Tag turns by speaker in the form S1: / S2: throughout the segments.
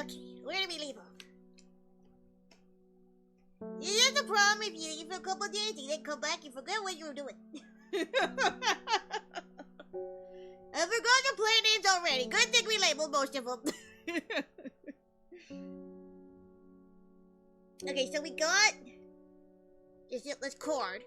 S1: Okay, where do we leave off? Here's the problem if you leave for a couple days and then come back, you forget what you were doing. I forgot the play names already. Good thing we labeled most of them. Okay, so we got this cord.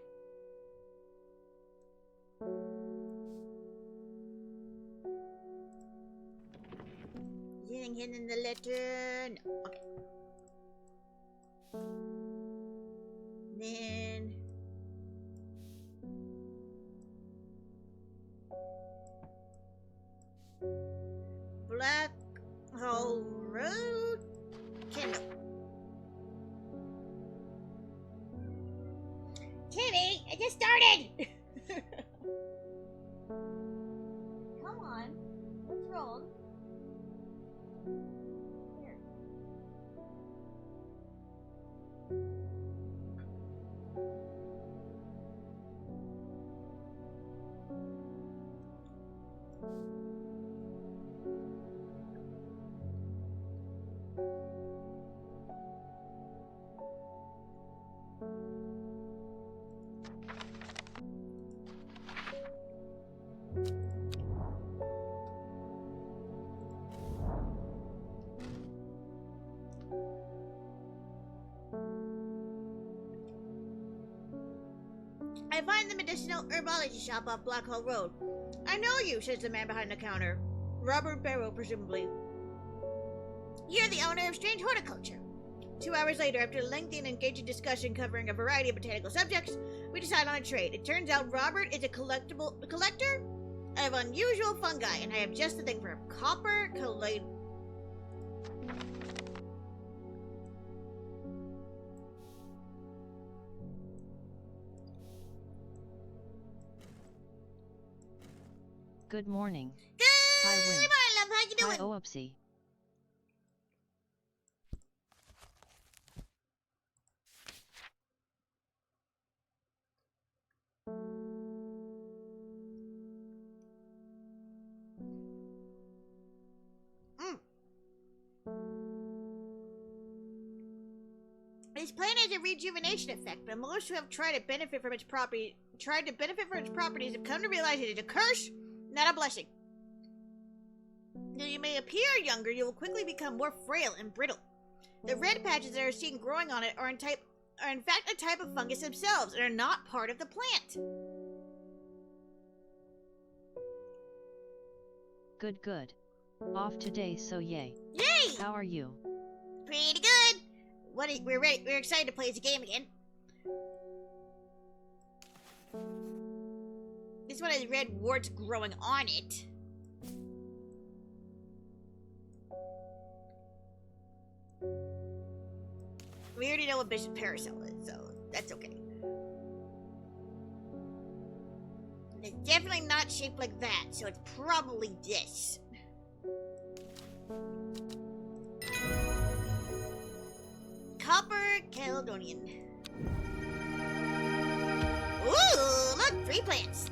S1: Is anything hidden in the letter? No. Okay. Then Black Hole Road Kindle. Timmy, I just started! Come on. What's wrong? Here. I find the medicinal herbology shop off Black Hole Road. I know you, says the man behind the counter. Robert Barrow, presumably. You're the owner of Strange Horticulture. 2 hours later, after a lengthy and engaging discussion covering a variety of botanical subjects, we decide on a trade. It turns out Robert is a collector of unusual fungi, and I have just the thing for him. Copper collate.
S2: Good morning.
S1: Good
S2: Hi, Win.
S1: morning, love. How you doing?
S2: Hi, Oopsie.
S1: This plant has a rejuvenation effect, but most who have tried to benefit from its properties have come to realize it is a curse, not a blessing. Though you may appear younger, you will quickly become more frail and brittle. The red patches that are seen growing on it are in fact a type of fungus themselves and are not part of the plant.
S2: Good, good. Off today, so yay.
S1: Yay!
S2: How are you?
S1: Pretty good. We're ready. We're excited to play the game again. This one has red warts growing on it. We already know what Bishop Parasol is, so that's okay. It's definitely not shaped like that, so it's probably this. Copper Caledonian. Ooh, look, 3 plants.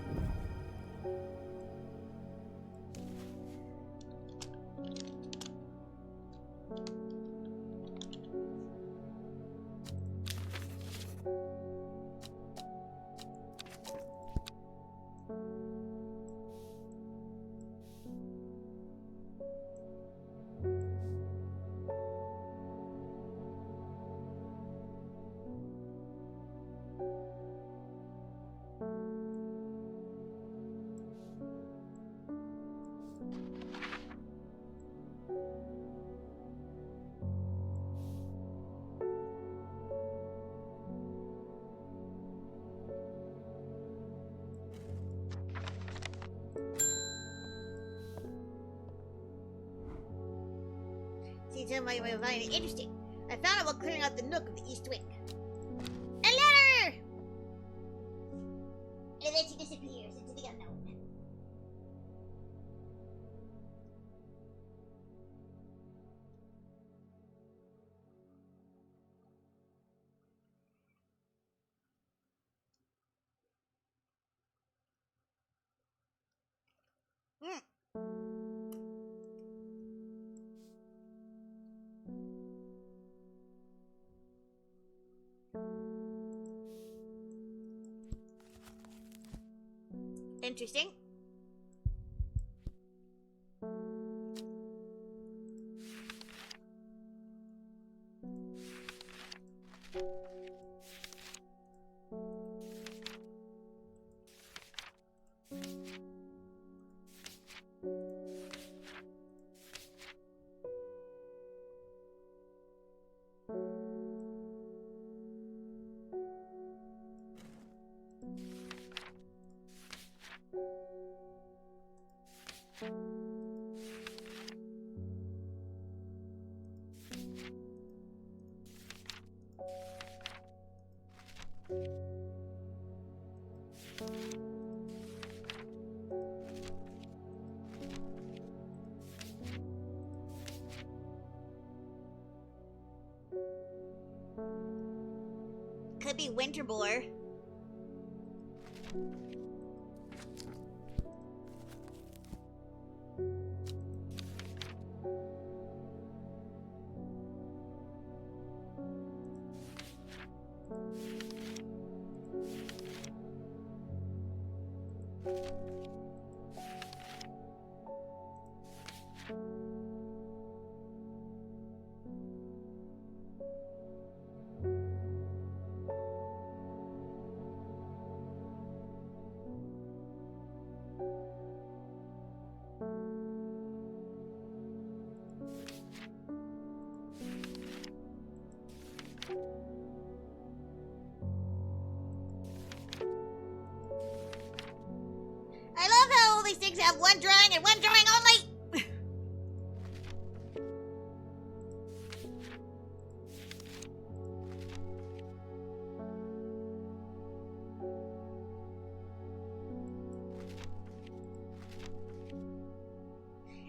S1: See, somebody might find it interesting. I found it while clearing out the nook of the east wing. A letter! And then she disappears into the unknown. Interesting. Could be Winterboar. I love how all these things have one drawing and one drawing only!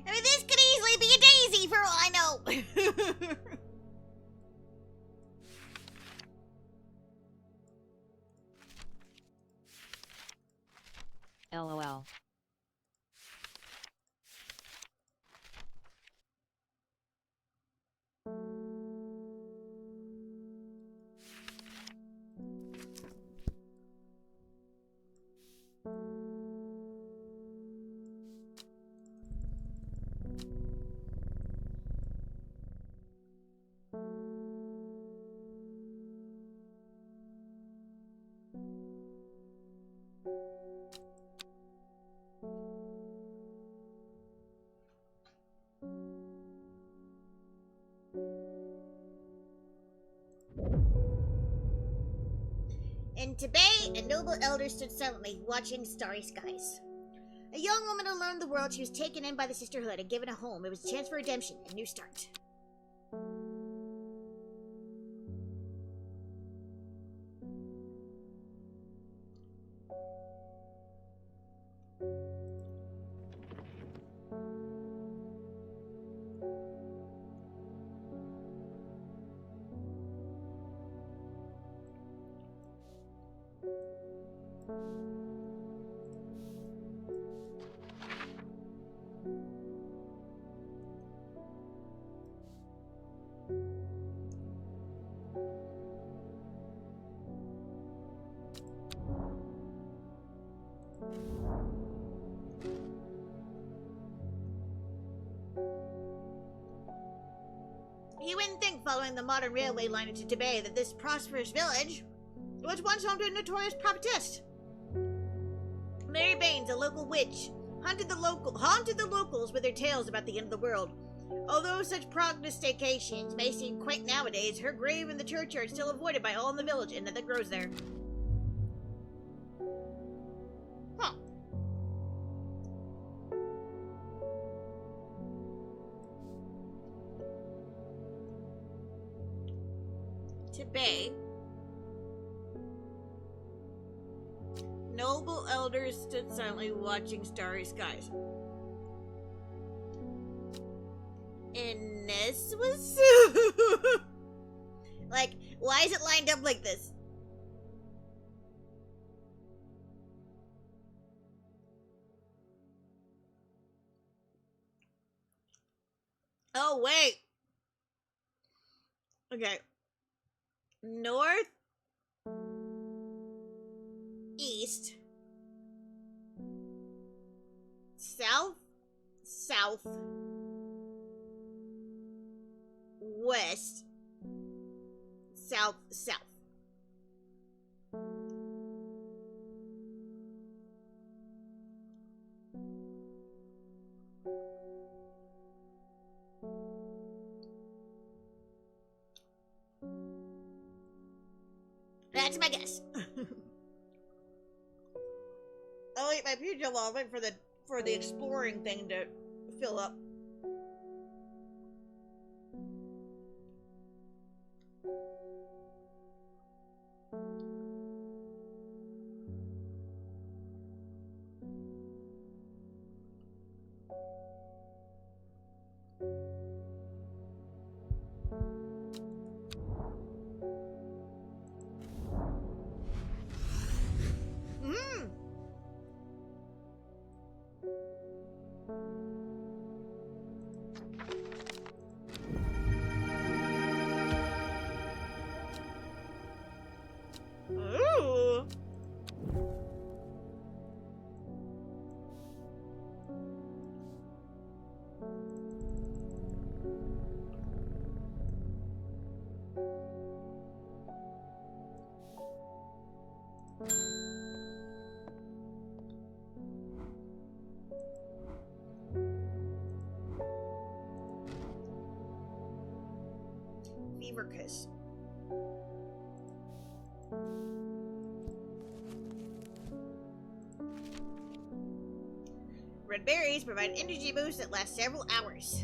S1: I mean, this could easily be a daisy for all I know!
S2: LOL. In Tibet, a noble elder stood silently, watching starry skies. A young woman had learned the world. She was taken in by the sisterhood and given a home. It was a chance for redemption, a new start. You wouldn't think, following the modern railway line into Tibet, that this prosperous village was once home to a notorious prophetess. Mary Baines, a local witch, haunted the locals with her tales about the end of the world. Although such prognostications may seem quaint nowadays, her grave in the churchyard is still avoided by all in the village and that grows there. Huh. Tibet. Noble elders stood silently watching starry skies. And this was... like, why is it lined up like this? Oh, wait. Okay. North, east, south, south, west, south, south. That's my guess.
S1: I'll eat my pizza while I wait for the exploring thing to fill up.
S2: Ooh. Fever kiss. Red berries provide energy boosts that last several hours.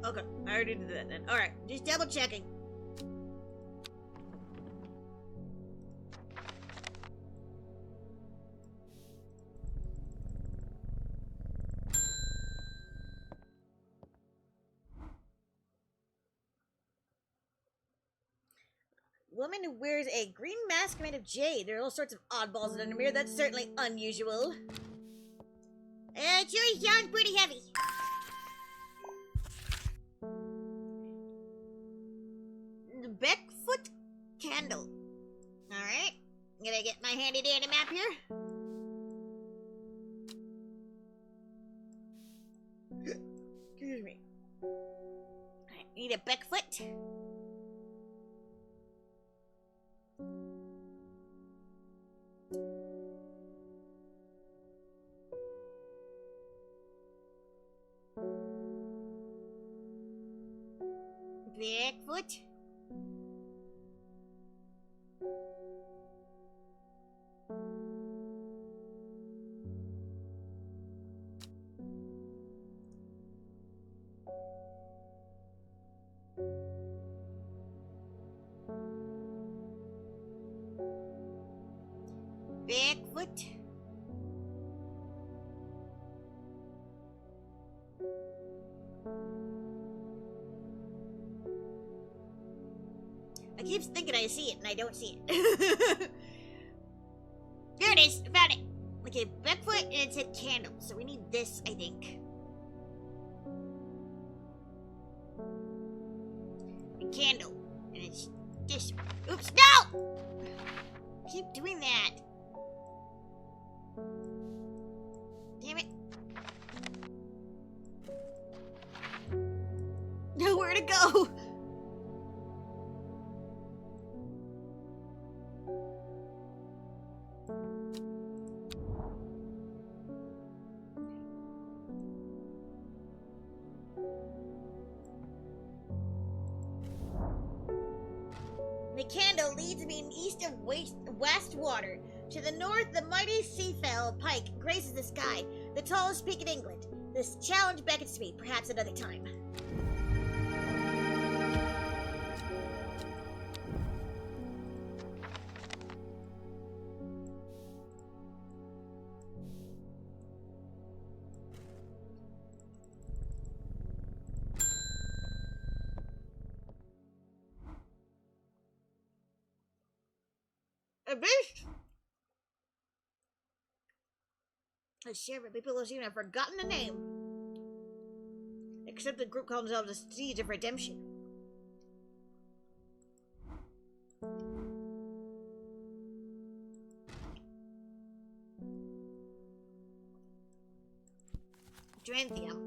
S2: Okay, I already did that then. Alright, just double checking. Woman who wears a green mask made of jade. There are all sorts of oddballs in the mirror. That's certainly unusual. Sure sounds pretty heavy. The Beckfoot candle. Alright. Gonna get my handy dandy map here. Excuse me. I need a Beckfoot. Bigfoot. Bigfoot. I keep thinking I see it, and I don't see it. There it is! I found it! Okay, Beckfoot, and it said candle, so we need this, I think. A candle, and it's this. Oops, no! I keep doing that. Damn it. Nowhere to go! The candle leads me east of Westwater. To the north, the mighty Seafell Pike graces the sky, the tallest peak in England. This challenge beckons to me, perhaps another time. A beast! I share, but people assume I've forgotten the name. Except the group calls themselves the Siege of Redemption. Dranthium.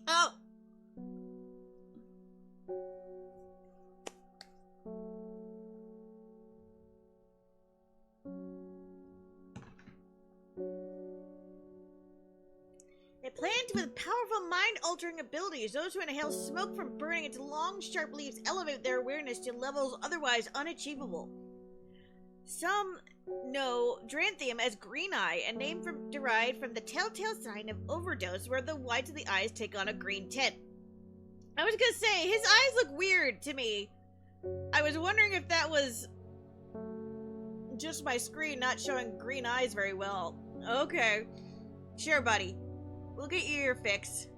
S2: Oh! A plant with powerful mind-altering abilities. Those who inhale smoke from burning its long, sharp leaves elevate their awareness to levels otherwise unachievable. Some know Dranthium as Green Eye, a name derived from the telltale sign of overdose where the whites of the eyes take on a green tint. I was gonna say, his eyes look weird to me. I was wondering if that was just my screen not showing green eyes very well. Okay. Sure, buddy. We'll get you your fix.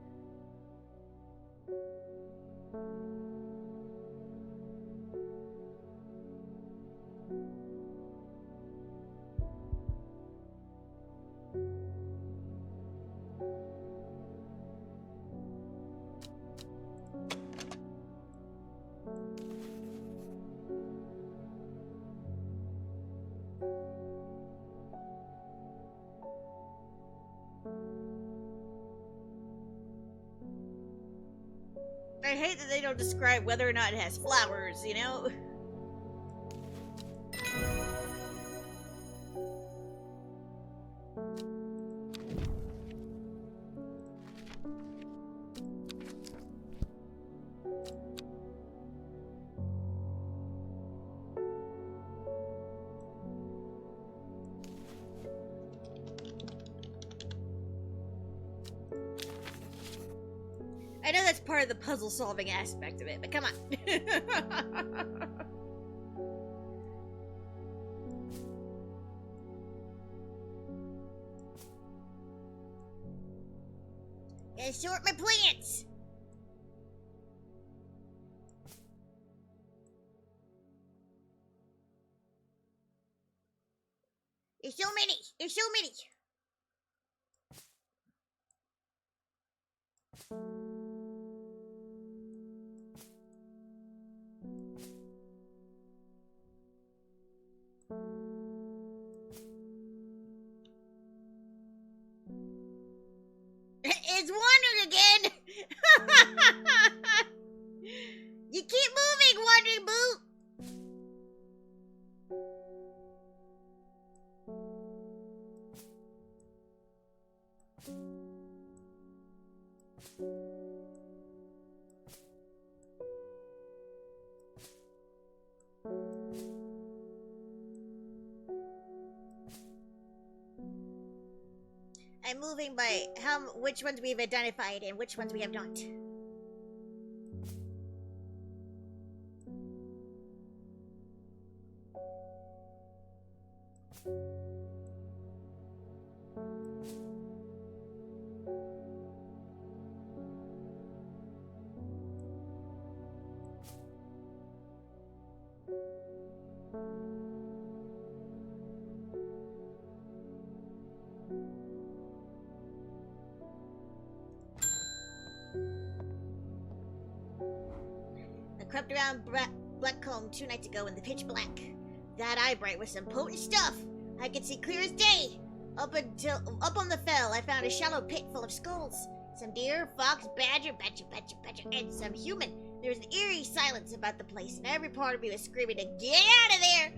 S2: I hate that they don't describe whether or not it has flowers, you know? I know that's part of the puzzle-solving aspect of it, but come on. Gotta sort my plants! There's so many! There's so many! It's wandering again! You keep moving, wandering boot! I'm moving by which ones we've identified and which ones we have not. Crept around Blackcomb 2 nights ago in the pitch black. That eye bright with some potent stuff. I could see clear as day. Up on the fell, I found a shallow pit full of skulls. Some deer, fox, badger, and some human. There was an eerie silence about the place, and every part of me was screaming to get out of there.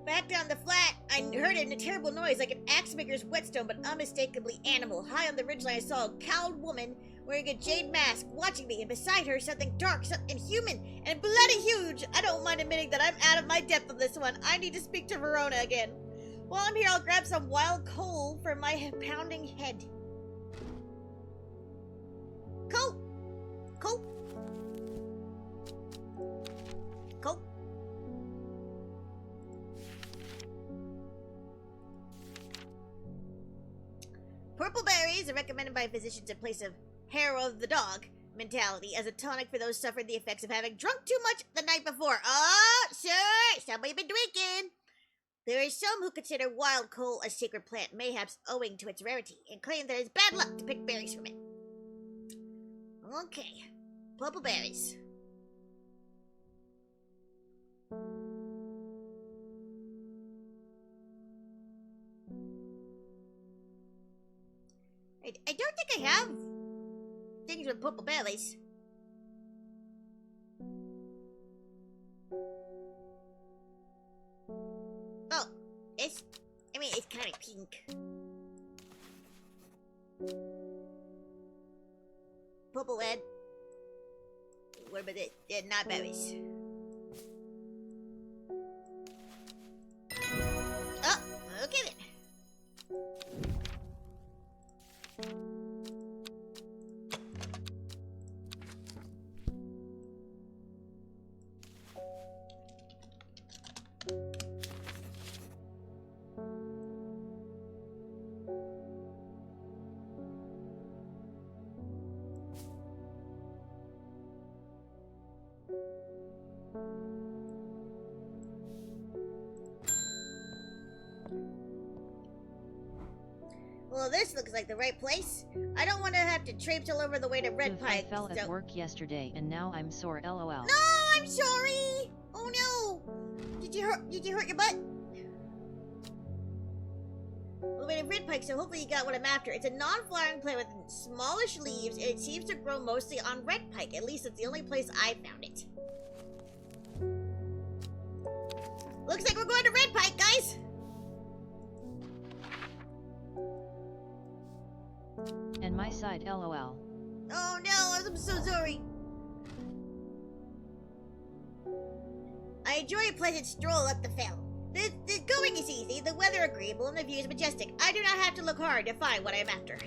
S2: Back down the flat, I heard a terrible noise like an axe maker's whetstone, but unmistakably animal. High on the ridgeline, I saw a cowled woman wearing a jade mask, watching me, and beside her something dark, something human, and bloody huge. I don't mind admitting that I'm out of my depth on this one. I need to speak to Verona again. While I'm here, I'll grab some wild coal for my pounding head. Coal! Coal! Coal! Purple berries are recommended by physicians in place of hair of the dog mentality as a tonic for those suffering the effects of having drunk too much the night before. Oh, sir, somebody been drinking. There are some who consider wild coal a sacred plant, mayhaps owing to its rarity, and claim that it's bad luck to pick berries from it. Okay, purple berries. I don't think I have things with purple berries. Oh, it's kind of pink. Purple red. What about it? They're not berries. Oh, okay then.
S1: Well, this looks like the right place. I don't want to have to traipse all over the way to Red
S3: Oof,
S1: Pike.
S3: I fell at work yesterday and now I'm sore, lol.
S1: No, I'm sorry. Oh no. Did you hurt your butt? Well, we have Red Pike, so hopefully you got what I'm after. It's a non-flowering plant with smallish leaves, and it seems to grow mostly on Red Pike. At least it's the only place I found it. Looks like we're going to Red Pike, guys.
S3: And my side, lol.
S1: Oh no, I'm so sorry. I enjoy a pleasant stroll up the fell. The going is easy, the weather agreeable, and the view is majestic. I do not have to look hard to find what I am after.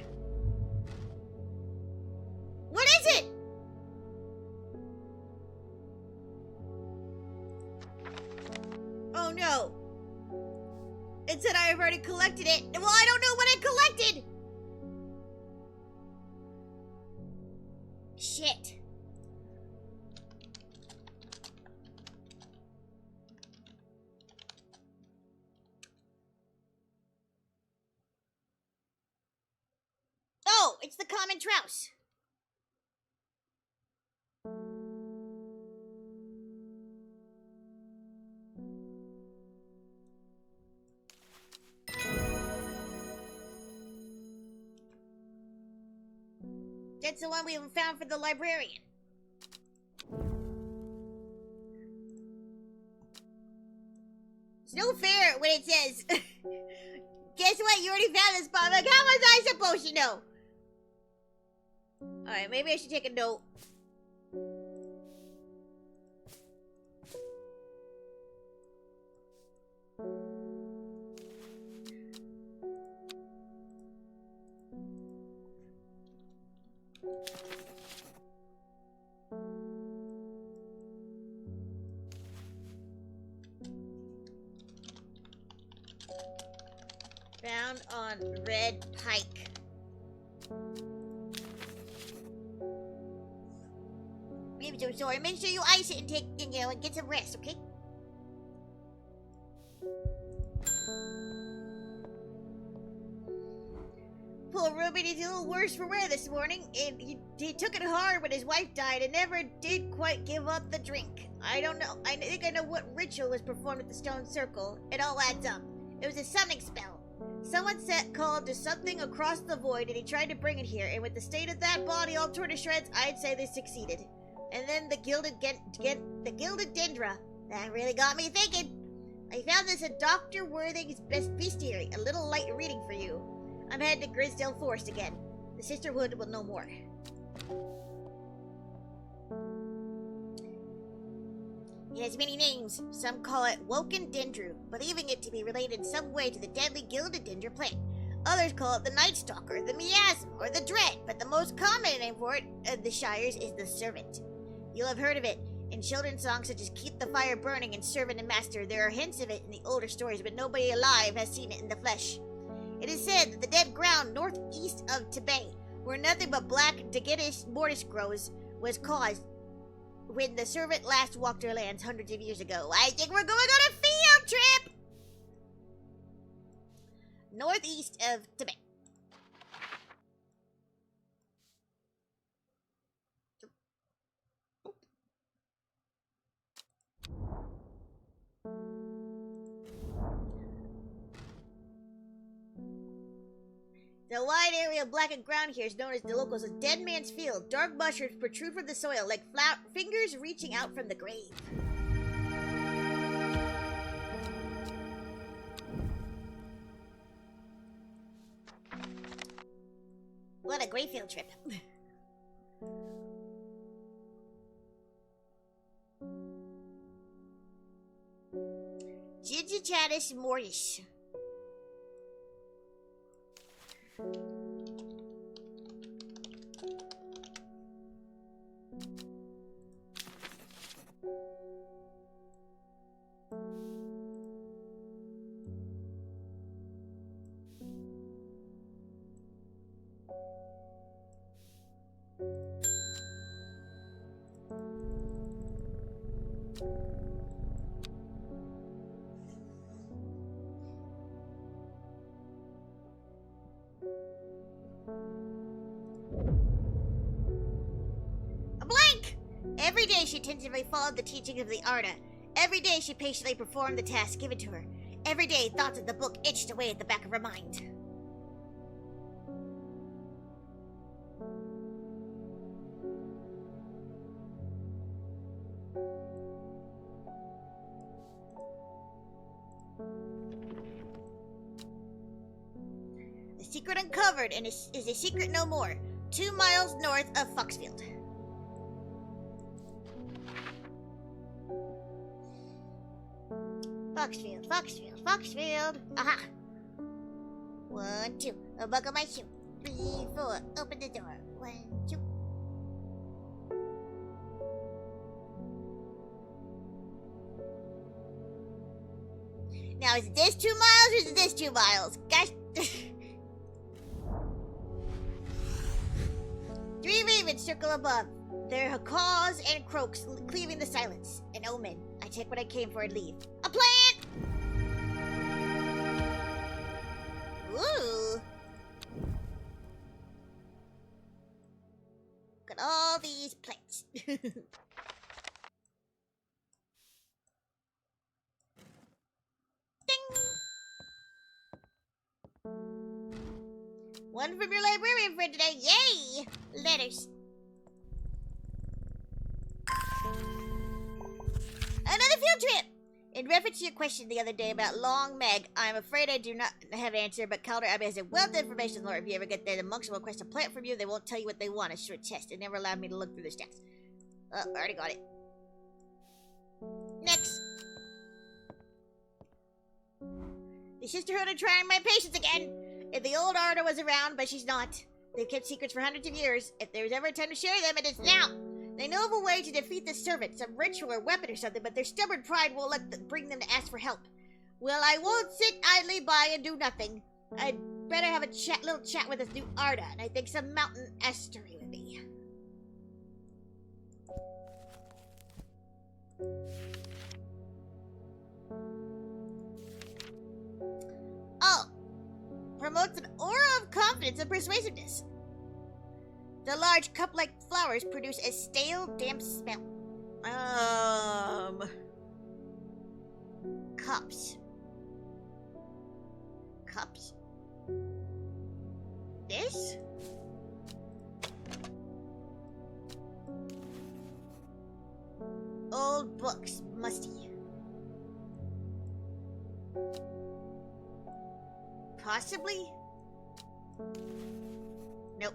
S1: What is it? Oh no. It said I have already collected it. Well, I don't know what I collected. Shit. Oh, it's the common trouse. That's the one we found for the librarian. It's no fair when it says, guess what, you already found this spot. Like, how was I supposed to know? Alright, maybe I should take a note. Found on Red Pike. I'm so sorry. Make sure you ice it and take, and get some rest, okay? Poor Ruby is a little worse for wear this morning, and he took it hard when his wife died and never did quite give up the drink. I don't know. I think I know what ritual was performed at the stone circle. It all adds up. It was a summoning spell. Someone called to something across the void, and he tried to bring it here. And with the state of that body all torn to shreds, I'd say they succeeded. And then the gilded dendra. That really got me thinking. I found this in Dr. Worthing's bestiary. A little light reading for you. I'm headed to Grisdale Forest again. The Sisterhood will know more. It has many names. Some call it Woken Dendru, believing it to be related in some way to the deadly gilded dendra plant. Others call it the Night Stalker, the Miasm, or the Dread, but the most common name for it in the Shires is the Servant. You'll have heard of it in children's songs such as Keep the Fire Burning and Servant and Master. There are hints of it in the older stories, but nobody alive has seen it in the flesh. It is said that the dead ground northeast of Tibet, where nothing but black Dagitis mortis grows, was caused when the servant last walked their lands hundreds of years ago. I think we're going on a field trip! Northeast of Tibet. The wide area of blackened ground here is known as the locals as Dead Man's Field. Dark mushrooms protrude from the soil like fingers reaching out from the grave. What a great field trip. Gigichatus mortis. A blank! Every day she attentively followed the teachings of the Arda. Every day she patiently performed the tasks given to her. Every day thoughts of the book itched away at the back of her mind. The secret uncovered and is a secret no more. 2 miles north of Foxfield. Foxfield, Foxfield, Foxfield. Aha! 1, 2. Buckle my shoe. 3, 4. Open the door. 1, 2. Now, is it this 2 miles or is it this 2 miles? Gosh. 3 ravens circle above. Their caws and croaks cleaving the silence. An omen. I take what I came for and leave. A plant! Ooh. Look at all these plants. Ding! One from your librarian friend today. Yay! Letters. Another field trip! In reference to your question the other day about Long Meg, I'm afraid I do not have an answer, but Calder Abbey has a wealth of information, Lord. If you ever get there, the monks will request a plant from you. They won't tell you what they want. It's a short test. They never allowed me to look through the stacks. Oh, I already got it. Next. The sisterhood are trying my patience again. If the old Arda was around, but she's not. They've kept secrets for hundreds of years. If there's ever a time to share them, it is now. They know of a way to defeat the servant, some ritual or weapon or something, but their stubborn pride won't bring them to ask for help. Well, I won't sit idly by and do nothing. I'd better have a little chat with this new Arda, and I think some mountain estuary would be. Oh, promotes an aura of confidence and persuasiveness. The large cup-like flowers produce a stale, damp smell. Cups. Cups? This? Old books. Musty. Possibly? Nope.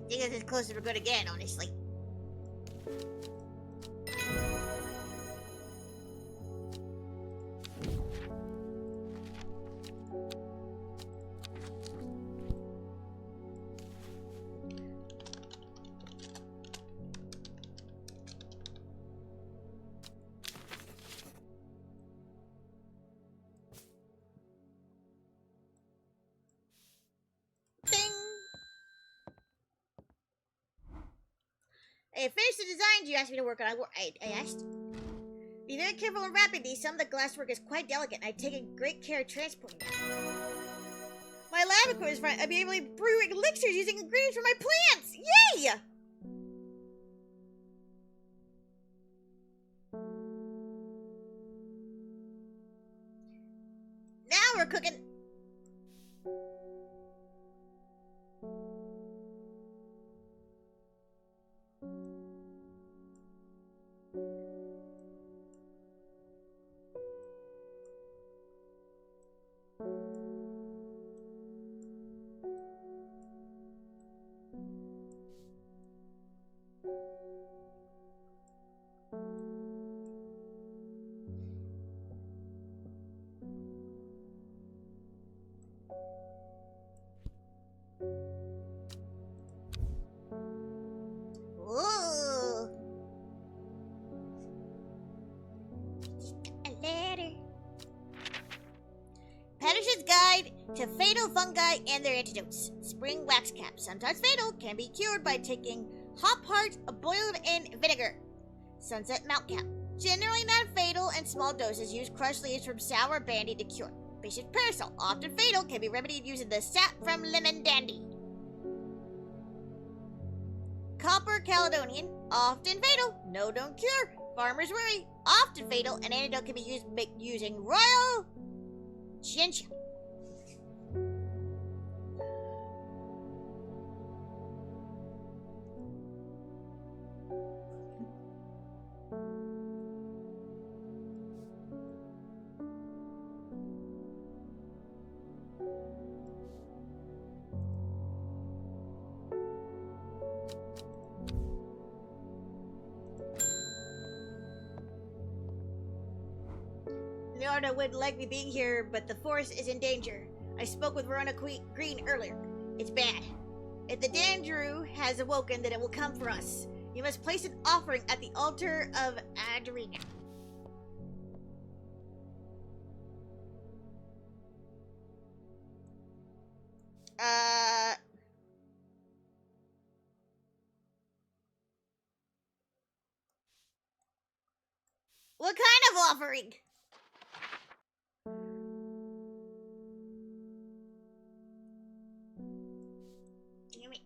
S1: I think this is closer to good again, honestly. I finished the designs you asked me to work on. I asked. Be very careful in wrapping these. Some of the glasswork is quite delicate, and I've taken great care of transporting them. My lab equipment is fine. I'll be able to brew elixirs using ingredients from my plants! Yay! Now we're cooking. to fatal fungi and their antidotes. Spring wax cap, sometimes fatal, can be cured by taking hop heart boiled in vinegar. Sunset mount cap, generally not fatal in small doses. Use crushed leaves from sour bandy to cure. Bishop's parasol, often fatal, can be remedied using the sap from lemon dandy. Copper Caledonian, often fatal, no don't cure. Farmer's worry, often fatal, an antidote can be used using royal gentian. Leonardo wouldn't like me being here, but the forest is in danger. I spoke with Verona Green earlier. It's bad. If the Dandrew has awoken, then it will come for us. You must place an offering at the altar of Adrena. What kind of offering? Damn it.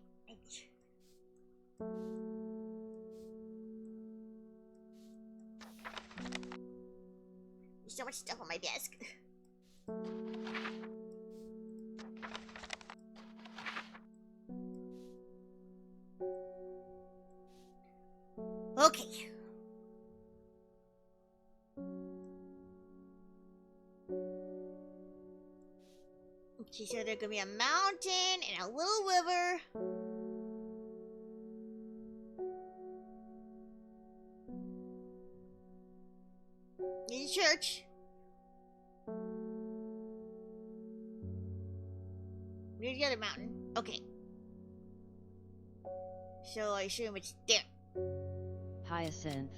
S1: There's so much stuff on my desk. Okay. She said there's gonna be a mountain and a little river. There's a church. There's the other mountain. Okay. So I assume it's there.
S3: Hyacinth.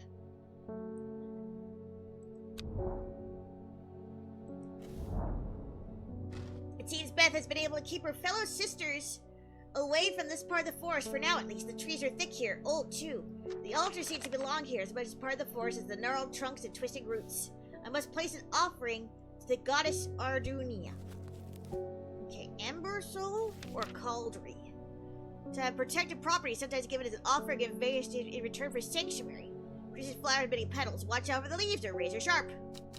S1: It seems Beth has been able to keep her fellow sisters away from this part of the forest, for now at least. The trees are thick here, old too. The altar seems to belong here as much as part of the forest as the gnarled trunks and twisting roots. I must place an offering to the goddess Ardunia. Okay, Ember Soul or Cauldry? To have protected property, sometimes given as an offering of various in return for sanctuary. Produces flowers many petals. Watch out for the leaves, they're razor sharp.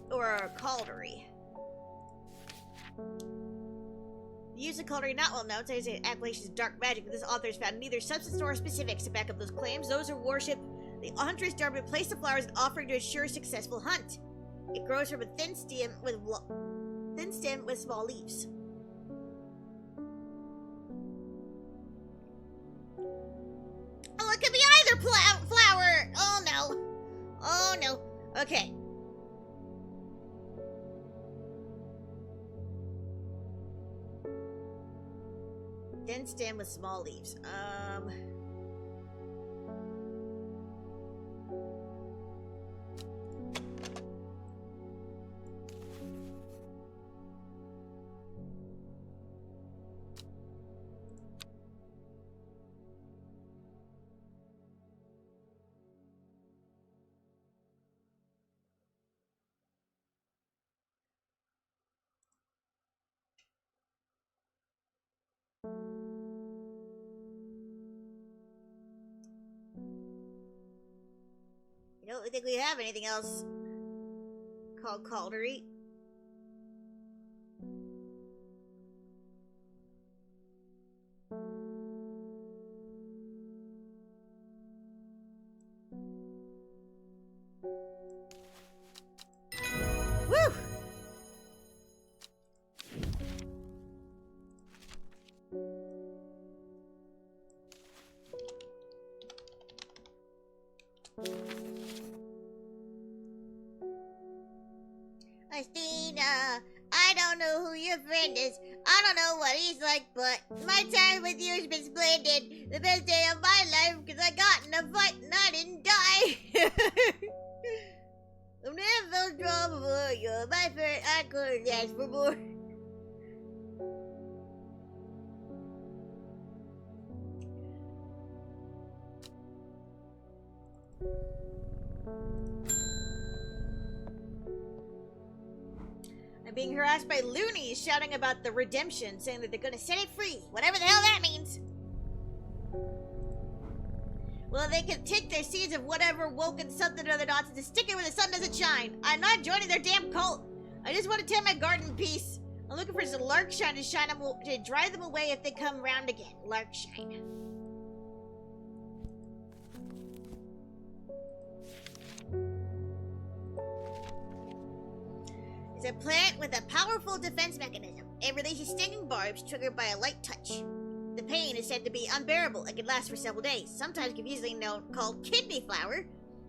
S1: Or Cauldry. The use of cauldron not well known, says the appellation is dark magic, but this author has found neither substance nor specifics to back up those claims. Those who worship the hunter's dharma place the flowers in offering to ensure a successful hunt. It grows from a thin stem with small leaves. Oh, it could be either flower. Oh no. Oh no. Okay. Thin stem with small leaves. I don't think we have anything else called Caldery. Woo! Christina, I don't know who your friend is. I don't know what he's like, but my time with you has been splendid. The best day of my life because I got in a fight and I didn't die. I've never felt strong before. You're my friend. I couldn't ask for more. I'm being harassed by loonies shouting about the redemption, saying that they're gonna set it free, whatever the hell that means. Well, they can take their seeds of whatever woken something or other nonsense and stick it where the sun doesn't shine. I'm not joining their damn cult. I just want to tend my garden in peace. I'm looking for some larkshine to drive them away if they come round again. Larkshine. It's a plant with a powerful defense mechanism. It releases stinging barbs triggered by a light touch. The pain is said to be unbearable and can last for several days, sometimes confusingly called kidney flower.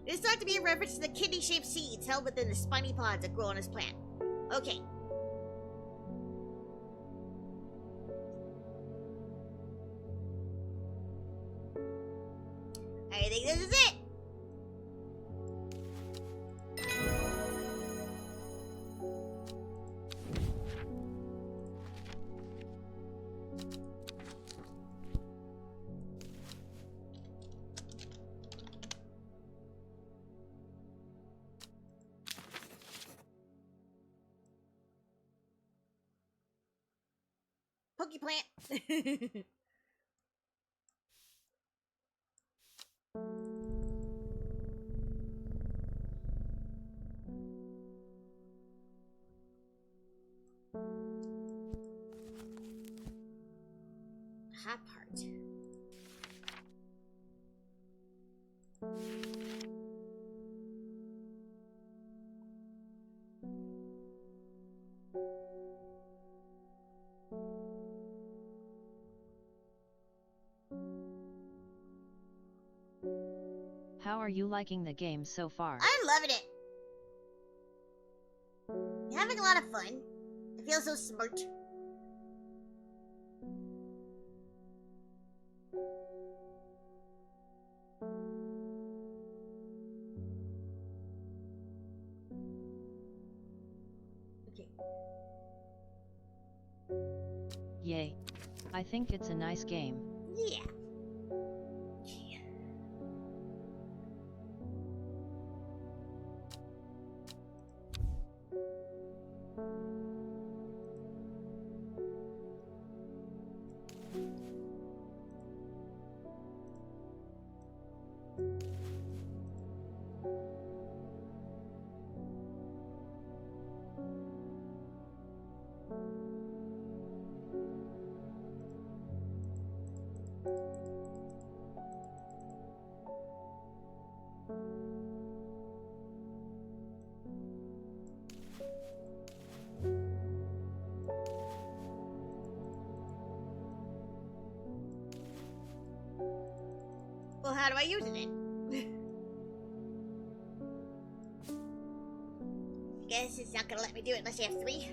S1: It is thought to be a reference to the kidney-shaped seeds held within the spiny pods that grow on this plant. Okay. I think this is it! Pokey plant. Hot part.
S3: How are you liking the game so far?
S1: I'm loving it. Having a lot of fun. I feel so smart. Okay.
S3: Yay. I think it's a nice game.
S1: Yeah. Well, how do I use it then? I guess it's not gonna let me do it unless you have 3.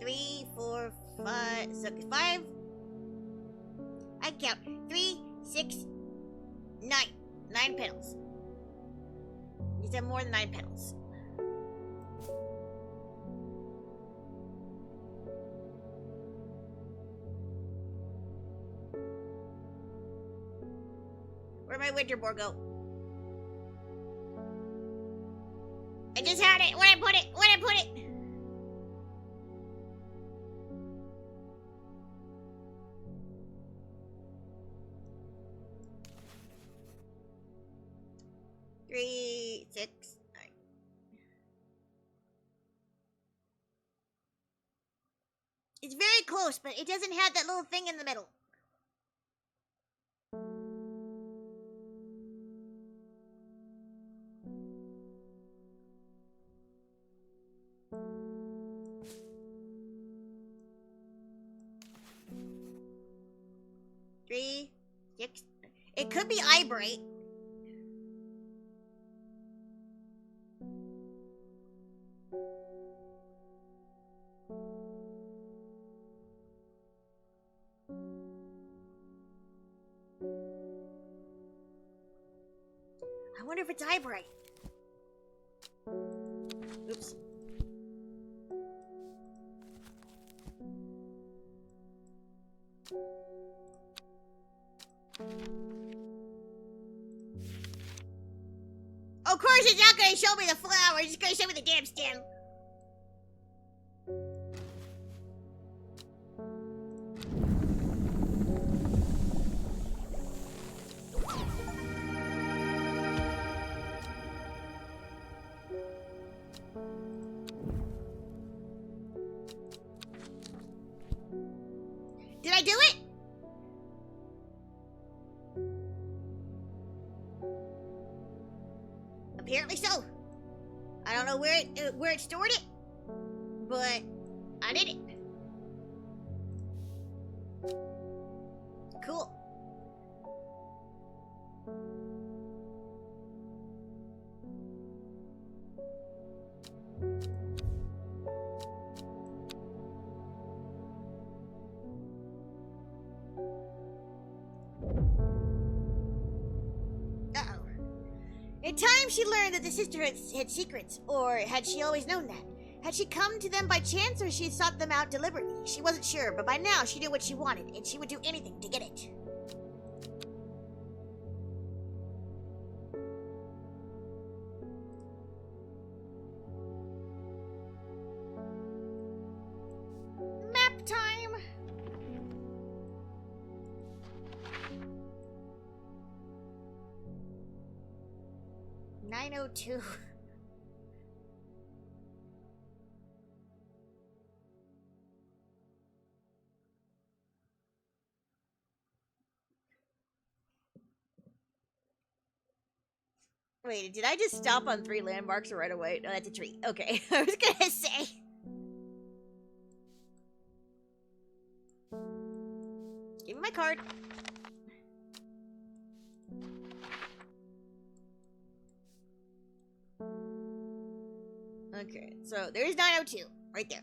S2: Three, four, five. So 5. I can count. 3, 6, 9. 9 petals. These have more than 9 petals. Where'd my winter boar go? I just had it. Where'd I put it? Where'd I put it? Three, 6, 9. It's very close, but it doesn't have that little thing in the middle. Three, 6. It could be eyebright. I wonder if it's eyebright. Oops. Of course it's not going to show me the flower, it's just going to show me the damn stem. Did I do it? Apparently so. I don't know where it stored it, but I did it. Cool. In time, she learned that the sisterhood had secrets, or had she always known that? Had she come to them by chance, or she sought them out deliberately? She wasn't sure, but by now she knew what she wanted, and she would do anything to get it. Map time! $9:02. Wait, did I just stop on 3 landmarks right away? No, that's a tree. Okay, I was gonna say. Give me my card. Okay, so there's 9:02 right there.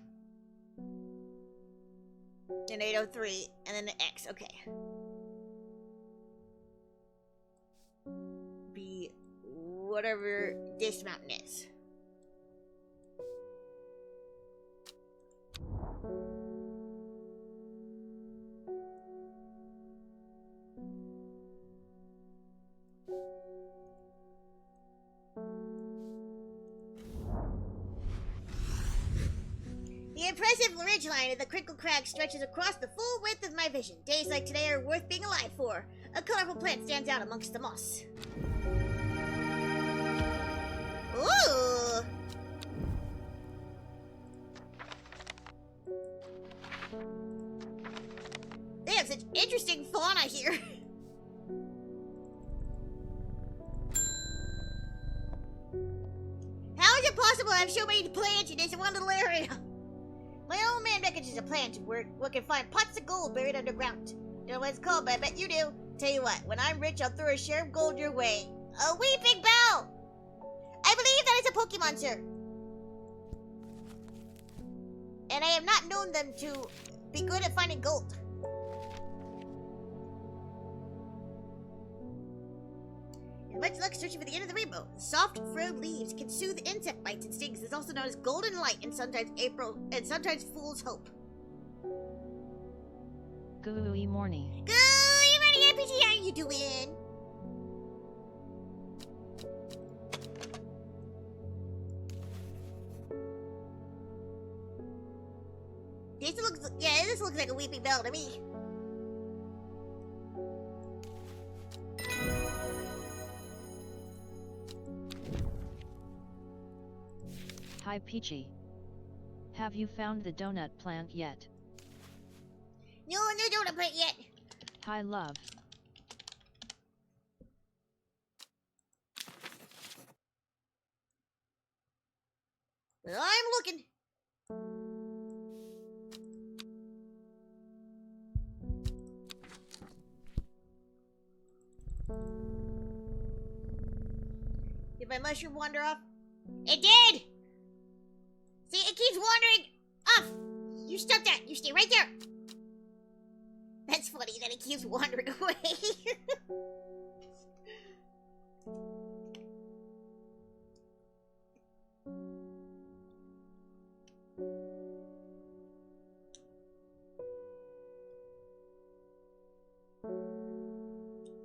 S2: And 8:03, and then the X. Okay. Be whatever this mountain is. The impressive ridgeline of the Crinkle Crag stretches across the full width of my vision. Days like today are worth being alive for. A colorful plant stands out amongst the moss. Ooh! They have such interesting fauna here. How is it possible to have so many plants in this one little area? My old man reckons it's a plant where we can find pots of gold buried underground. Don't know what it's called, but I bet you do. Tell you what, when I'm rich, I'll throw a share of gold your way. A weeping bell! I believe that is a Pokemon, sir. And I have not known them to be good at finding gold. And much luck searching for the end of the rainbow. The soft, furrowed leaves can soothe insect bites and stings. It's also known as golden light and sometimes fool's hope.
S3: Gooey morning.
S2: Good morning, RPG. How are you doing? This looks like a weeping bell to me.
S3: Hi Peachy. Have you found the donut plant yet?
S2: No donut plant yet.
S3: Hi love.
S2: Well, I'm looking. Did my mushroom wander off? It did! See, it keeps wandering off! You stop that! You stay right there! That's funny that it keeps wandering away.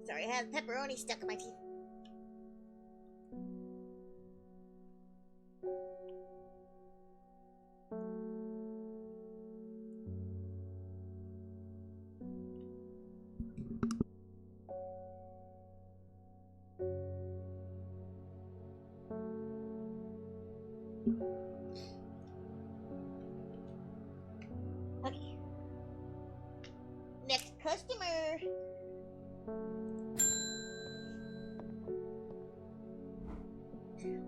S2: Sorry, I have pepperoni stuck in my teeth. Okay. Next customer.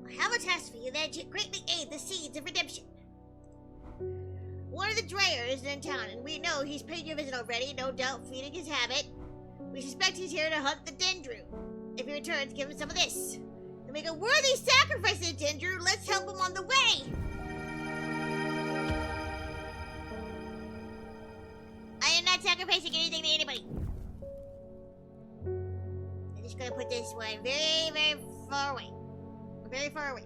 S2: I have a task for you that should greatly aid the seeds of redemption. One of the dryers is in town, and we know he's paid you a visit already, no doubt feeding his habit. We suspect he's here to hunt the Dendru. If he returns, give him some of this. To make a worthy sacrifice to the Dendru, let's help him on the way! I am not sacrificing anything to anybody. I'm just gonna put this one very, very far away. Very far away.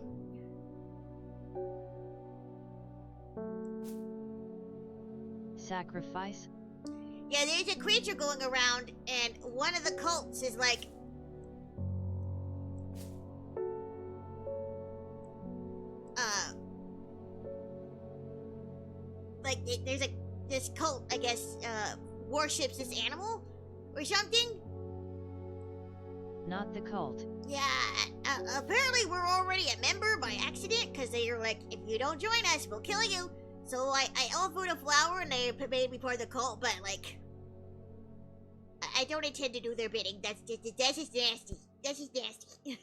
S3: Sacrifice?
S2: Yeah, there's a creature going around, and one of the cults is like... there's this cult, I guess, worships this animal or something.
S3: Not the cult.
S2: Yeah, apparently we're already a member by accident, because they were like, if you don't join us, we'll kill you. So I offered a flower, and they made me part of the cult, but like, I don't intend to do their bidding. That's just nasty. That's just nasty.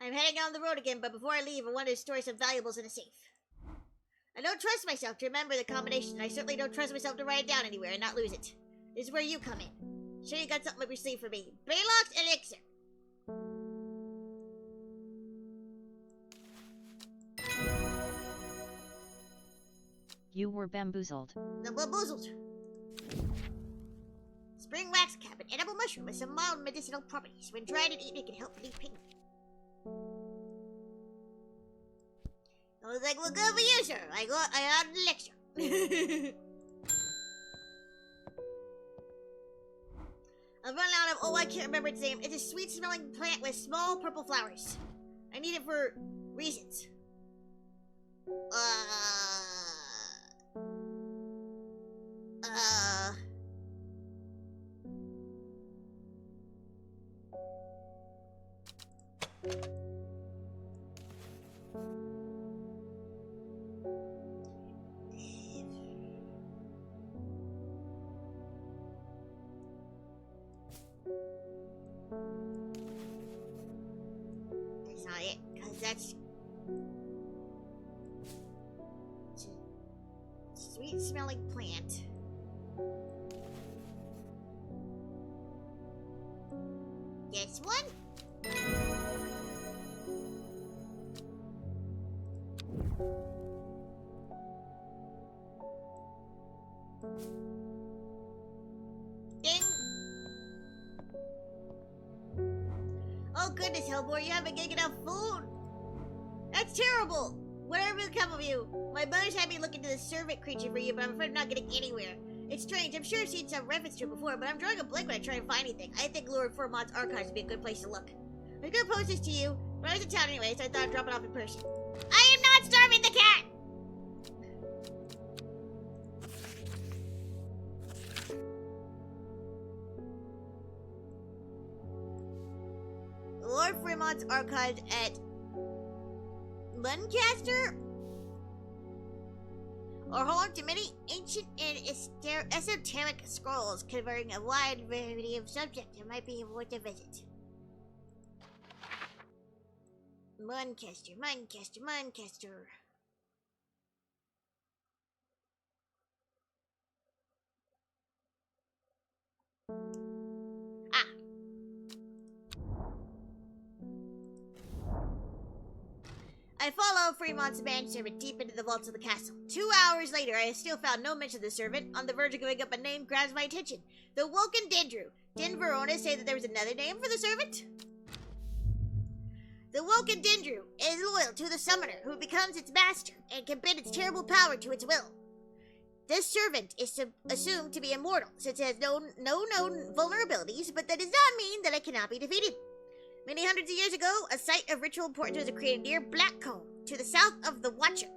S2: I'm heading down the road again, but before I leave, I wanted to store some valuables in a safe. I don't trust myself to remember the combination, and I certainly don't trust myself to write it down anywhere and not lose it. This is where you come in. Sure you got something up your sleeve for me. Baylock's Elixir.
S3: You were bamboozled.
S2: The bamboozled. Spring wax cap, an edible mushroom with some mild medicinal properties. When dried and eaten, it can help relieve pain. Looks like we're good for you, sir. I got an elixir. I've run out of, I can't remember its name. It's a sweet-smelling plant with small purple flowers. I need it for reasons. That's not it, because that's... It's a sweet-smelling plant. This one? Ding! Oh goodness, Hellboy, you haven't getting enough food! That's terrible! Whatever will become of you? My mother's had me look into the servant creature for you, but I'm afraid I'm not getting anywhere. It's strange, I'm sure I've seen some reference to it before, but I'm drawing a blank when I try and find anything. I think Lord Formont's archives would be a good place to look. I was gonna post this to you, but I was in town anyway, so I thought I'd drop it off in person. I am not starving the cat! Lord Fremont's archives at Lancaster are home to many ancient and esoteric scrolls covering a wide variety of subjects that might be worth a visit. Lancaster. Ah. I follow Fremont's manservant deep into the vaults of the castle. 2 hours later, I still found no mention of the servant. On the verge of giving up a name grabs my attention. The Woken Dendru. Didn't Verona say that there was another name for the servant? The Woken Dendru is loyal to the summoner, who becomes its master and can bend its terrible power to its will. This servant is assumed to be immortal, since it has no known vulnerabilities, but that does not mean that it cannot be defeated. Many hundreds of years ago, a site of ritual importance was created near Blackcomb, to the south of the Watcher,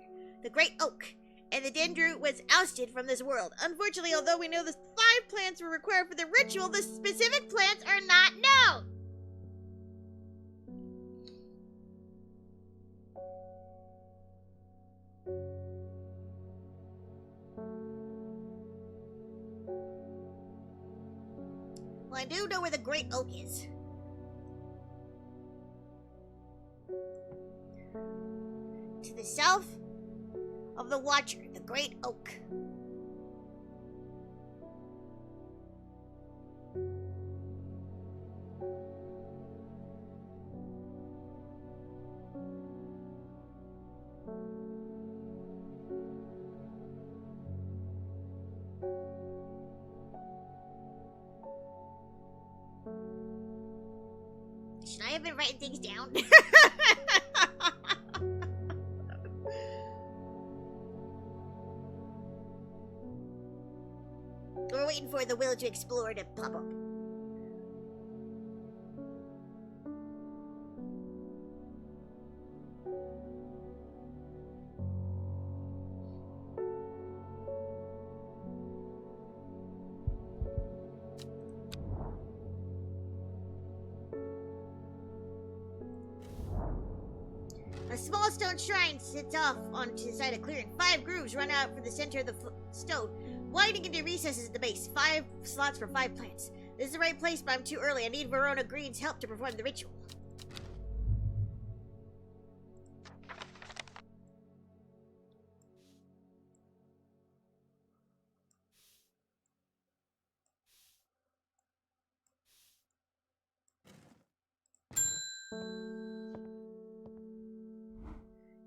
S2: the Great Oak, and the Dendru was ousted from this world. Unfortunately, although we know the 5 plants were required for the ritual, the specific plants are not known. Well, I do know where the Great Oak is. To the south of the Watcher, the Great Oak. Should I have been writing things down? We're waiting for the will to explore to pop up. A small stone shrine sits off onto the side of clearing. 5 grooves run out from the center of the stone, widening into recesses at the base. 5 slots for 5 plants. This is the right place, but I'm too early. I need Verona Green's help to perform the ritual.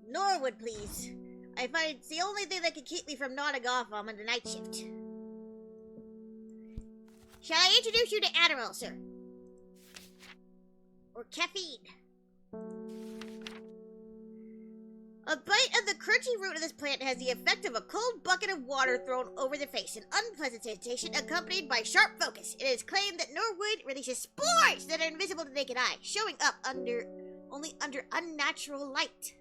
S2: Norwood, please. I find it's the only thing that can keep me from nodding off on the night shift. Shall I introduce you to Admiral, sir? Or caffeine? A bite of the crunchy root of this plant has the effect of a cold bucket of water thrown over the face. An unpleasant sensation accompanied by sharp focus. It is claimed that Norwood releases spores that are invisible to the naked eye, showing up only under unnatural light.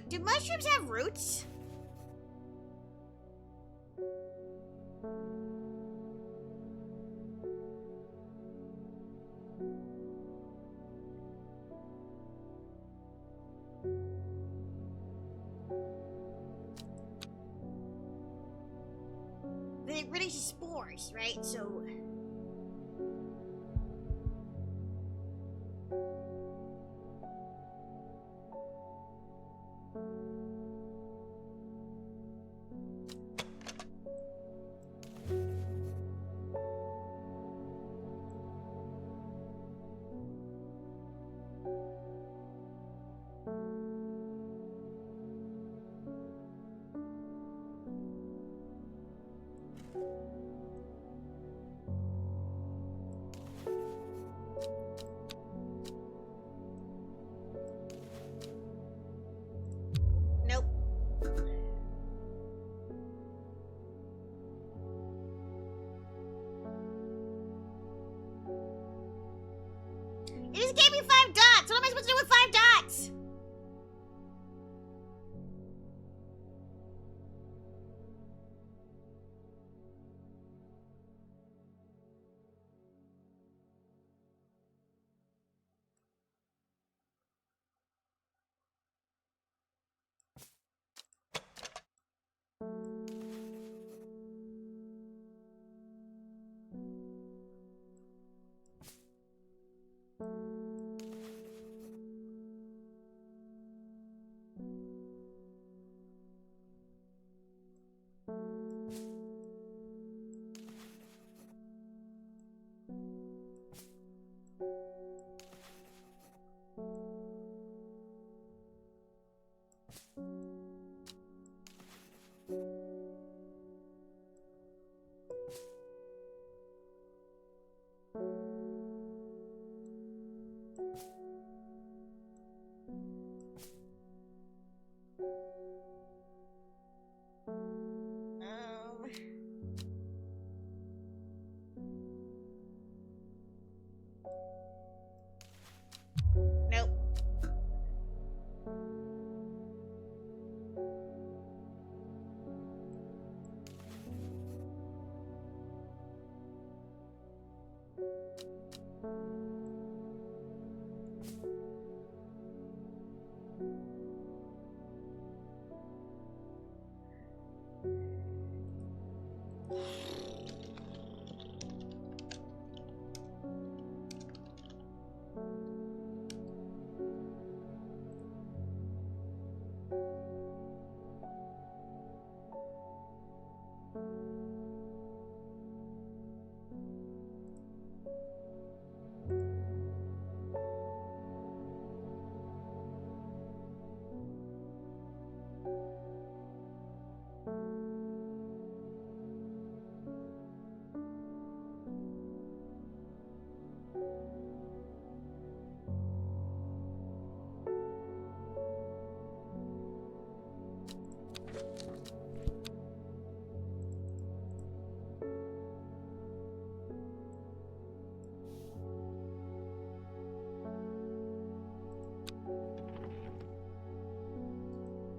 S2: Do mushrooms have roots? They release spores, right? So. Nope. It just gave me 5 dots. What am I supposed to do with 5 dots? Nope.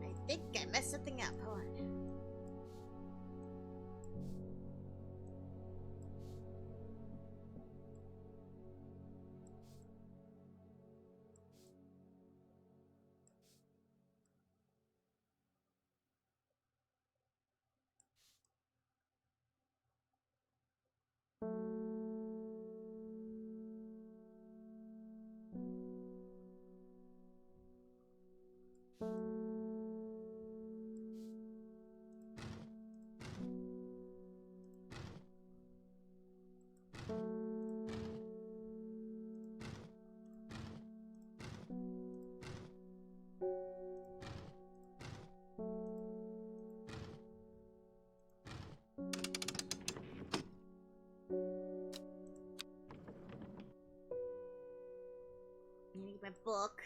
S2: I think I messed something up. Hold on. I need my book.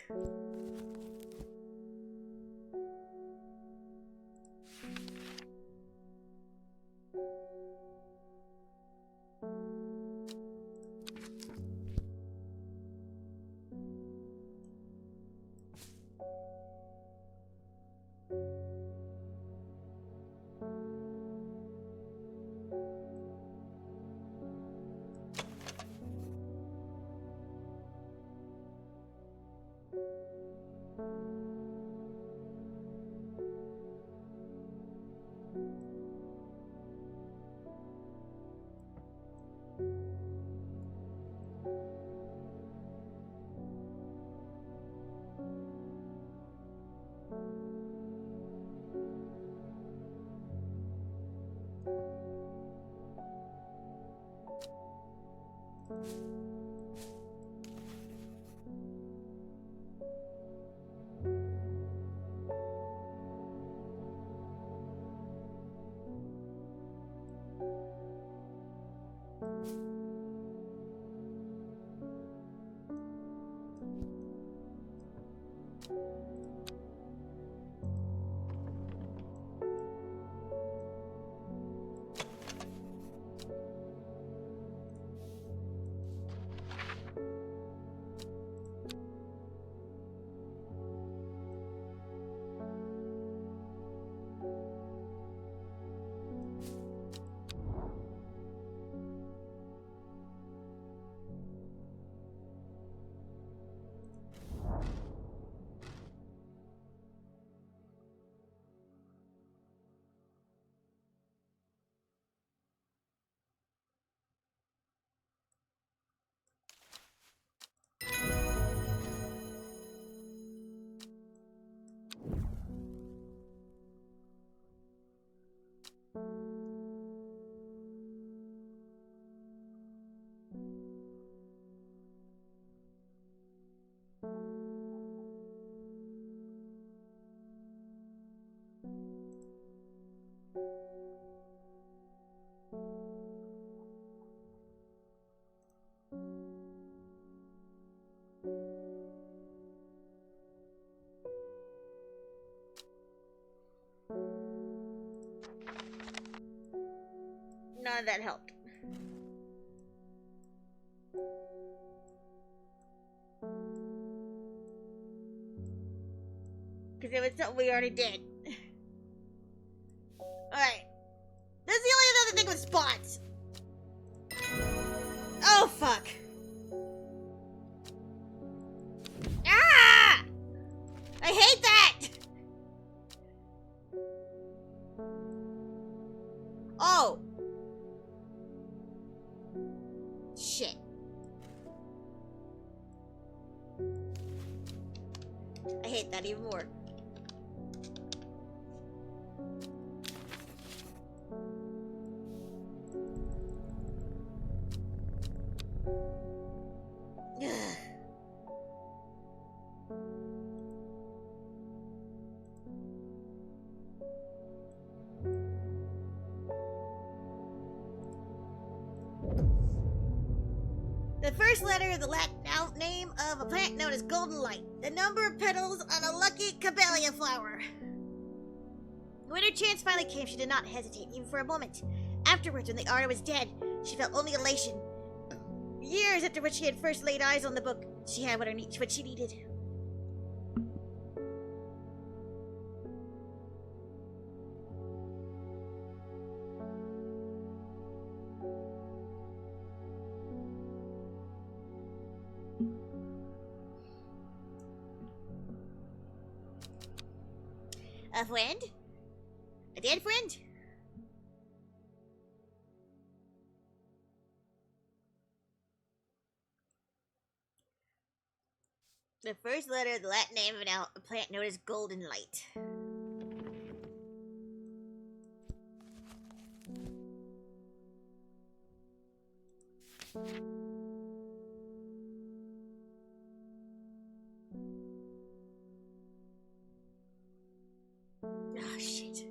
S1: None of that helped. Because it was something we already did. Alright. That's the only other thing with spots. Oh, fuck. Ah! I hate that! Oh. Shit. I hate that even more. The first letter of the Latin name of a plant known as golden light. The number of petals on a lucky camellia flower. When her chance finally came, she did not hesitate, even for a moment. Afterwards, when the artist was dead, she felt only elation. Years after when she had first laid eyes on the book, she had what she needed. A friend? A dead friend? The first letter of the Latin name of a plant known as golden light. Oh, shit.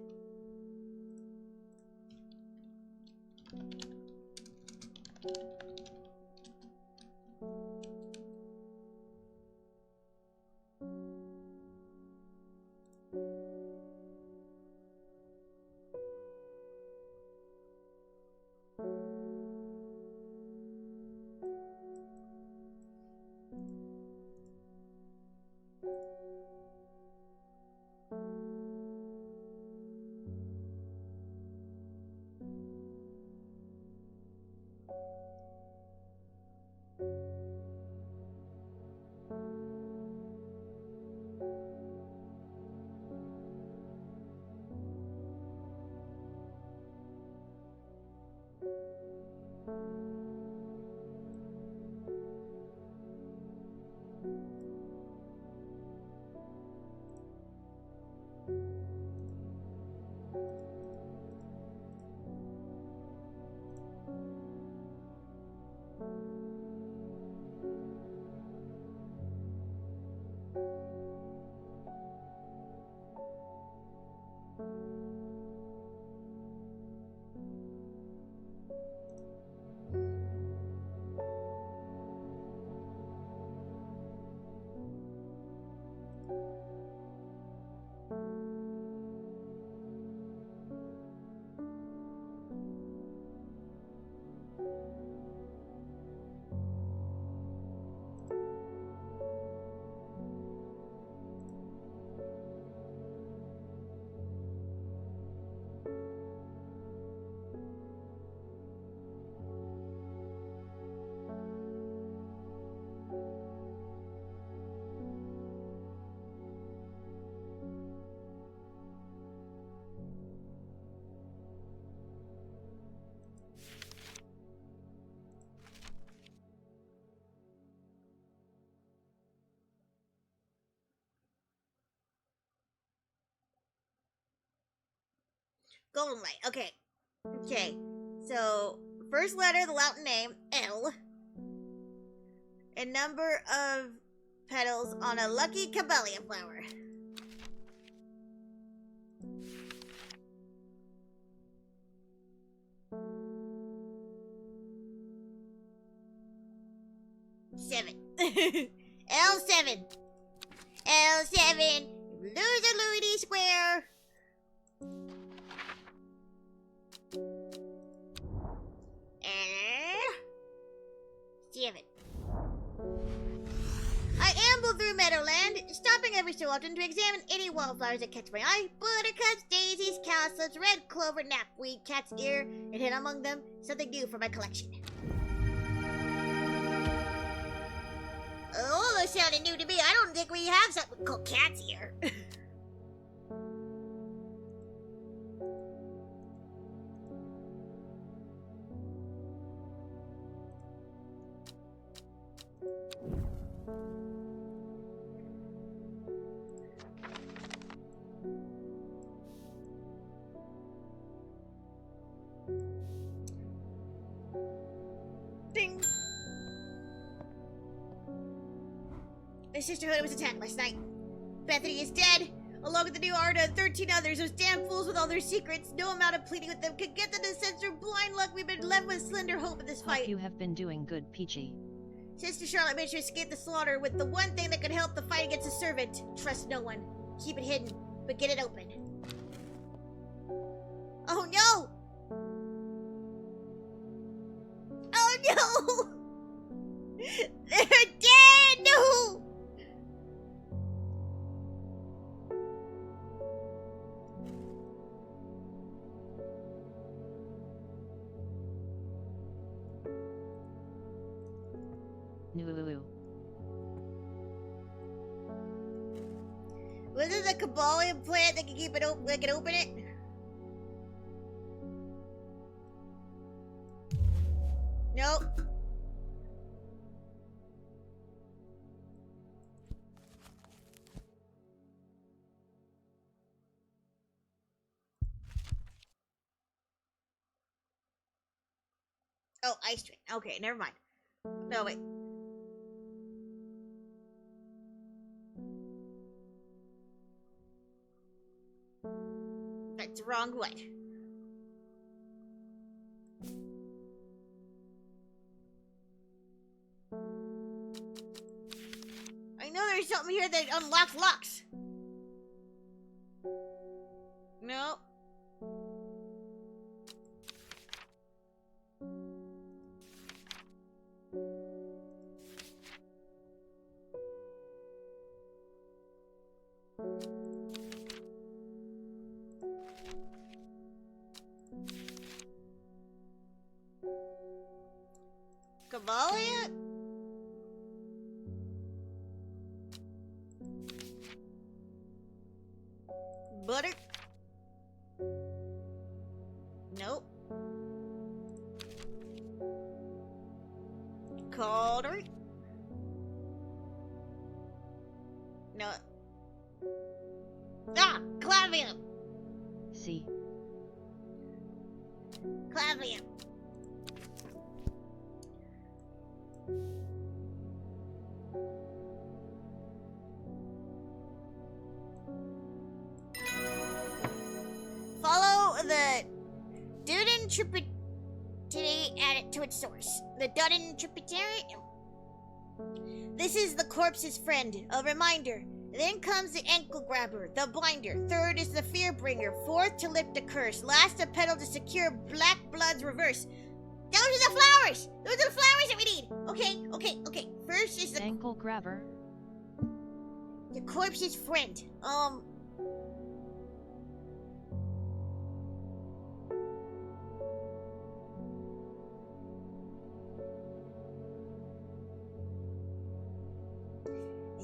S1: Golden light. Okay. Okay. So, first letter of the Latin name, L. A number of petals on a lucky camellia flower. Seven. L7. L7. Loser Louie square. Seven. I amble through Meadowland, stopping every so often to examine any wildflowers that catch my eye. Buttercups, daisies, cowslips, red clover, knapweed, cat's ear, and hid among them something new for my collection. Oh, that sounded new to me. I don't think we have something called cat's ear. Ding. The sisterhood was attacked last night. Bethany is dead, along with the new Arda and 13 others. Those damn fools with all their secrets. No amount of pleading with them could get them to sense their blind luck. We've been left with slender hope in this fight.
S3: Hope you have been doing good, Peachy.
S1: Sister Charlotte managed to escape the slaughter with the one thing that could help the fight against a servant. Trust no one. Keep it hidden, but get it open. Oh no! Oh no! They're dead! No!
S3: Nululu.
S1: Was it the Cabalian plant that can keep it open? That can open it? Nope. Oh, ice train. Okay, never mind. No, wait. That's the wrong one. I know there's something here that unlocks locks. No. Cavalia? Butter? Nope. Calder? No. Ah! Clavium!
S3: C.
S1: Clavium. Follow the Duden tributary added to its source. The Duden tributary. This is the corpse's friend. A reminder. Then comes the ankle grabber, the blinder. Third is the fear bringer. Fourth to lift the curse. Last a petal to secure black blood's reverse. Those are the flowers. Those are the flowers that we need. Okay. First is the
S3: Ankle grabber.
S1: corpse's friend. I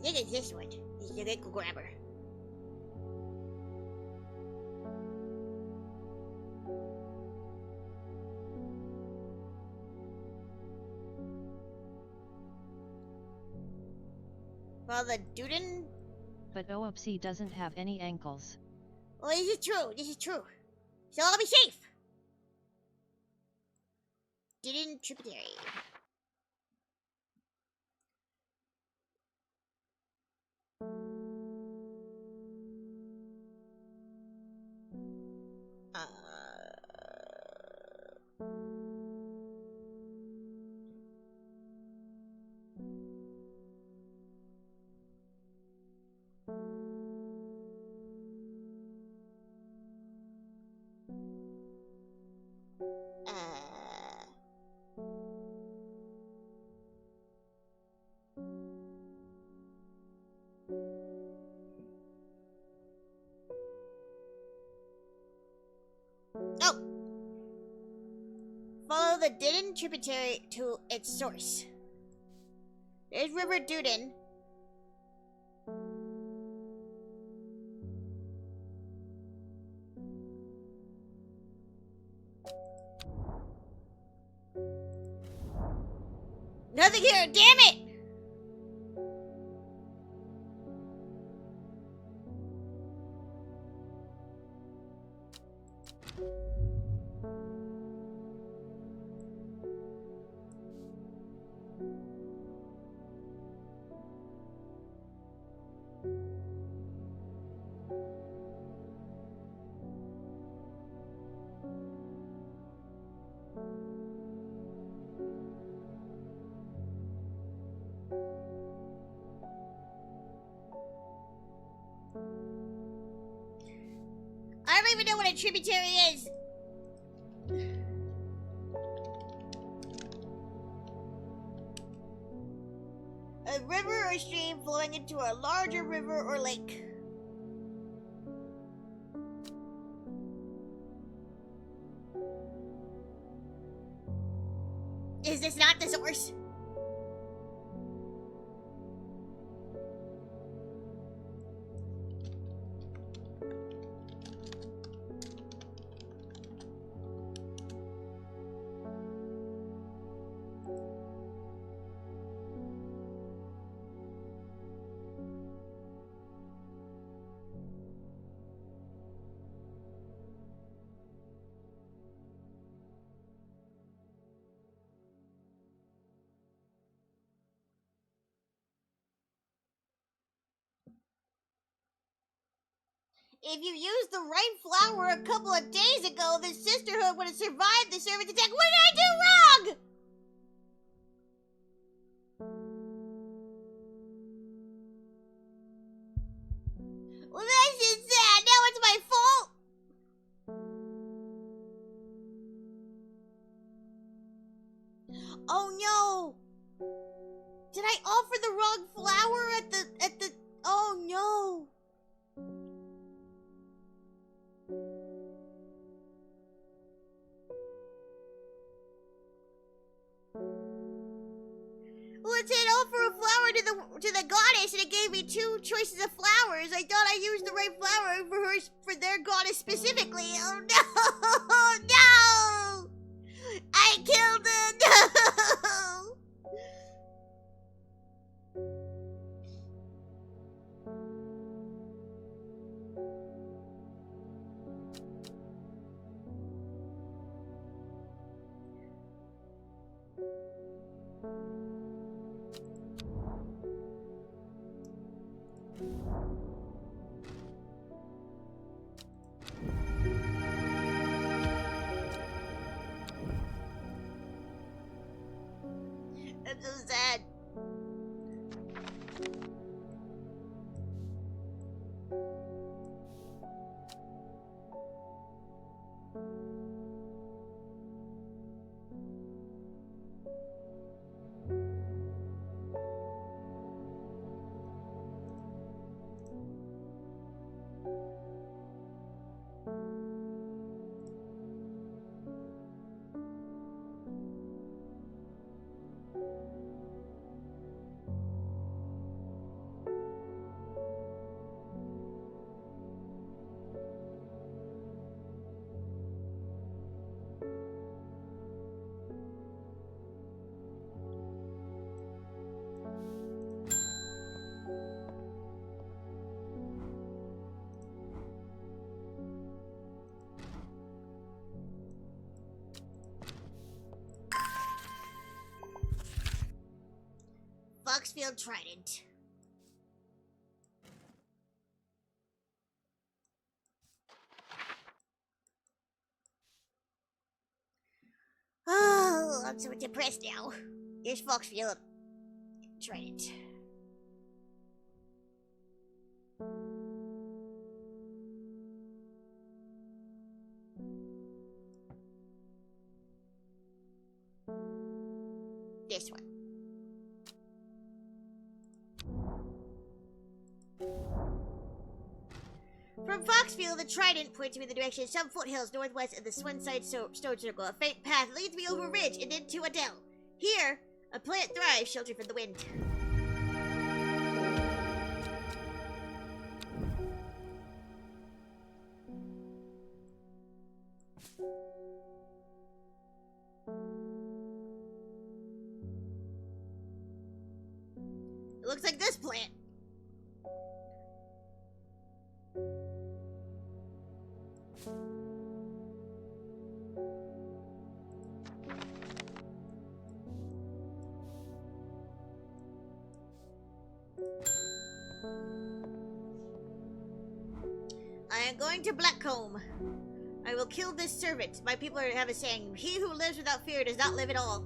S1: think it's this one. It's the ankle grabber. Well, the Duden.
S3: But Oopsie doesn't have any ankles.
S1: Oh, this is true. So I'll be safe. Didn't tributary. Oh! Follow the Didden tributary to its source. There's River Duden. Nothing here, damn it! I don't even know what a tributary is. A river or stream flowing into a larger river or lake. Is this not the source? If you used the right flower a couple of days ago, the sisterhood would have survived the servant's attack. What did I do wrong? Well, that's just sad. Now it's my fault. Oh no! Did I offer the wrong flower at the? Oh no! Well, it said offer a flower to the goddess, and it gave me two choices of flowers. I thought I used the right flower for their goddess specifically. Oh no! No! I killed her. No! I'm so sad. Foxfield Trident. Oh, I'm so depressed now. Here's Foxfield Trident. This one. From Foxfield, the Trident points me in the direction of some foothills northwest of the Swinside Stone Circle. A faint path leads me over a ridge and into a dell. Here, a plant thrives, sheltered from the wind. It looks like this plant. I am going to Blackcomb. I will kill this servant. My people have a saying, he who lives without fear does not live at all.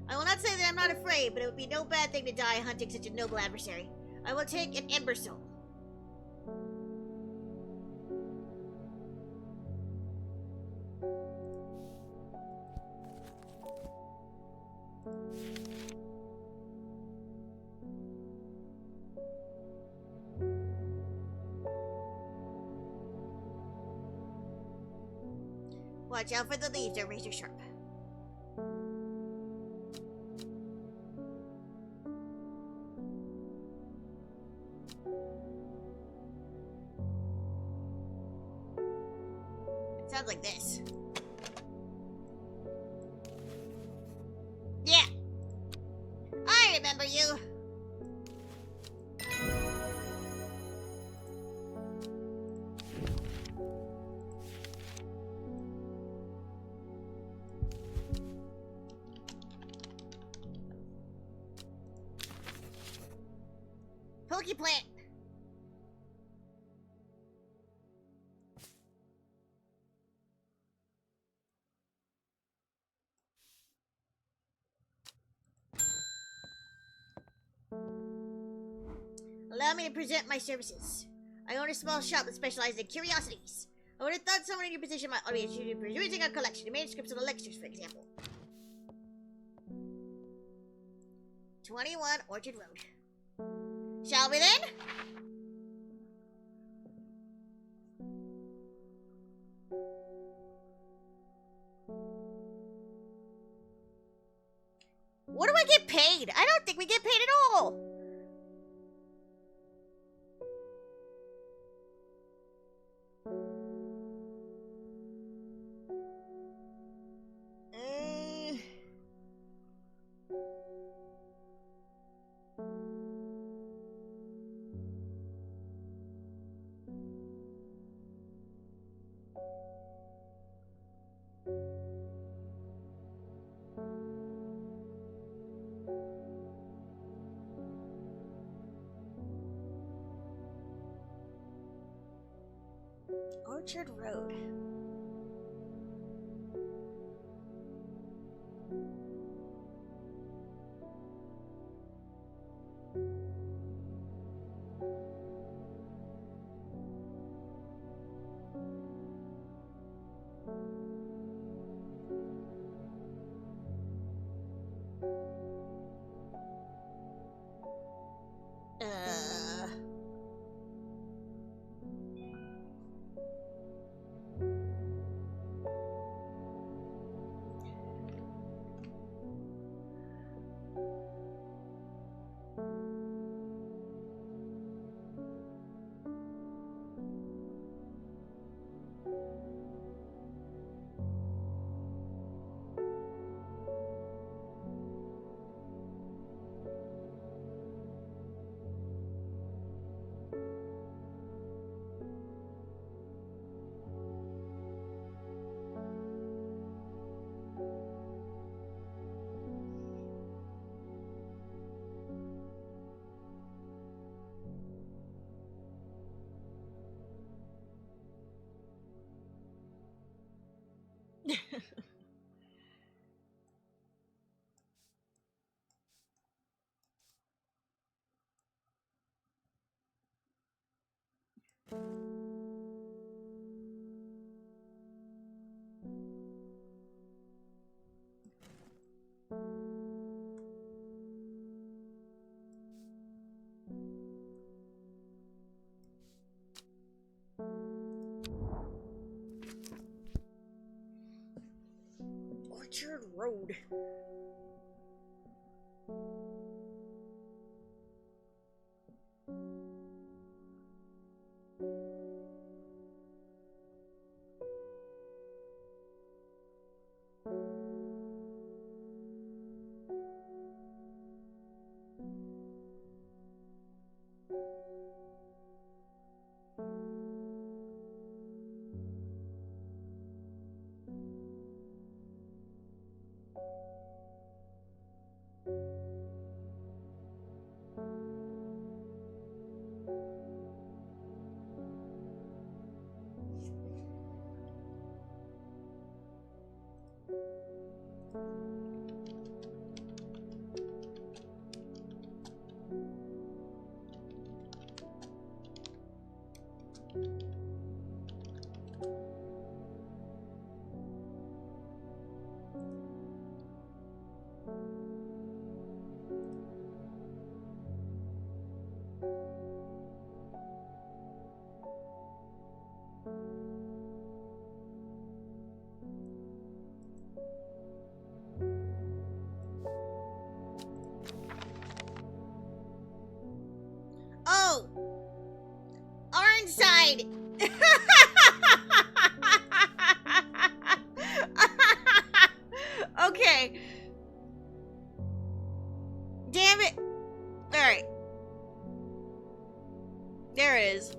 S1: I will not say that I'm not afraid, but it would be no bad thing to die hunting such a noble adversary. I will take an Ember Soul. Watch out for the leaves, they're razor sharp. It sounds like this. Yeah! I remember you! Pokey plant. Allow me to present my services. I own a small shop that specializes in curiosities. I would have thought someone in your position might be interested in producing a collection of manuscripts and elixirs, for example. 21 Orchard Road. Shall we then? What do I get paid? I don't think we get paid at all. Orchard Road. Uh... 21 Orchard Road. Oh! Arnside! Okay. Damn it. Alright. There it is.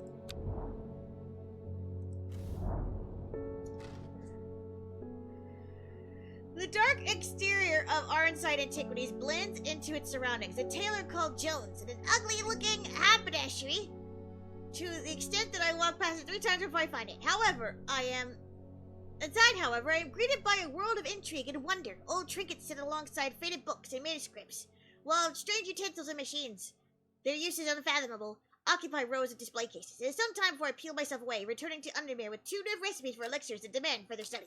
S1: The dark exterior of Arnside Antiquities blends into its surroundings. A tailor called Jones and an ugly-looking haberdashery. To the extent that I walk past it 3 times before I find it. However, I am greeted by a world of intrigue and wonder. Old trinkets sit alongside faded books and manuscripts, while strange utensils and machines, their use is unfathomable, occupy rows of display cases. It is some time before I peel myself away, returning to Undermere with 2 new recipes for elixirs that demand further study.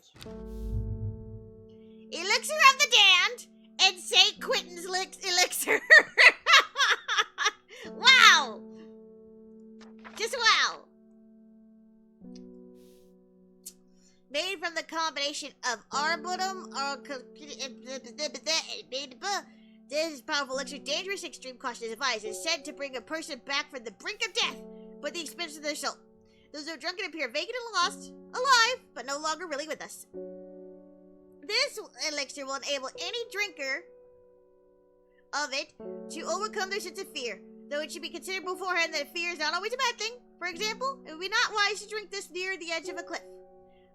S1: Elixir of the Damned and St. Quentin's Elixir. Wow! Just wow! Made from the combination of arboretum, this powerful elixir, dangerous, extreme caution is advised. It is said to bring a person back from the brink of death, but at the expense of their soul. Those who are drunk and appear vacant and lost, alive, but no longer really with us. This elixir will enable any drinker of it to overcome their sense of fear, though it should be considered beforehand that fear is not always a bad thing. For example, it would be not wise to drink this near the edge of a cliff.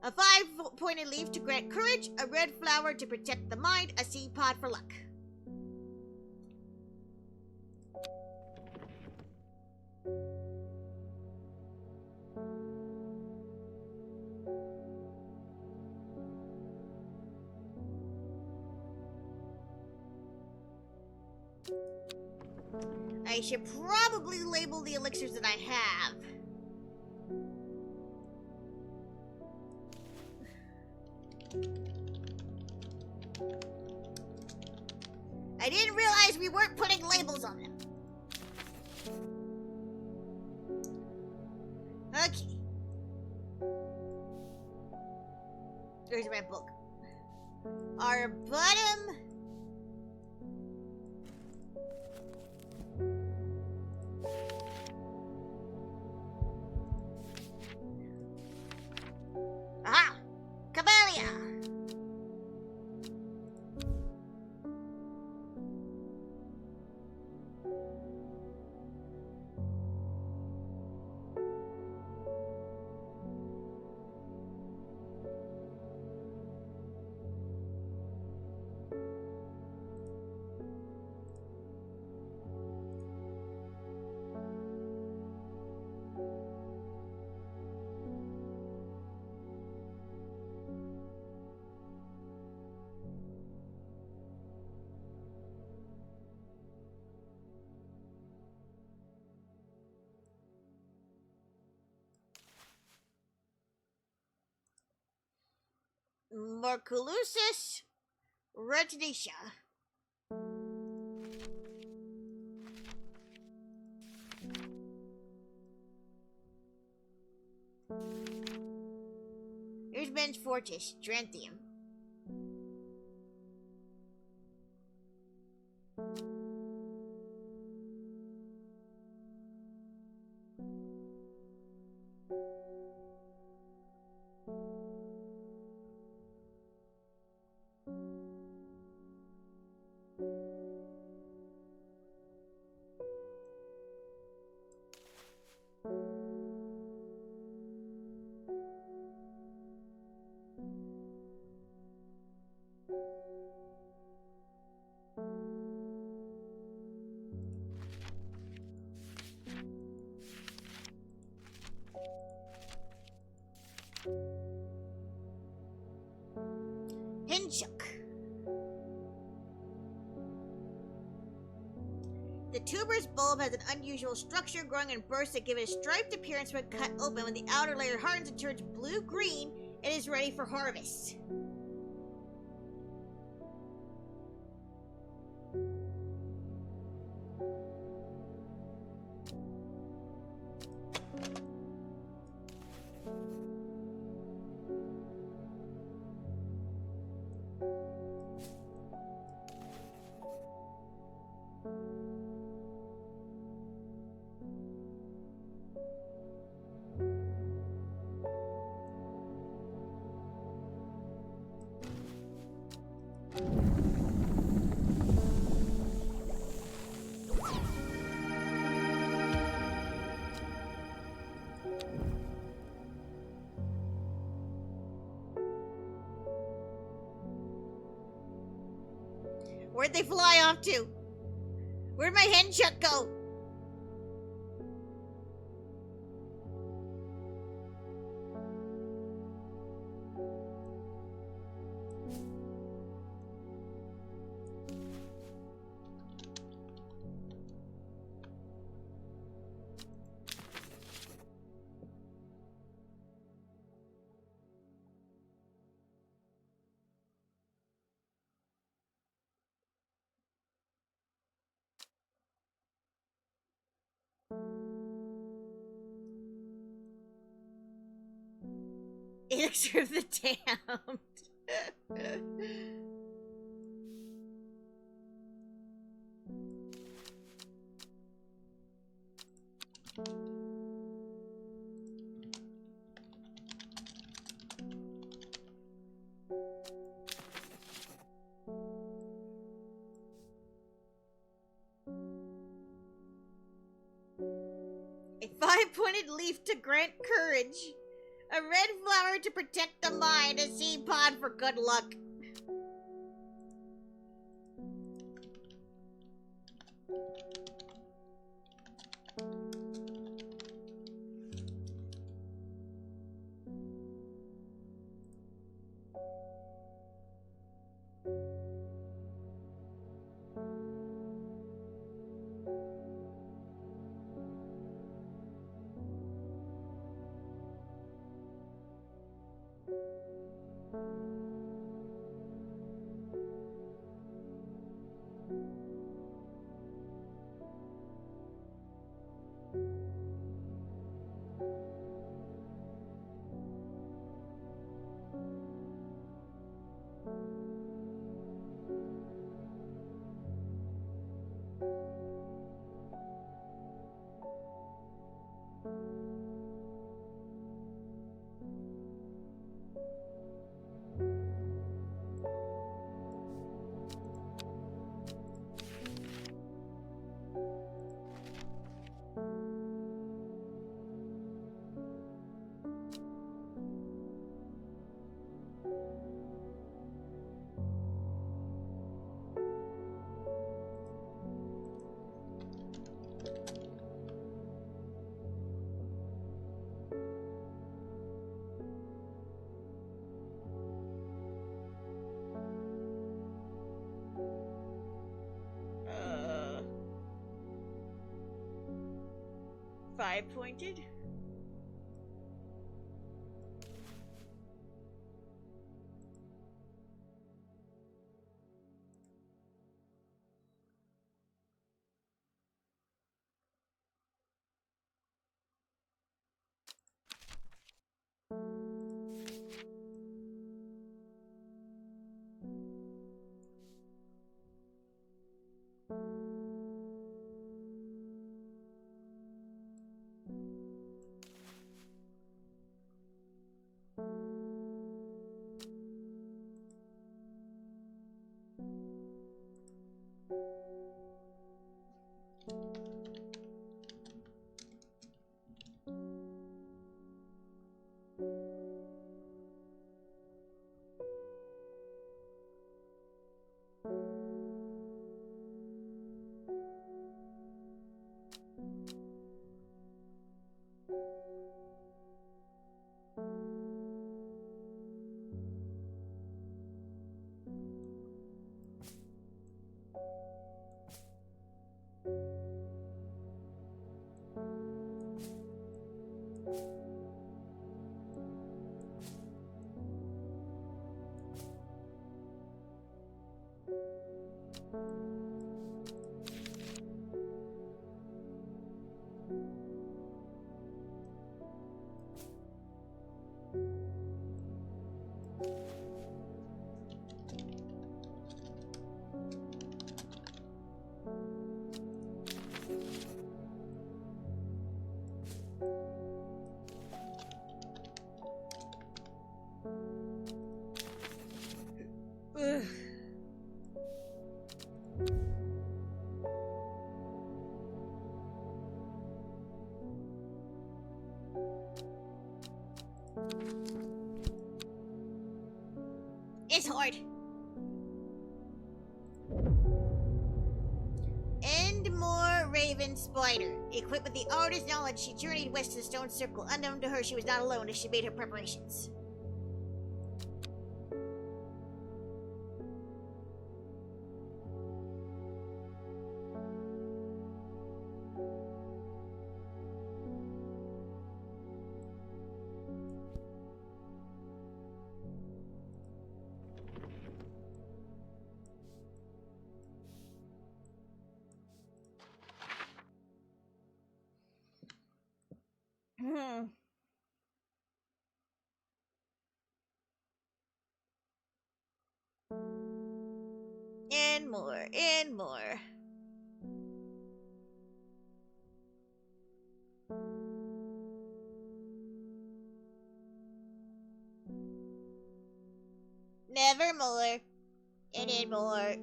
S1: A 5-pointed leaf to grant courage, a red flower to protect the mind, a seed pod for luck. I should probably label the elixirs that I have. I didn't realize we weren't putting labels on them. Okay. There's my book. Our bottom... Aha! Camellia! Morculusis retinicia. Here's Ben's Fortis, Dranthium. Hinchuk. The tuberous bulb has an unusual structure growing in bursts that give it a striped appearance when cut open. When the outer layer hardens and turns blue-green, it is ready for harvest. Where'd they fly off to? Where'd my henchuck go? Elixir of the Damned. 5-pointed leaf to grant courage. A red flower to protect the mind. A seed pod for good luck. Five-pointed. Ugh. It's hard. And more Raven Spider. Equipped with the artist's knowledge, she journeyed west to the Stone Circle. Unknown to her, she was not alone as she made her preparations. And more, and more. Nevermore. And then more.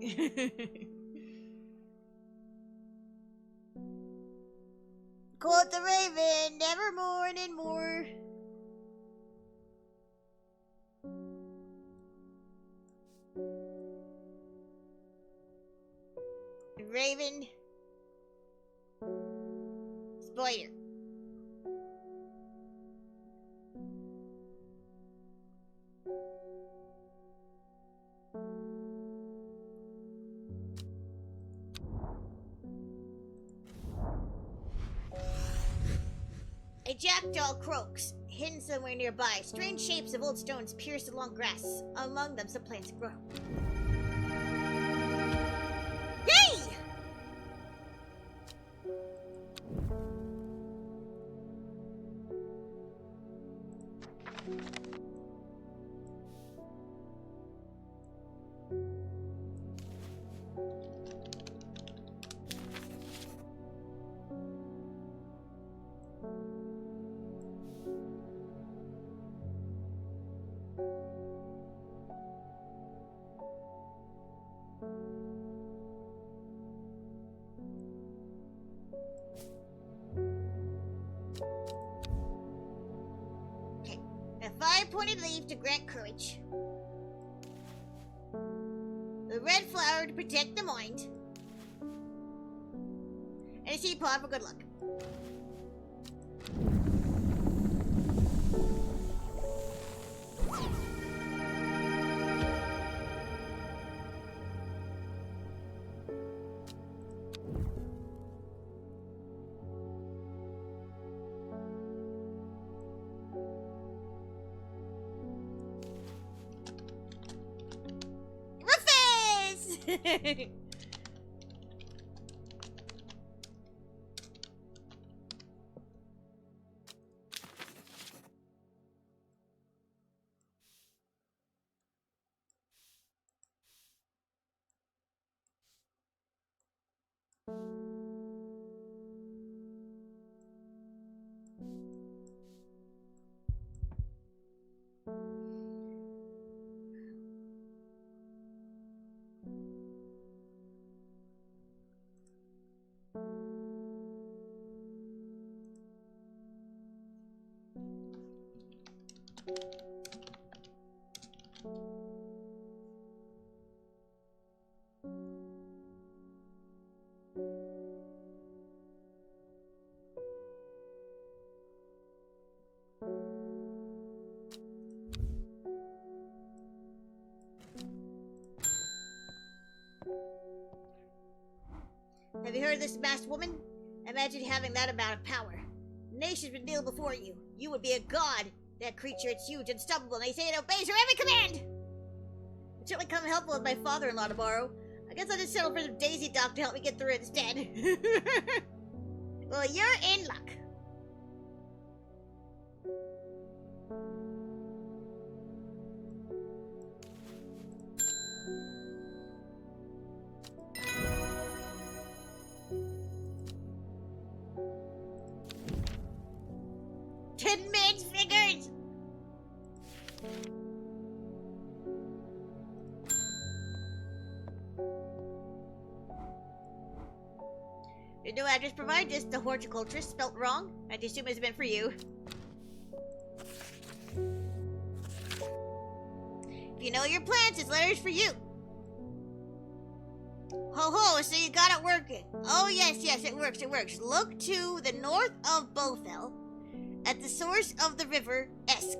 S1: Quote the Raven, nevermore and then more. Raven. Spider. A jackdaw croaks, hidden somewhere nearby. Strange shapes of old stones pierce along grass. Among them, some plants grow. Yay! A five-pointed leaf to grant courage. The red flower to protect the mind. And a seed pod for good luck. Have you heard of this masked woman? Imagine having that amount of power. Nations would kneel before you. You would be a god. That creature, it's huge, unstoppable, and they say it obeys her every command! I'd certainly come helpful with my father-in-law tomorrow. I guess I'll just settle for some Daisy Doc to help me get through it instead. Well, you're in luck. Tin Man's figures! No address provided, just the horticulture spelt wrong. I'd assume it's meant for you. If you know your plants, this letter's for you. Ho ho, so you got it working. Oh yes, it works, Look to the north of Bowfell, at the source of the river Esk.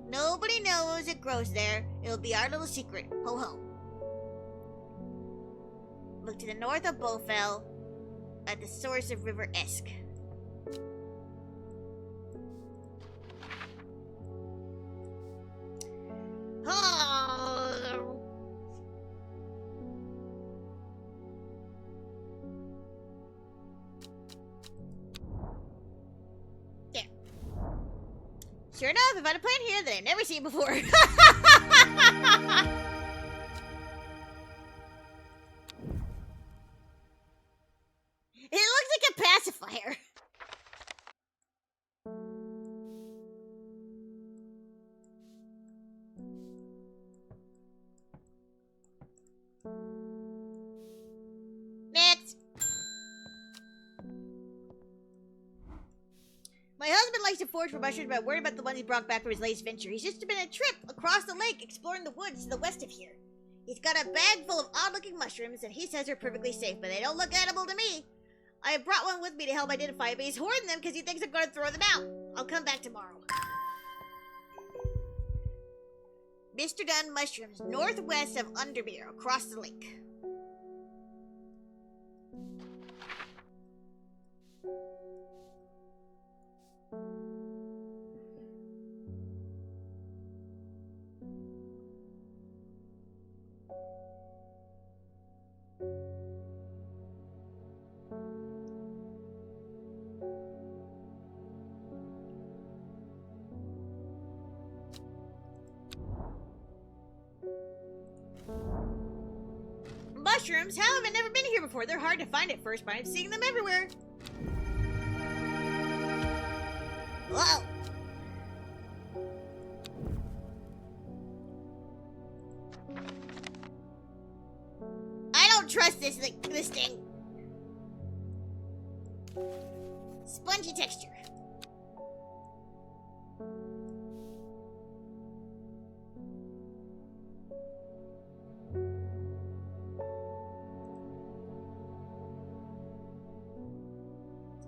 S1: Nobody knows it grows there. It'll be our little secret. Ho ho. Look to the north of Bowfell, at the source of river Esk. Oh. There. Sure enough, I found a plant here that I've never seen before. It looks like a pacifier. Next. My husband likes to forage for mushrooms, but I'm worried about the one he brought back from his latest venture. He's just been on a trip across the lake exploring the woods to the west of here. He's got a bag full of odd-looking mushrooms, and he says they're perfectly safe, but they don't look edible to me. I brought one with me to help identify it, but he's hoarding them because he thinks I'm going to throw them out. I'll come back tomorrow. Mr. Dunn mushrooms, northwest of Undermere, across the lake. Mushrooms? How have I never been here before? They're hard to find at first, but I'm seeing them everywhere. Whoa! I don't trust this thing. Spongy texture.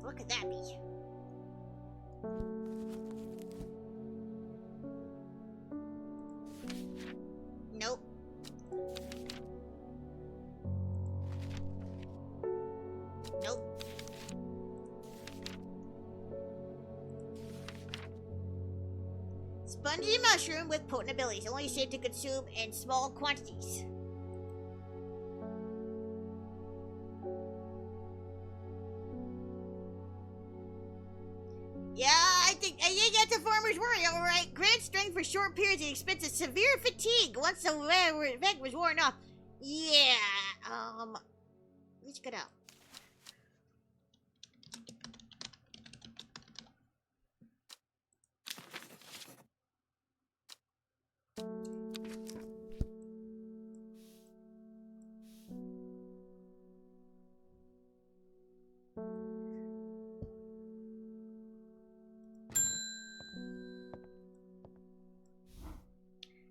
S1: What could that be? Nope. Nope. Spongy mushroom with potent abilities, only safe to consume in small quantities. Yeah, I think that's a farmer's worry, alright. Great strength for short periods and expensive severe fatigue once the effect was worn off. Yeah, let's get out.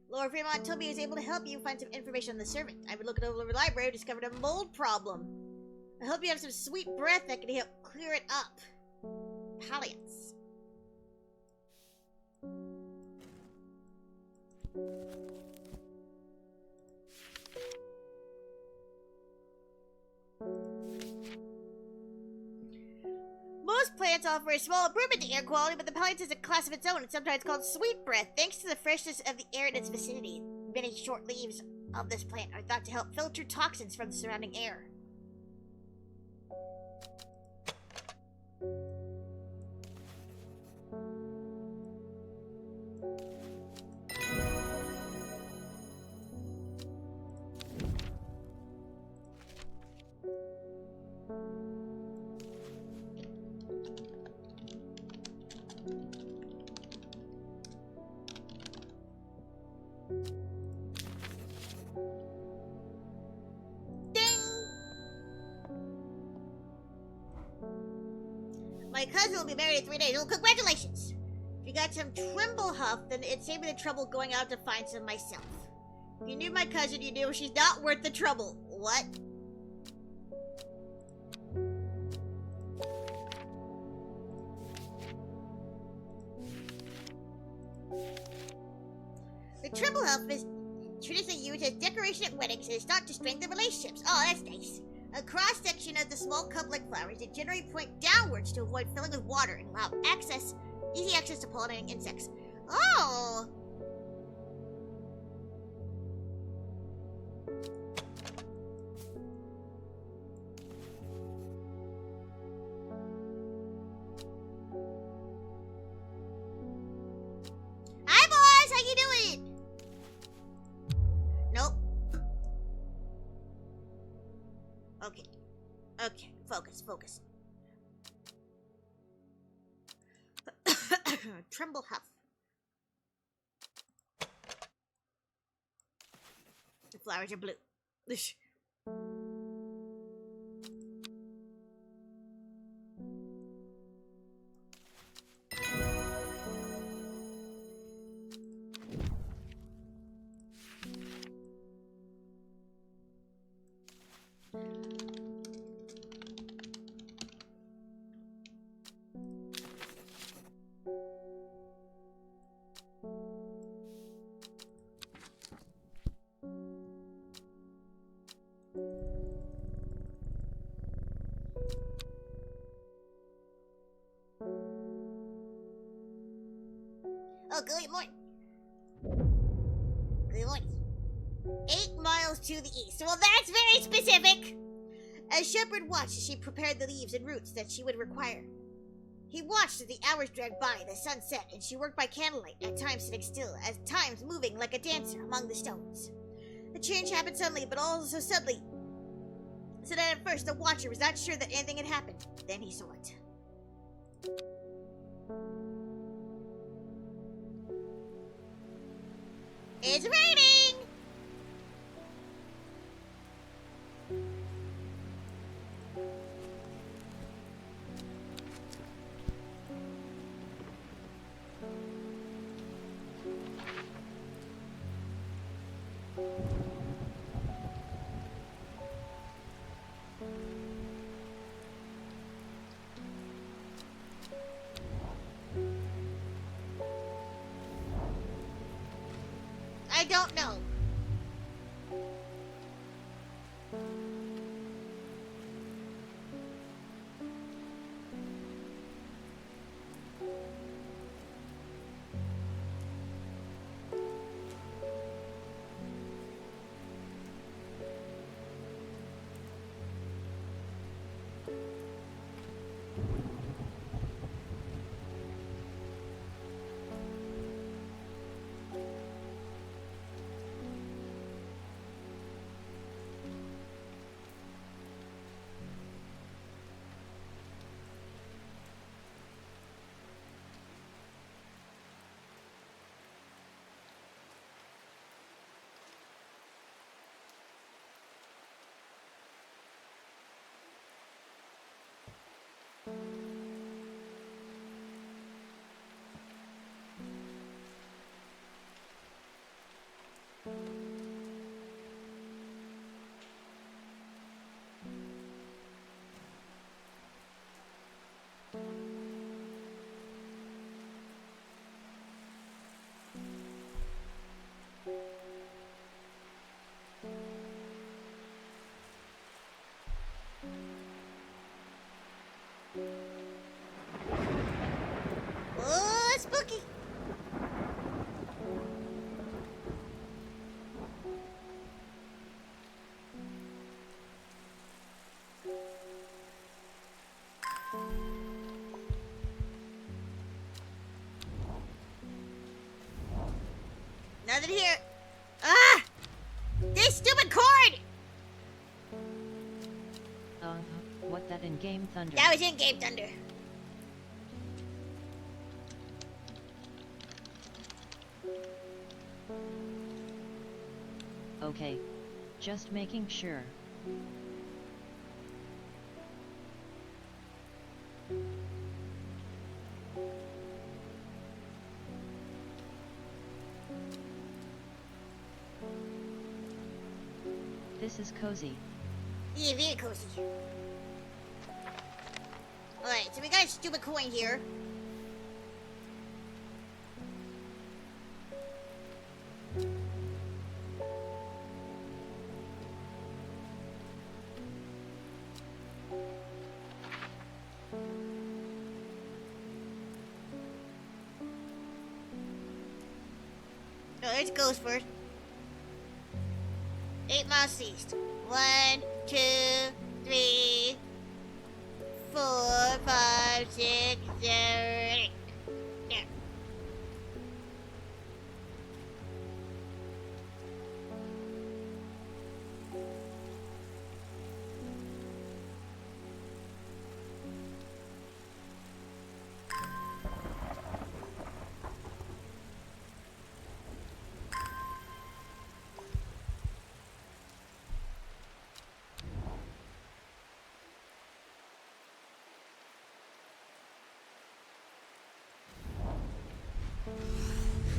S1: Lord Fremont told me he was able to help you find some information on the servant. I've been looking over the library and discovered a mold problem. I hope you have some sweet breath that can help clear it up. Palliance. Most plants offer a small improvement to air quality, but the palliance is a class of its own and sometimes called sweet breath, thanks to the freshness of the air in its vicinity. Many short leaves of this plant are thought to help filter toxins from the surrounding air. My cousin will be married in 3 days. Well, congratulations! If you got some Trimble Huff, then it saved me the trouble going out to find some myself. If you knew my cousin, you knew she's not worth the trouble. What? The Trimble Huff is traditionally used as decoration at weddings and is thought to strengthen relationships. Oh, that's nice. A cross-section of the small cup-like flowers that generally point downwards to avoid filling with water and allow easy access to pollinating insects. Oh! Hi, boys! How you doing? Nope. Okay. Okay. Focus. Trimble Huff. The flowers are blue. Oh, good morning. Good morning. 8 miles to the east. Well, that's very specific. As Shepard watched as she prepared the leaves and roots that she would require. He watched as the hours dragged by, the sun set, and she worked by candlelight, at times sitting still, at times moving like a dancer among the stones. The change happened suddenly, but also suddenly, so that at first the watcher was not sure that anything had happened. Then he saw it. It's raining! I don't know. Oh, spooky! Nothing here. Ah! This stupid cord!
S3: What that in-game thunder?
S1: That was in-game thunder.
S3: Okay. Just making sure. This is cozy.
S1: Yeah, very cozy. Alright, so we got a stupid coin here. No, let's go first. 8 miles east. 1, 2, 3, 4, 5, 6, 7, 8. There.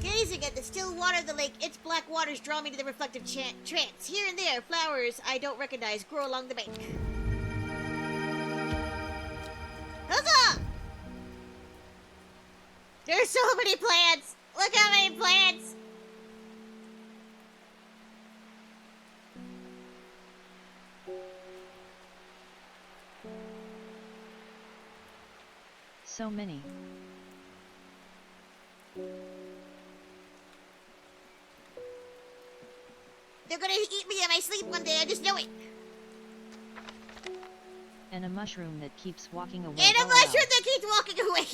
S1: Gazing at the still water of the lake, its black waters draw me to the reflective trance. Here and there, flowers I don't recognize grow along the bank. Huzzah! There's so many plants! Look how many plants!
S3: So many.
S1: They're gonna eat me in my sleep one day, I just know it.
S3: And a mushroom that keeps walking away.
S1: And a
S3: LOL.
S1: mushroom that keeps walking away.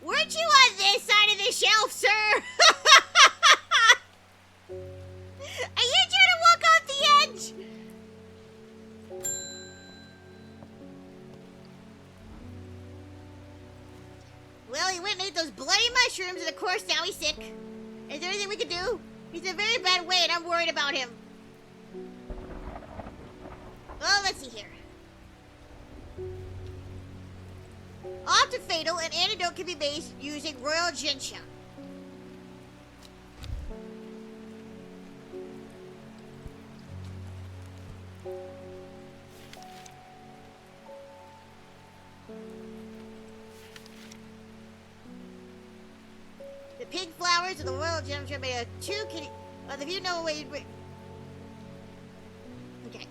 S1: Weren't you on this side of the shelf, sir? Are you trying to walk off the edge? Well, he went and ate those bloody mushrooms, and of course now he's sick. Is there anything we can do? He's in a very bad way, and I'm worried about him. Well, let's see here. Often fatal, an antidote can be made using royal ginseng. The pink flowers of the royal ginseng made a 2 kitty. Well, if you know what you. Okay.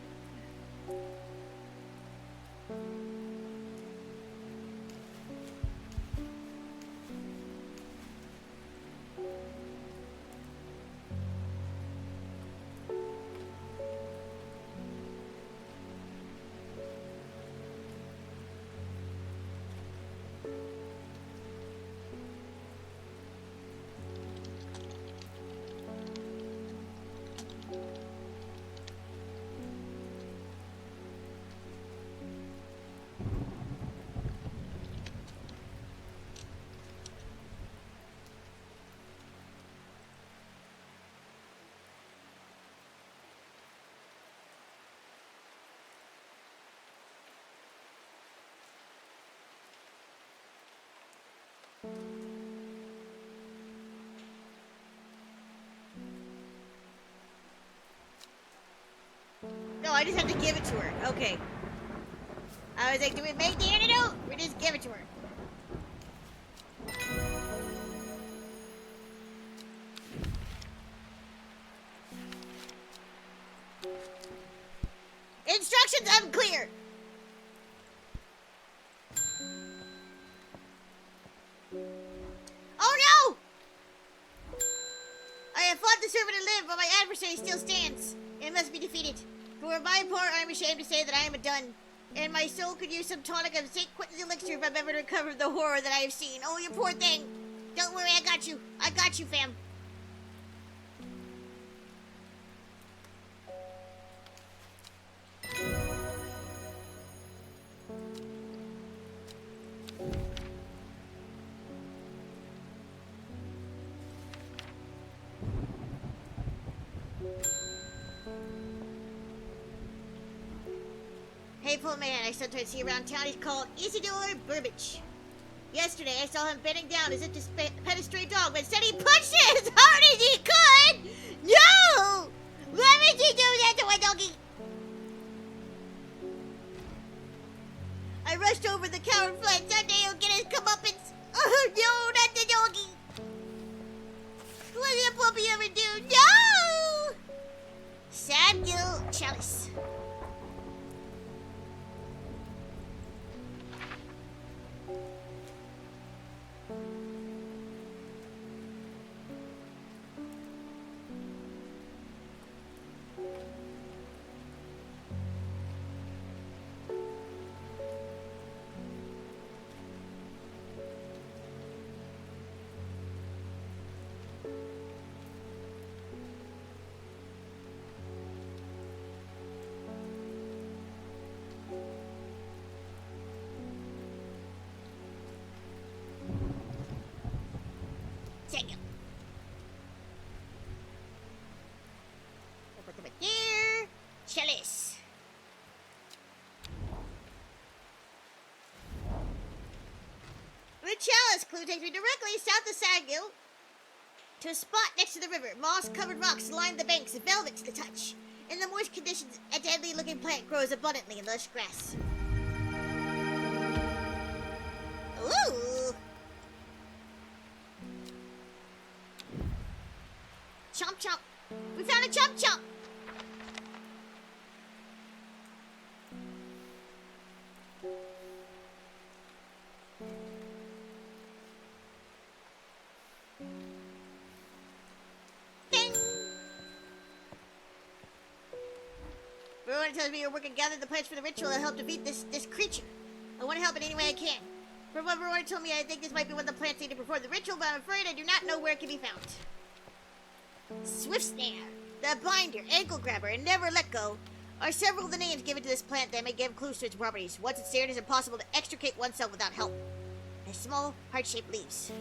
S1: No, I just have to give it to her. Okay. I was like, do we make the antidote? We just give it to her. Instructions unclear. Oh no! I have fought the servant and lived, but my adversary still stands and must be defeated. For my part, I am ashamed to say that I am a done, and my soul could use some tonic of St. Quentin's elixir if I'm ever to recover from the horror that I have seen. Oh, you poor thing! Don't worry, I got you. I got you, fam. Hateful man I sometimes see around town. He's called Isidore Burbage. Yesterday, I saw him bending down as if to pet a stray dog, but instead he punched it as hard as he could! No! Why would you do that to a doggy? I rushed over the coward fled. Someday he'll get his comeuppance. Oh, no, not the doggy. What did a puppy ever do? No! Samuel Chalice. Samuel. We'll put them in here. Chalice. The chalice clue takes me directly south of Samuel to a spot next to the river. Moss-covered rocks line the banks, velvet to the touch. In the moist conditions, a deadly-looking plant grows abundantly in lush grass. Ooh! Chomp chomp! We found a chomp chomp! Ding! Everyone tells me you're working gather the plants for the ritual to help defeat this creature. I want to help in any way I can. From what everyone told me, I think this might be one of the plants needed to perform the ritual, but I'm afraid I do not know where it can be found. Swift Snare, the Binder, Ankle Grabber, and Never Let Go are several of the names given to this plant that may give clues to its properties. Once it's snared, it is impossible to extricate oneself without help. It has small, heart-shaped leaves.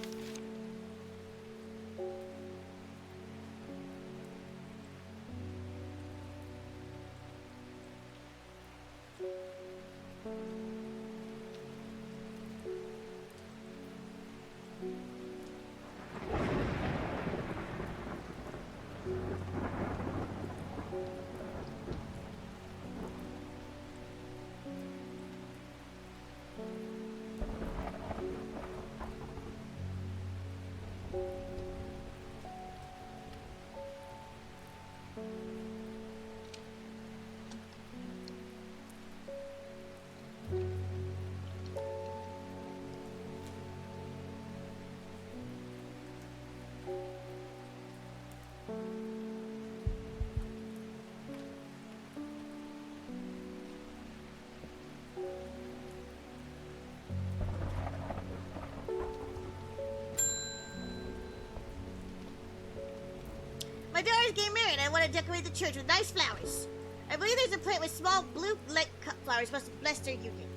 S1: My daughter's getting married and I want to decorate the church with nice flowers. I believe there's a plant with small blue light cut flowers must have blessed their union.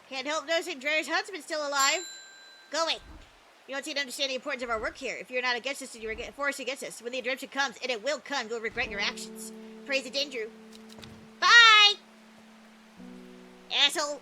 S1: Can't help noticing Dreher's husband's still alive. Go away. You don't seem to understand the importance of our work here. If you're not against us, then you're forced against us. When the interruption comes, and it will come, you'll regret your actions. Praise the Dendru. Bye! Asshole.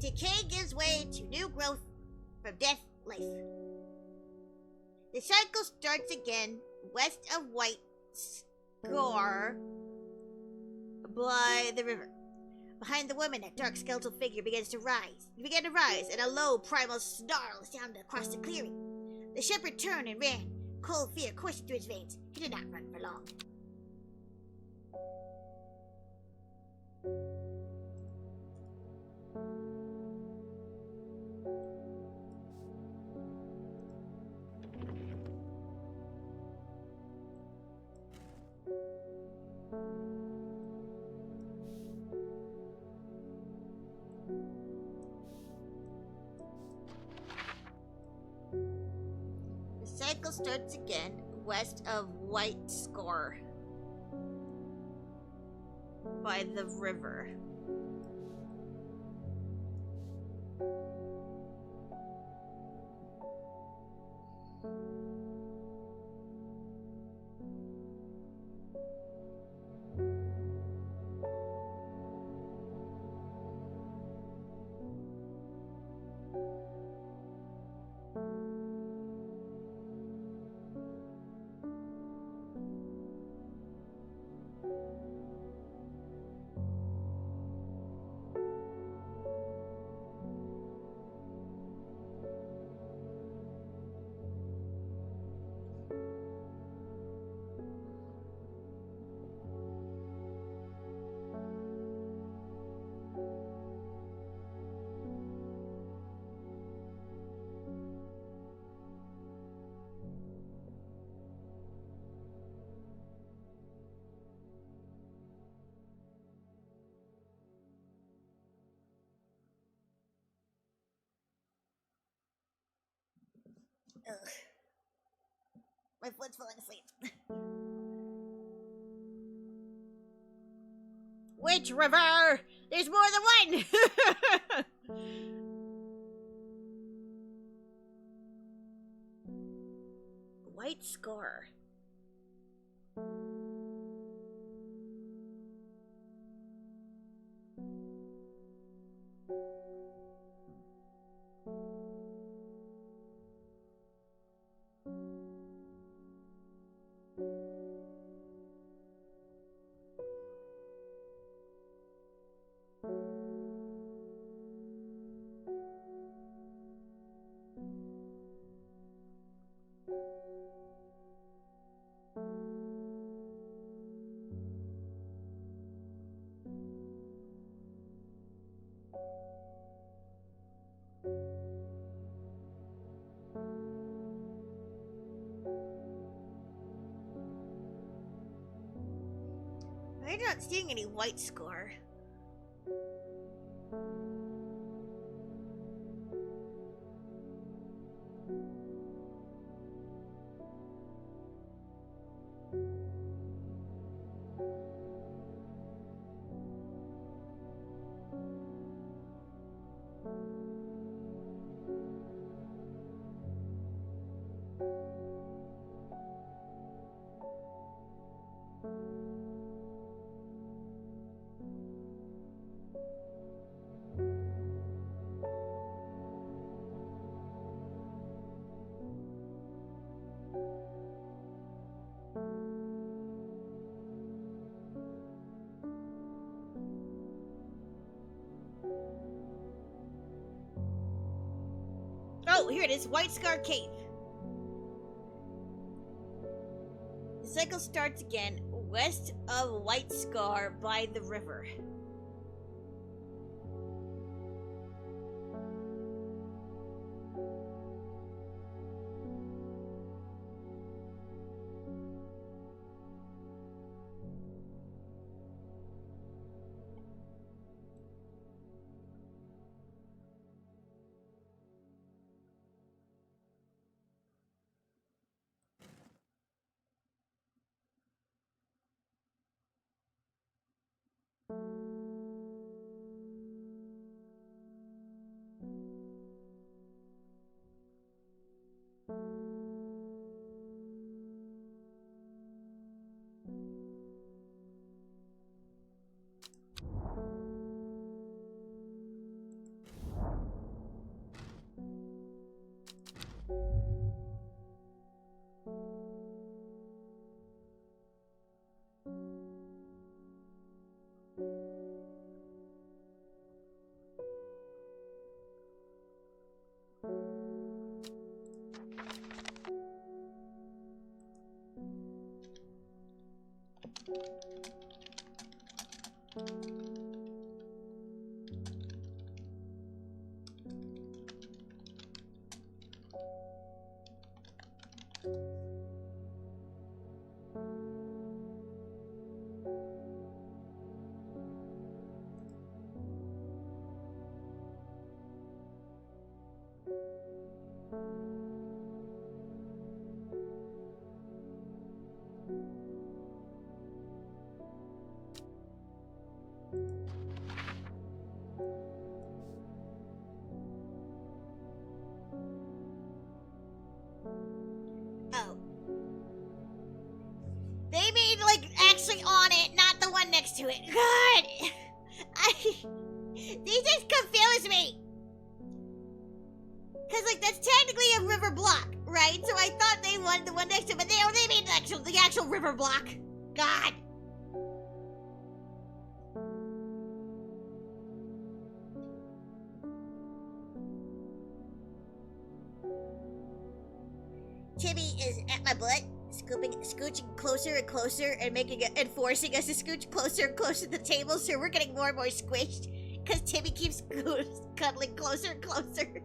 S1: decay gives way to new growth. From death, life. The cycle starts again west of White Scar by the river. Behind the woman, a dark skeletal figure began to rise, and a low primal snarl sounded across the clearing. The shepherd turned and ran, cold fear coursing through his veins. He did not run for long. The cycle starts again west of White Scar by the river. Ugh. My foot's falling asleep. Which river? There's more than one! White Scar. I'm not seeing any White Scar. Oh, here it is, White Scar Cave. The cycle starts again west of White Scar by the river. Oh. They mean, like, actually on it, not the one next to it. God! These just confuse me. Because, like, that's technically a river block, right? So I thought they wanted the one next to it, but they only mean the actual river block. God. Timmy is at my butt, scooching closer and closer, and forcing us to scooch closer and closer to the table, so we're getting more and more squished, because Timmy keeps cuddling closer and closer.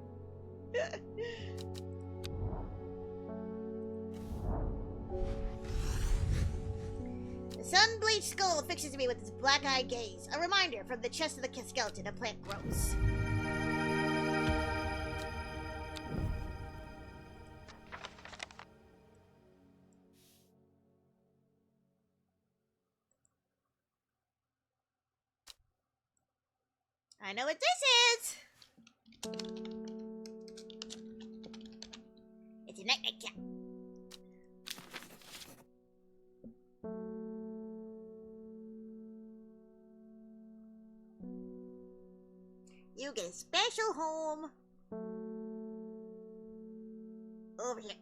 S1: The sun-bleached skull fixes me with its black-eyed gaze, a reminder from the chest of the skeleton a plant grows. I know what this is! It's a night-night cat. You get a special home. Over here.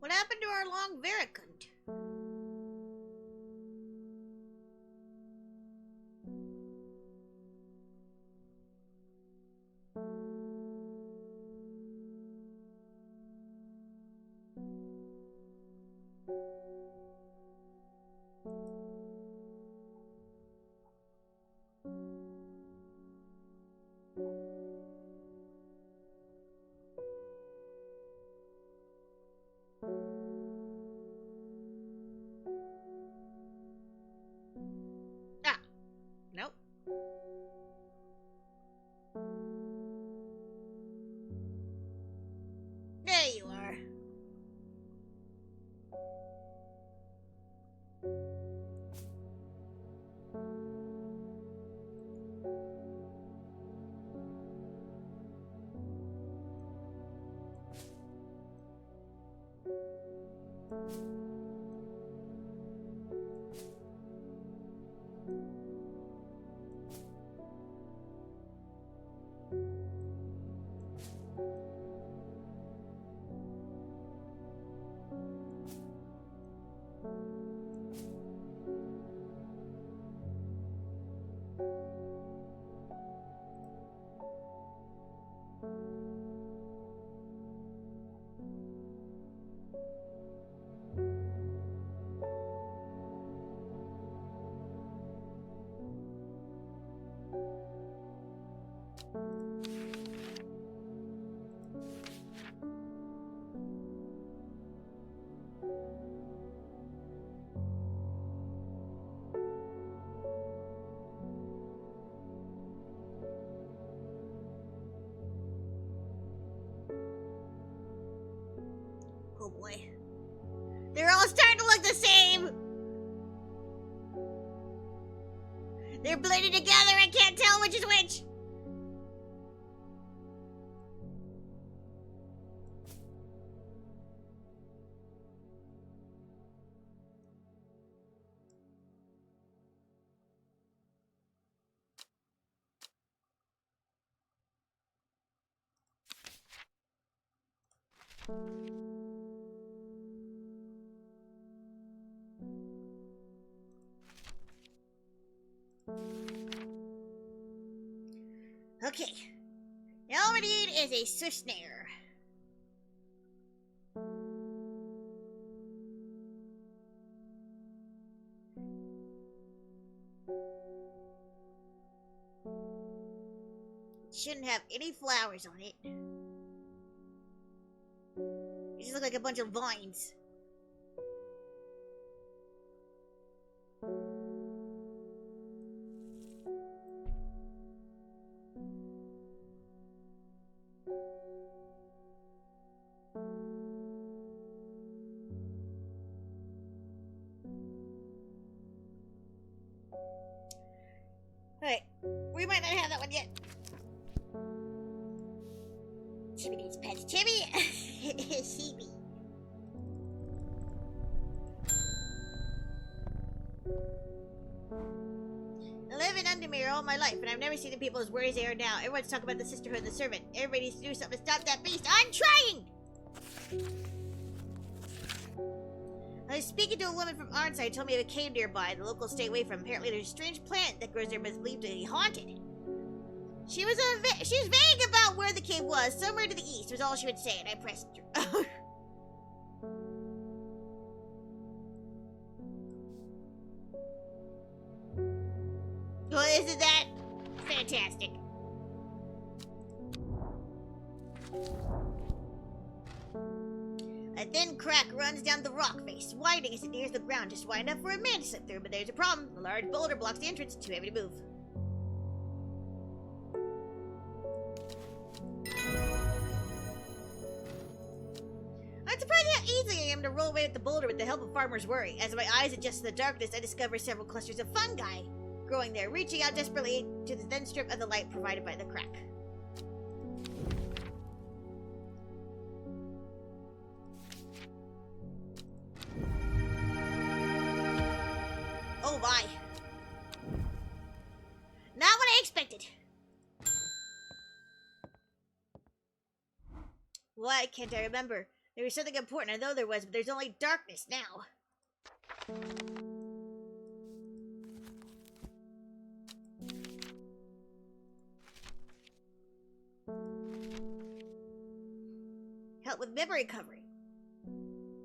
S1: What happened to our long veracund? Oh boy. They're all starting to look the same! They're blended together, I can't tell which is which! Okay. Now all we need is a swift snare. Shouldn't have any flowers on it. It just look like a bunch of vines. Alright, we might not have that one yet. Timmy needs pets. Timmy! Timmy. I live in Undermere all my life, and I've never seen the people as worried as they are now. Everyone's talking about the sisterhood and the servant. Everybody needs to do something to stop that beast. I'm trying! I was speaking to a woman from Arnside who told me of a cave nearby the locals stay away from. Apparently there's a strange plant that grows there but is believed to be haunted. She was vague about where the cave was, somewhere to the east was all she would say, and I pressed her. Well, isn't that fantastic? A thin crack runs down the rock face, widening as it nears the ground, just wide enough for a man to slip through, but there's a problem. A large boulder blocks the entrance, too heavy to move. I'm surprised how easily I am to roll away with the boulder with the help of Farmer's Worry. As my eyes adjust to the darkness, I discover several clusters of fungi growing there, reaching out desperately to the thin strip of the light provided by the crack. Oh my. Not what I expected. Why can't I remember? There was something important, I know there was, but there's only darkness now. Help with memory recovery.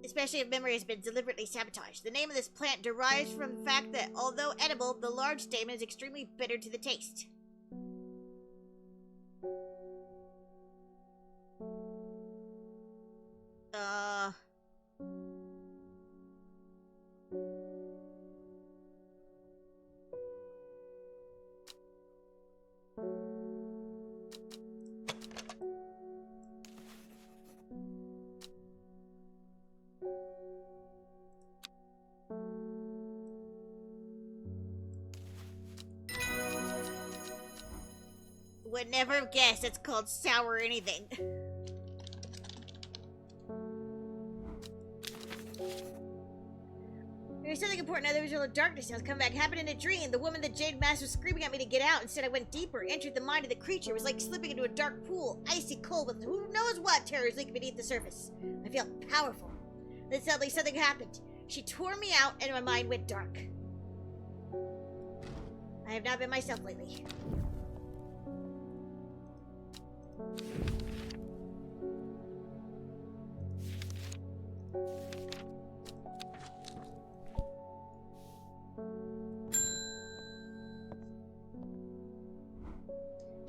S1: Especially if memory has been deliberately sabotaged. The name of this plant derives from the fact that, although edible, the large stamen is extremely bitter to the taste. Would never have guessed it's called sour anything. important other visual of darkness. I was coming back, happened in a dream. The woman that Jade Mask was screaming at me to get out. Instead, I went deeper, entered the mind of the creature. It was like slipping into a dark pool, icy cold, with who knows what terrors leaking beneath the surface. I felt powerful. Then suddenly something happened. She tore me out, and my mind went dark. I have not been myself lately.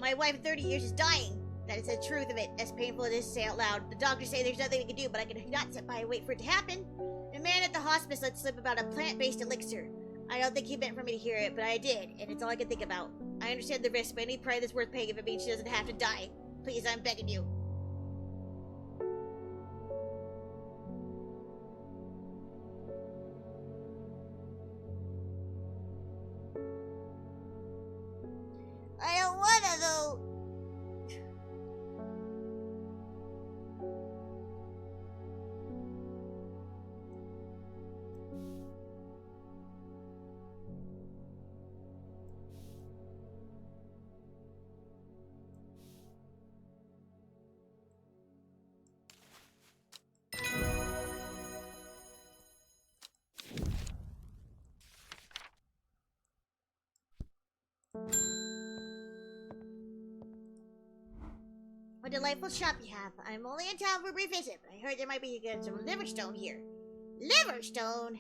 S1: My wife of 30 years is dying. That is the truth of it, as painful as it is to say out loud. The doctors say there's nothing they can do, but I cannot sit by and wait for it to happen. The man at the hospice let slip about a plant-based elixir. I don't think he meant for me to hear it, but I did, and it's all I can think about. I understand the risk, but any price is worth paying if it means she doesn't have to die. Please, I'm begging you. I don't wanna, though. What a delightful shop you have. I'm only in town for a brief visit, but I heard there might be some liverstone here. Liverstone?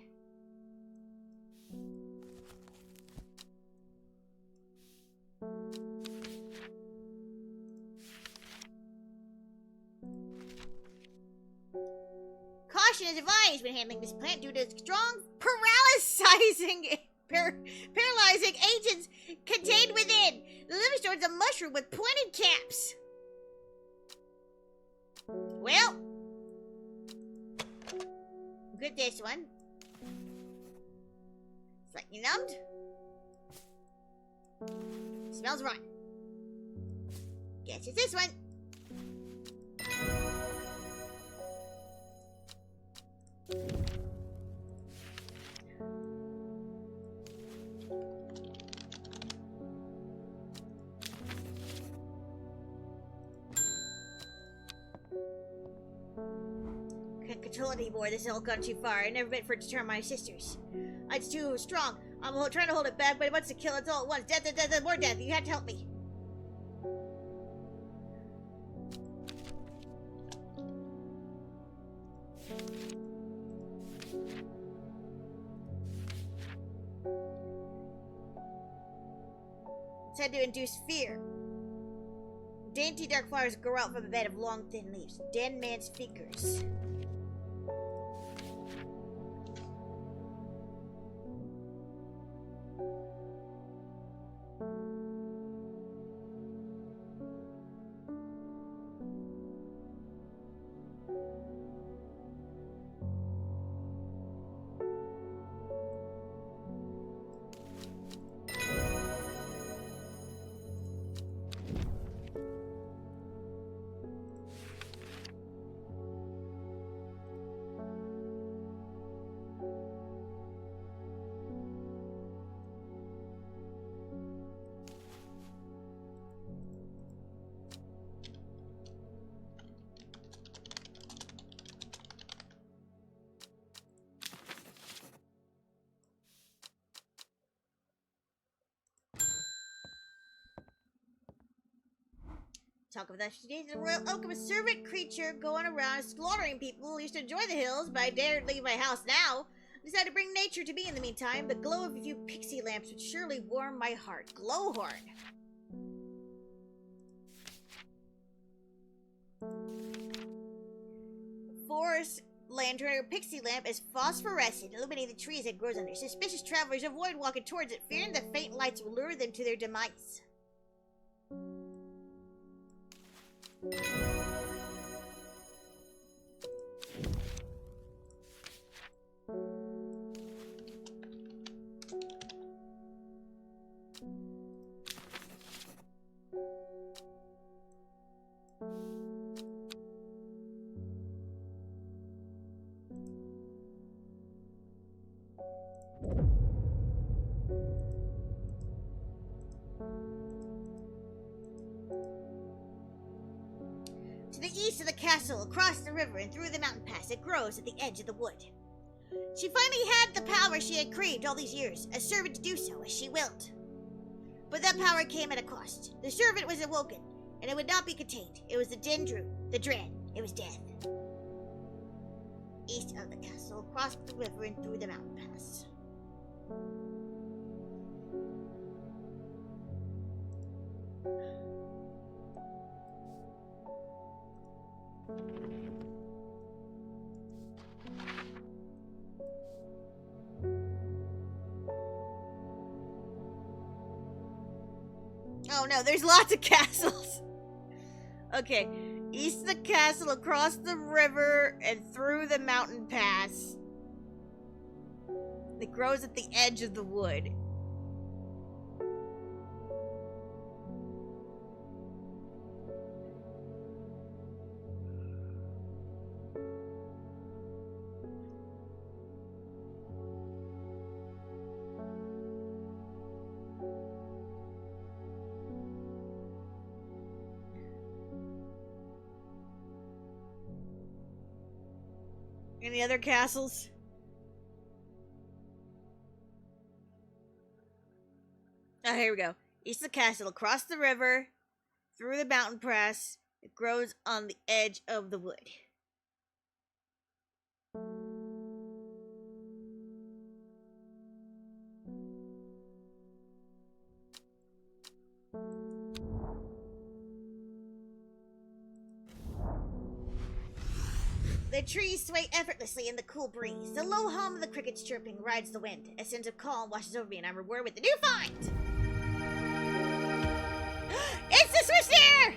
S1: Caution is advised when handling this plant due to strong paralyzing agents contained within. The liverstone is a mushroom with pointed caps. Well, good this one. Slightly numbed. Smells rotten. Guess it's this one. Can't control it anymore. This has all gone too far. I never meant for it to turn my sisters. It's too strong. I'm trying to hold it back, but it wants to kill us all at once. Death, death, death, more death. You have to help me. Said to induce fear. Dainty dark flowers grow out from a bed of long thin leaves. Den man's fingers. Talk of that, she dated a royal oak of a servant creature going around slaughtering people. Used to enjoy the hills, but I dared leave my house now. I decided to bring nature to me in the meantime. The glow of a few pixie lamps would surely warm my heart. Glowhorn. Forest lantern or pixie lamp is phosphorescent, illuminating the trees it grows under. Suspicious travelers avoid walking towards it, fearing the faint lights will lure them to their demise. east of the castle, across the river, and through the mountain pass that grows at the edge of the wood. She finally had the power she had craved all these years, a servant to do so as she willed. But that power came at a cost. The servant was awoken, and it would not be contained. It was the din drew, the dread. It was death. East of the castle, across the river, and through the mountain pass. Oh no, there's lots of castles. Okay, east of the castle, across the river, and through the mountain pass. It grows at the edge of the wood. Any other castles? Oh, here we go. East of the castle, across the river, through the mountain pass. It grows on the edge of the wood. The trees sway effortlessly in the cool breeze. The low hum of the crickets chirping rides the wind. A sense of calm washes over me, and I'm rewarded with a new find! It's the Swiss deer!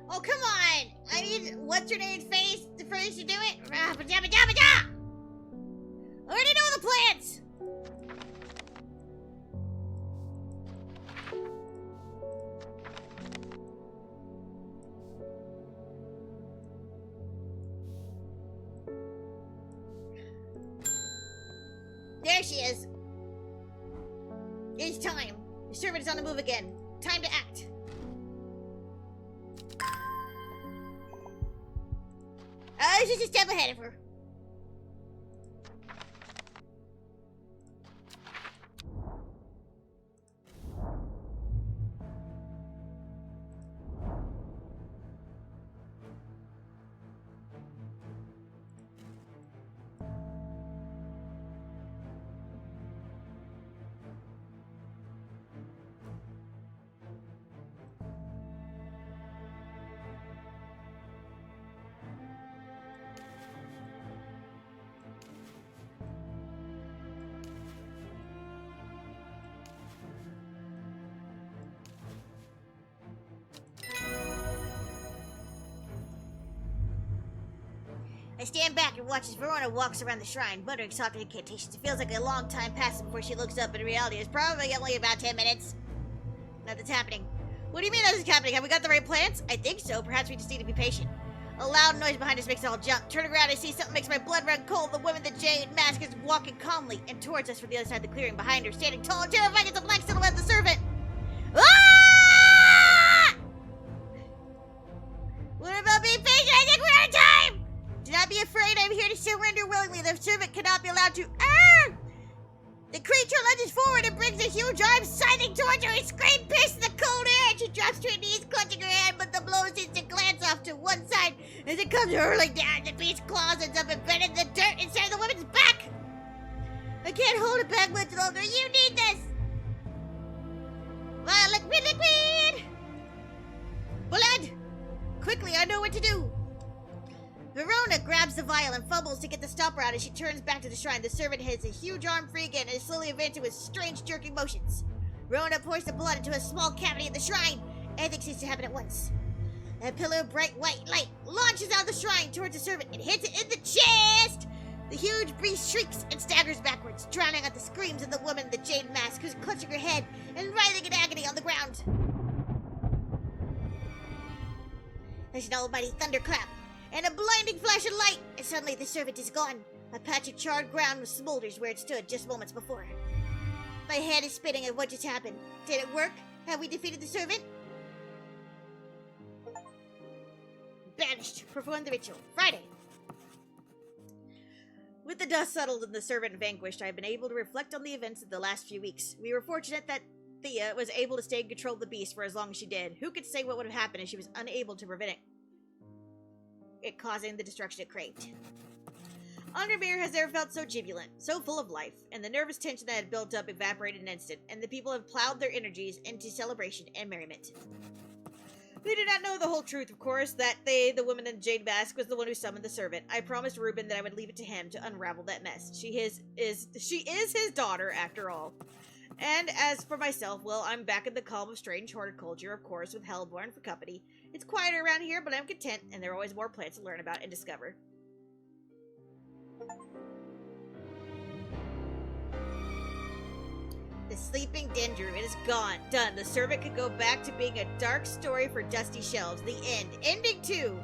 S1: Oh, come on! I need what's-her-name face to finish to do it? I already know the plans! There she is. It's time. The servant is on the move again. Time to act. I was just a step ahead of her. I stand back and watch as Verona walks around the shrine, muttering soft incantations. It feels like a long time passes before she looks up, but in reality it's probably only about 10 minutes. Nothing's happening. What do you mean nothing's happening? Have we got the right plans? I think so. Perhaps we just need to be patient. A loud noise behind us makes us all jump. Turning around, I see something makes my blood run cold. The woman in the jade mask is walking calmly and towards us from the other side of the clearing. Behind her, standing tall and terrifying, is a black silhouette of the servant. Ah! be afraid. I'm here to surrender willingly. The servant cannot be allowed to. Ah! The creature lunges forward and brings a huge arm scything towards her. A scream pierces the cold air, and she drops to her knees, clutching her hand, but the blow seems to glance off to one side as it comes hurling down. The beast's claws ends up embedded in the dirt inside the woman's back. I can't hold it back much longer. You need this. Liquid! Blood! Quickly, I know what to do. Verona grabs the vial and fumbles to get the stopper out as she turns back to the shrine. The servant hits a huge arm free again and is slowly advancing with strange jerking motions. Verona pours the blood into a small cavity at the shrine. Everything seems to happen at once. A pillar of bright white light launches out of the shrine towards the servant and hits it in the chest. The huge beast shrieks and staggers backwards, drowning out the screams of the woman in the jade mask who's clutching her head and writhing in agony on the ground. There's an almighty thunderclap and a blinding flash of light, and suddenly the servant is gone. A patch of charred ground smolders where it stood just moments before. My head is spinning at what just happened. Did it work? Have we defeated the servant? Banished. Perform the ritual. Friday. With the dust settled and the servant vanquished, I have been able to reflect on the events of the last few weeks. We were fortunate that Thea was able to stay in control of the beast for as long as she did. Who could say what would have happened if she was unable to prevent it causing the destruction it craved? Undermere has never felt so jubilant, so full of life, and the nervous tension that had built up evaporated in an instant, and the people have plowed their energies into celebration and merriment. They did not know the whole truth, of course, that the woman in Jade Mask, was the one who summoned the servant. I promised Reuben that I would leave it to him to unravel that mess. She is his daughter, after all. And as for myself, well, I'm back in the calm of strange horticulture, of course, with Hellborn for company. It's quieter around here, but I'm content, and there are always more plants to learn about and discover. The sleeping den druid is gone. Done. The servant could go back to being a dark story for dusty shelves. The end. Ending 2.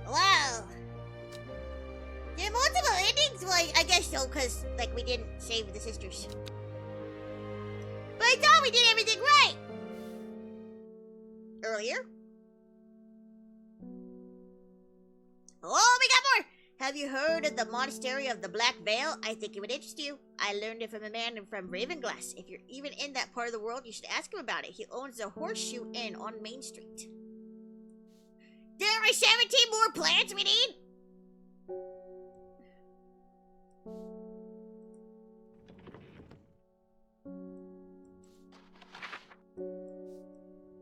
S1: Wow. There are multiple endings? Well, I guess so, because, like, we didn't save the sisters. But I thought we did everything right! Earlier. Oh, we got more! Have you heard of the Monastery of the Black Veil? I think it would interest you. I learned it from a man from Ravenglass. If you're even in that part of the world, you should ask him about it. He owns the Horseshoe Inn on Main Street. There are 17 more plants we need!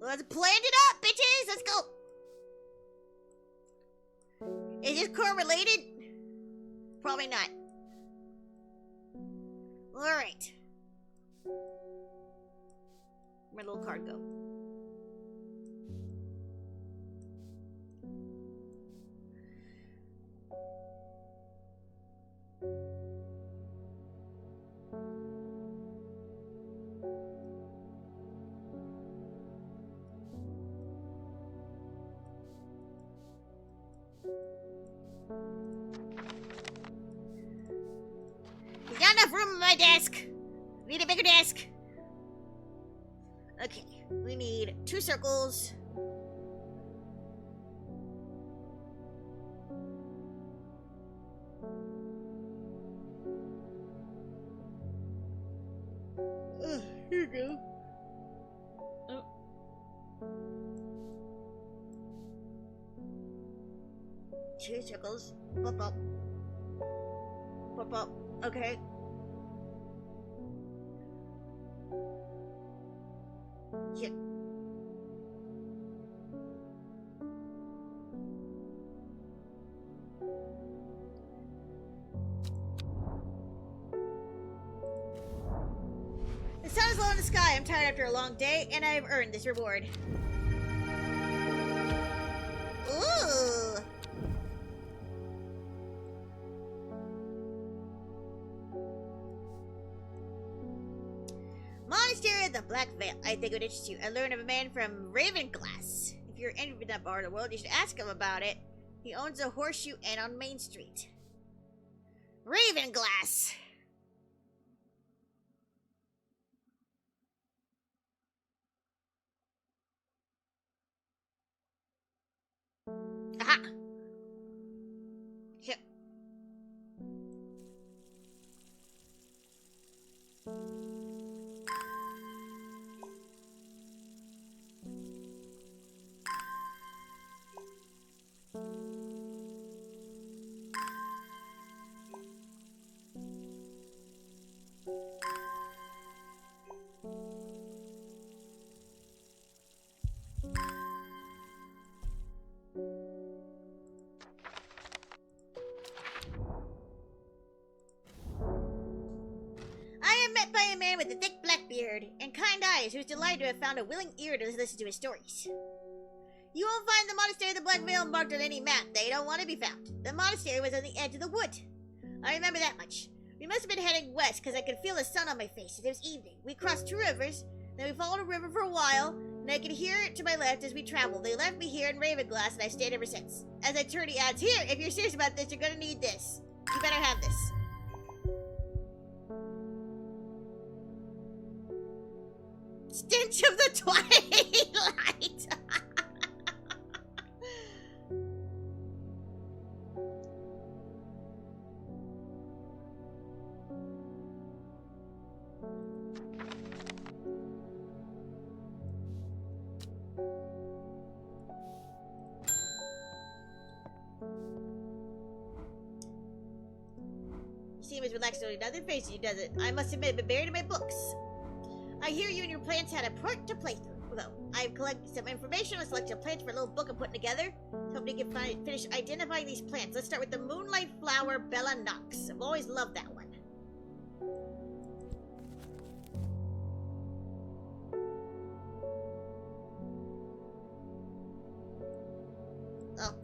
S1: Let's plant it up, bitches! Let's go! Is this correlated? Probably not. Alright. Where'd my little card go? There's not enough room on my desk. We need a bigger desk. Okay, we need 2 circles. Here you go. Oh. Two circles. Pop up. Pop up. Okay. Yeah. The sun is low in the sky. I'm tired after a long day, and I've earned this reward. Ooh. Monastery of the Black Veil. I think it would interest you. I learned of a man from Ravenglass. If you're in that part of the world, you should ask him about it. He owns a Horseshoe Inn on Main Street. Ravenglass. Aha! Here. I am met by a man with a thick black beard and kind eyes who's delighted to have found a willing ear to listen to his stories. You won't find the monastery of the Black Veil marked on any map. They don't want to be found. The monastery was on the edge of the wood. I remember that much. We must have been heading west because I could feel the sun on my face. It was evening. We crossed 2 rivers, then we followed a river for a while, and I could hear it to my left as we traveled. They left me here in Ravenglass, and I've stayed ever since. As I turn, he adds, "Here, if you're serious about this, you're gonna need this. You better have this." Stench of the Twilight! You seem as relaxed on another face you, does it? I must admit, I've been buried in my books. I hear you and your plants had a part to play through. Though I've collected some information on selected plants for a little book I'm putting together. Hope we can finish identifying these plants. Let's start with the Moonlight Flower Bella Nox. I've always loved that one. Oh.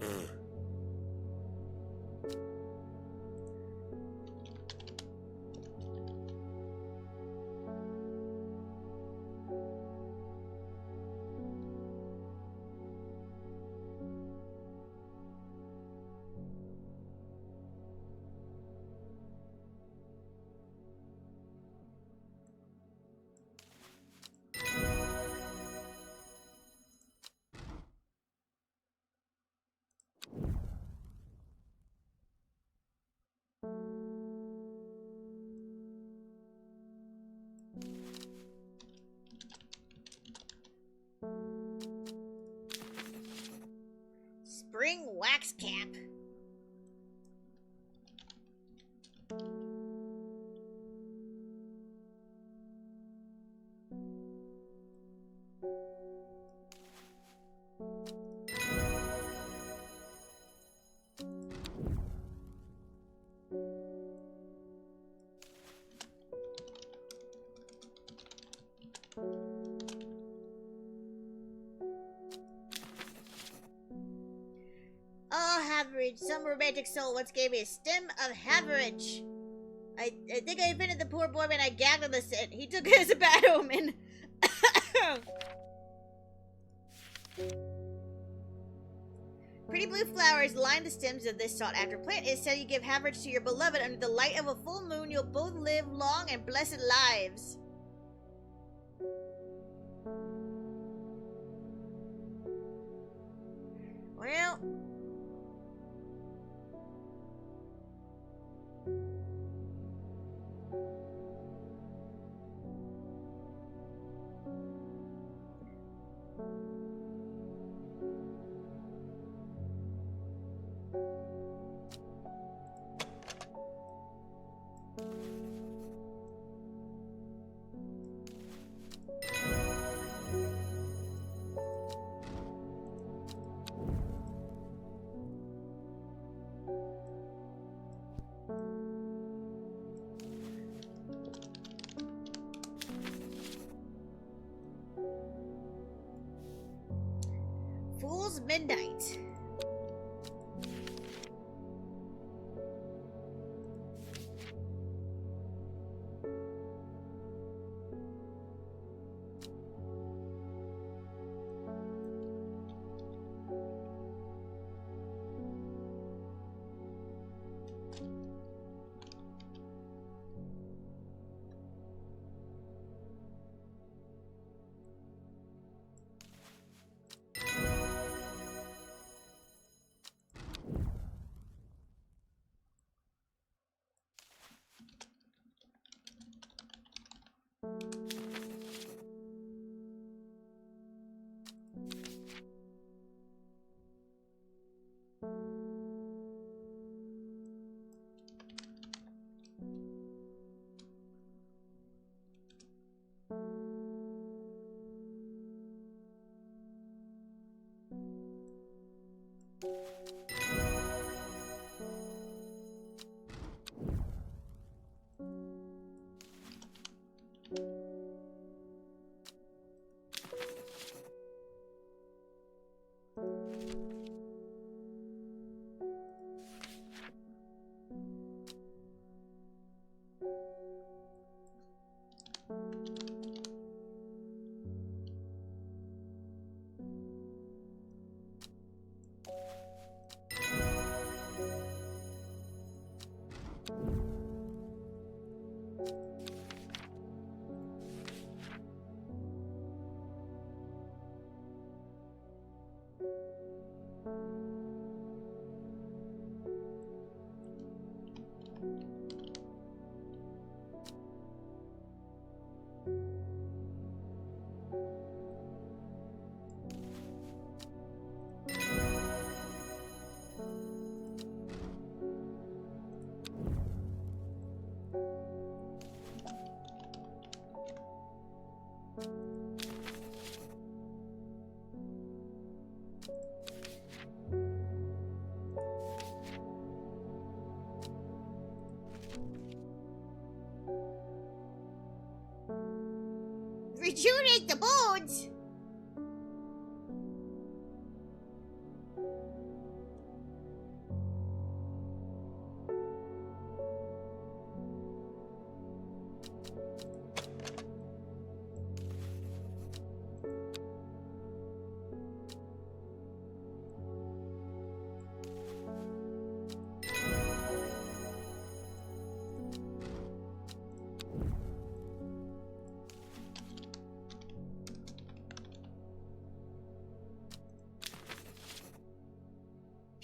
S1: Spring wax camp. Oh, Haverage, some romantic soul once gave me a stem of Haverage. I think I offended the poor boy when I gagged on the scent. He took it as a bad omen. Pretty blue flowers line the stems of this sought-after plant. It is said you give Haverage to your beloved under the light of a full moon. You'll both live long and blessed lives. Well... Fool's Midnight. Rejuvenate the bones?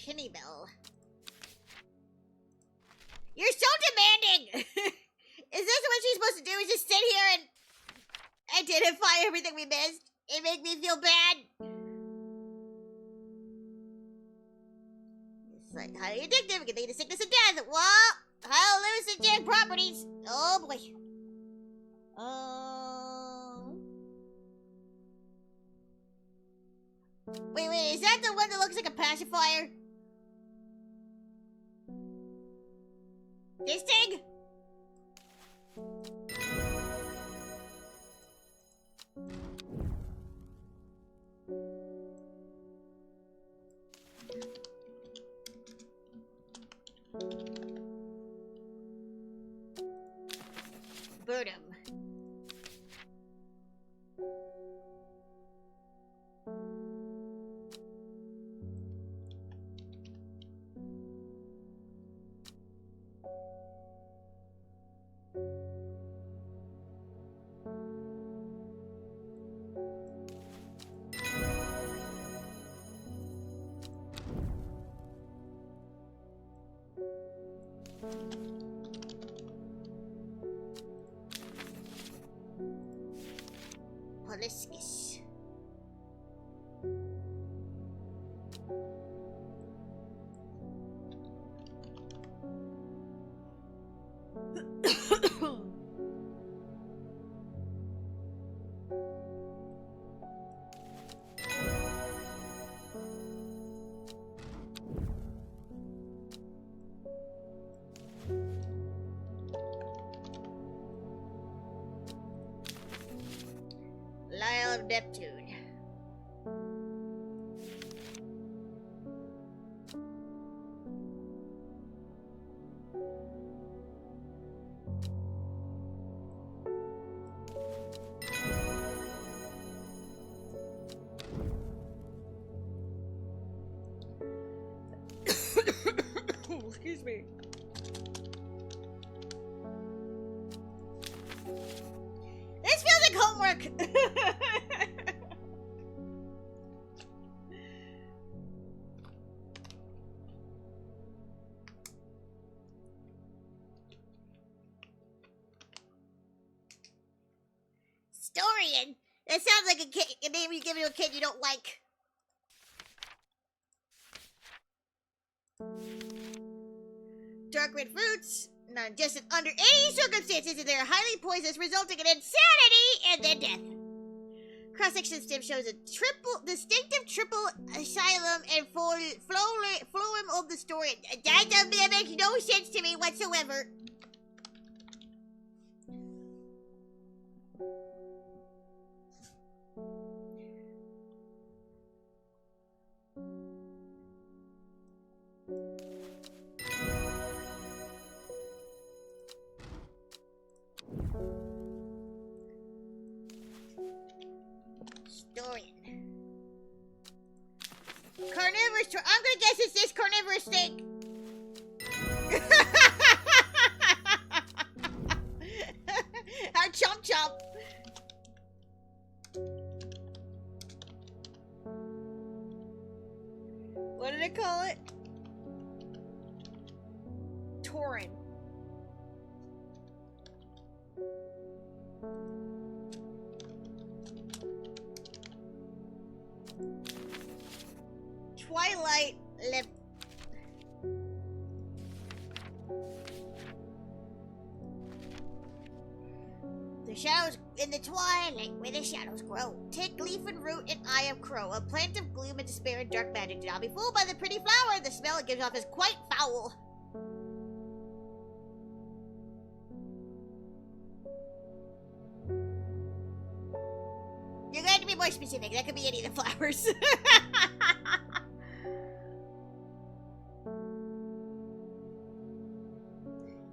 S1: Penny Bell. You're so demanding! Is this what she's supposed to do? Is just sit here and identify everything we missed? It make me feel bad? It's like highly addictive. It can lead to sickness and death. Whoa! Hallucinogenic properties. Oh boy. Wait, is that the one that looks like a pacifier? This thing? Birdum. Poliscus. Lyle of Neptune. Excuse me. This feels like homework. Storian, That sounds like a name you give to a kid you don't like. Dark red fruits, non-digested under any circumstances, and they are highly poisonous, resulting in insanity and then death. Cross-section stem shows a distinctive triple asylum and phloem of the story. That makes no sense to me whatsoever. Carnivorous. I'm gonna guess it's this carnivorous thing. Our chomp chomp. What did it call it? Tauren. Twilight lip. The shadows in the twilight where the shadows grow. Take leaf and root and eye of crow. A plant of gloom and despair and dark magic. Do not be fooled by the pretty flower. The smell it gives off is quite foul. You're going to be more specific. That could be any of the flowers.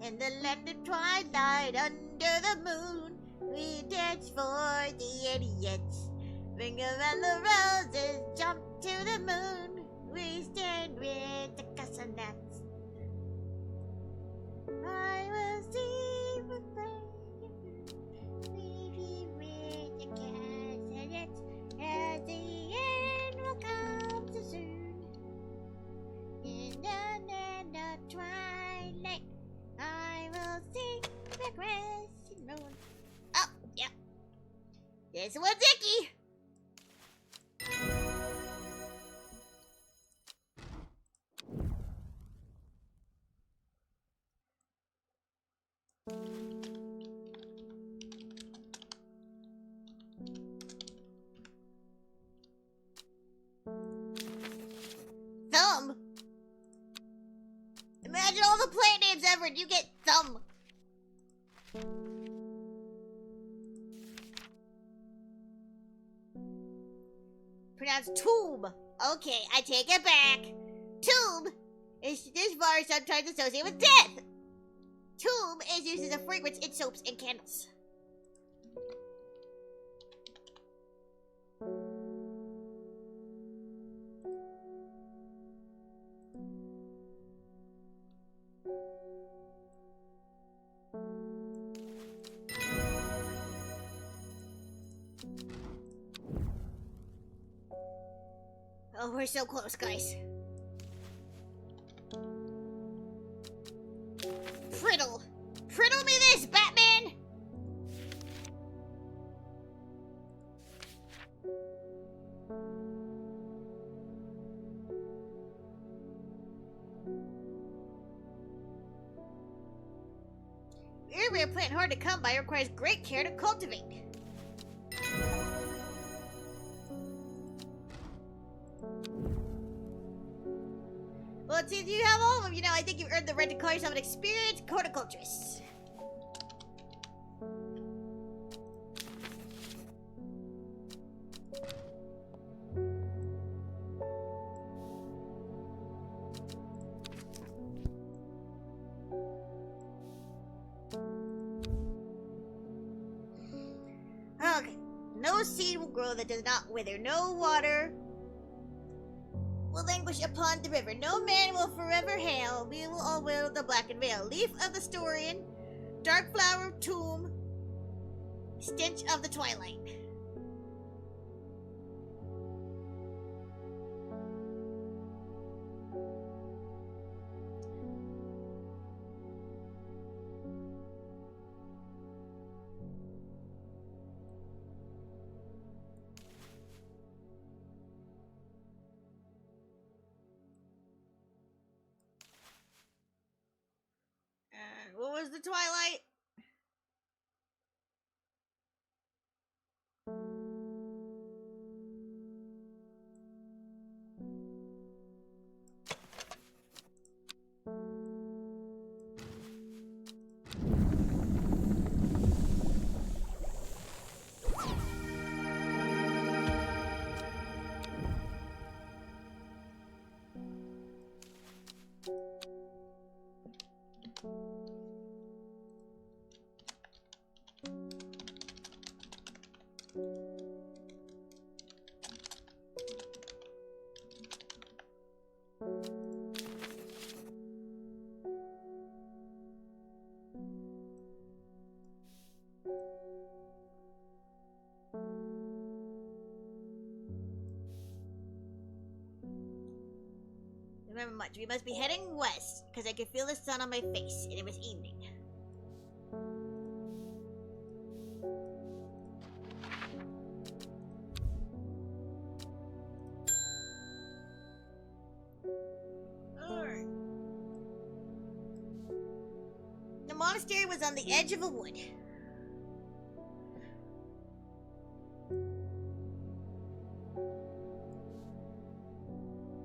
S1: In the land of twilight, under the moon, we dance for the idiots. Ring around the roses, jump to the moon. We stand with the castanets. I will see the flame. Maybe with the castanets, as the end will come so soon. In the land of twilight, I will sing the crescent moon. Oh, yeah. This one's icky. Thumb. Imagine all the plant names ever and you get thumb. Pronounced tomb. Okay, I take it back. Tomb is this bar is sometimes associated with death. Tomb is used as a fragrance in soaps and candles. Oh, we're so close, guys. Priddle. Priddle me this, Batman! Your rare plant hard to come by requires great care to cultivate. Well, it seems you have all of them. You know, I think you've earned the right to call yourself an experienced horticulturist. Okay. No seed will grow that does not wither. No water will languish upon the river. No man will forever hail. We will all will the blackened veil. Leaf of the Storian, dark flower of tomb, stench of the twilight.
S2: the Twilight? Remember much. We must be heading west, because I could feel the sun on my face, and it was evening. Alright. The monastery was on the edge of a wood.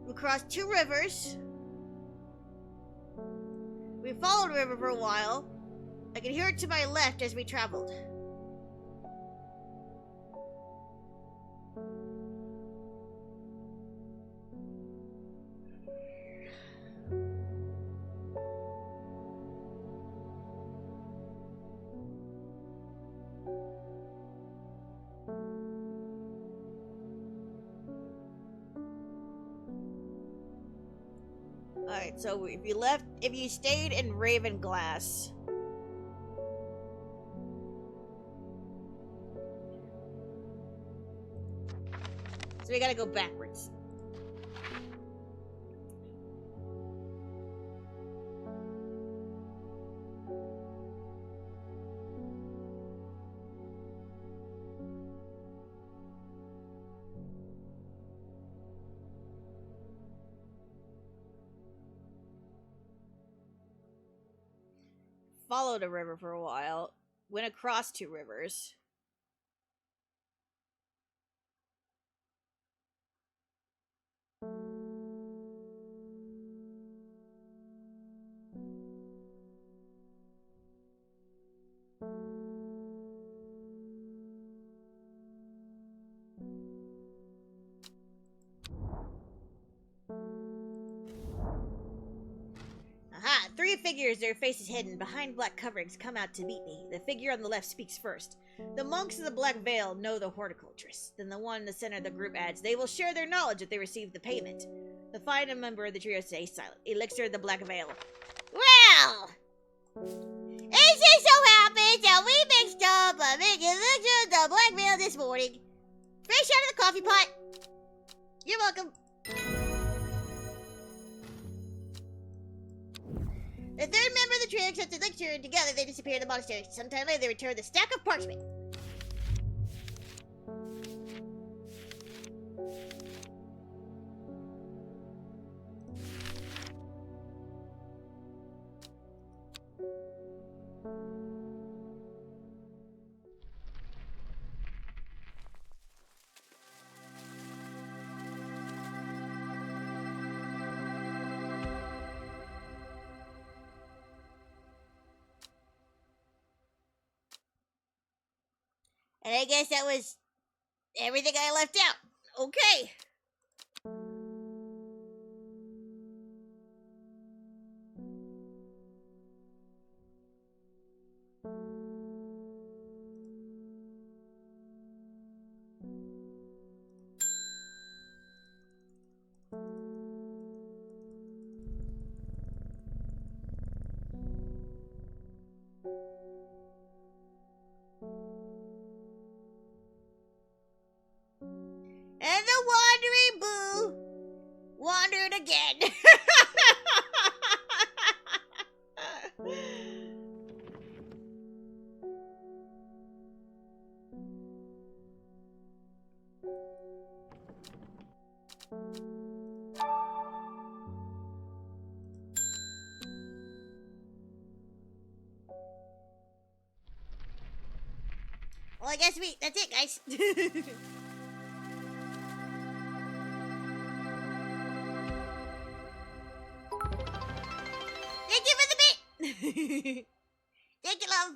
S2: We crossed 2 rivers. We followed the river for a while. I could hear it to my left as we traveled. Alright, so if you stayed in Ravenglass. So we gotta go backwards. Followed a river for a while. Went across 2 rivers. Aha! 3 figures, their faces hidden behind black coverings, come out to meet me. The figure on the left speaks first. The monks of the Black Veil know the horticulturist. Then the one in the center of the group adds, they will share their knowledge if they receive the payment. The final member of the trio stays silent. Elixir of the Black Veil. Well! It just so happens that we mixed up a big elixir of the Black Veil this morning. Fresh out of the coffee pot. You're welcome. The third member of the trio accepts the elixir, and together they disappear in the monastery. Sometime later, they return with a stack of parchment. And I guess that was everything I left out. Okay. And the wandering boo wandered again.
S1: Well, I guess that's it, guys. Thank you for the bit. Thank you, love.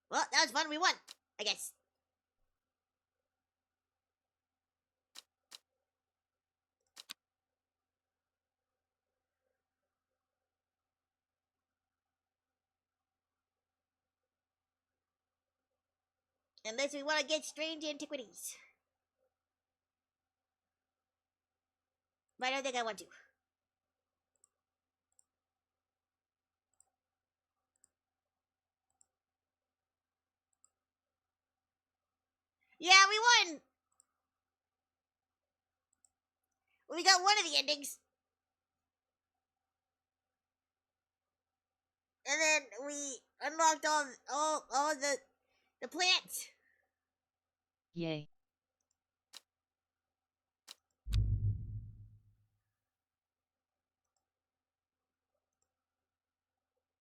S1: Well, that was fun. We won, I guess. Unless we want to get strange antiquities. But I don't think I want to. Yeah, we won! Well, we got one of the endings. And then we unlocked all the plants.
S3: Yay.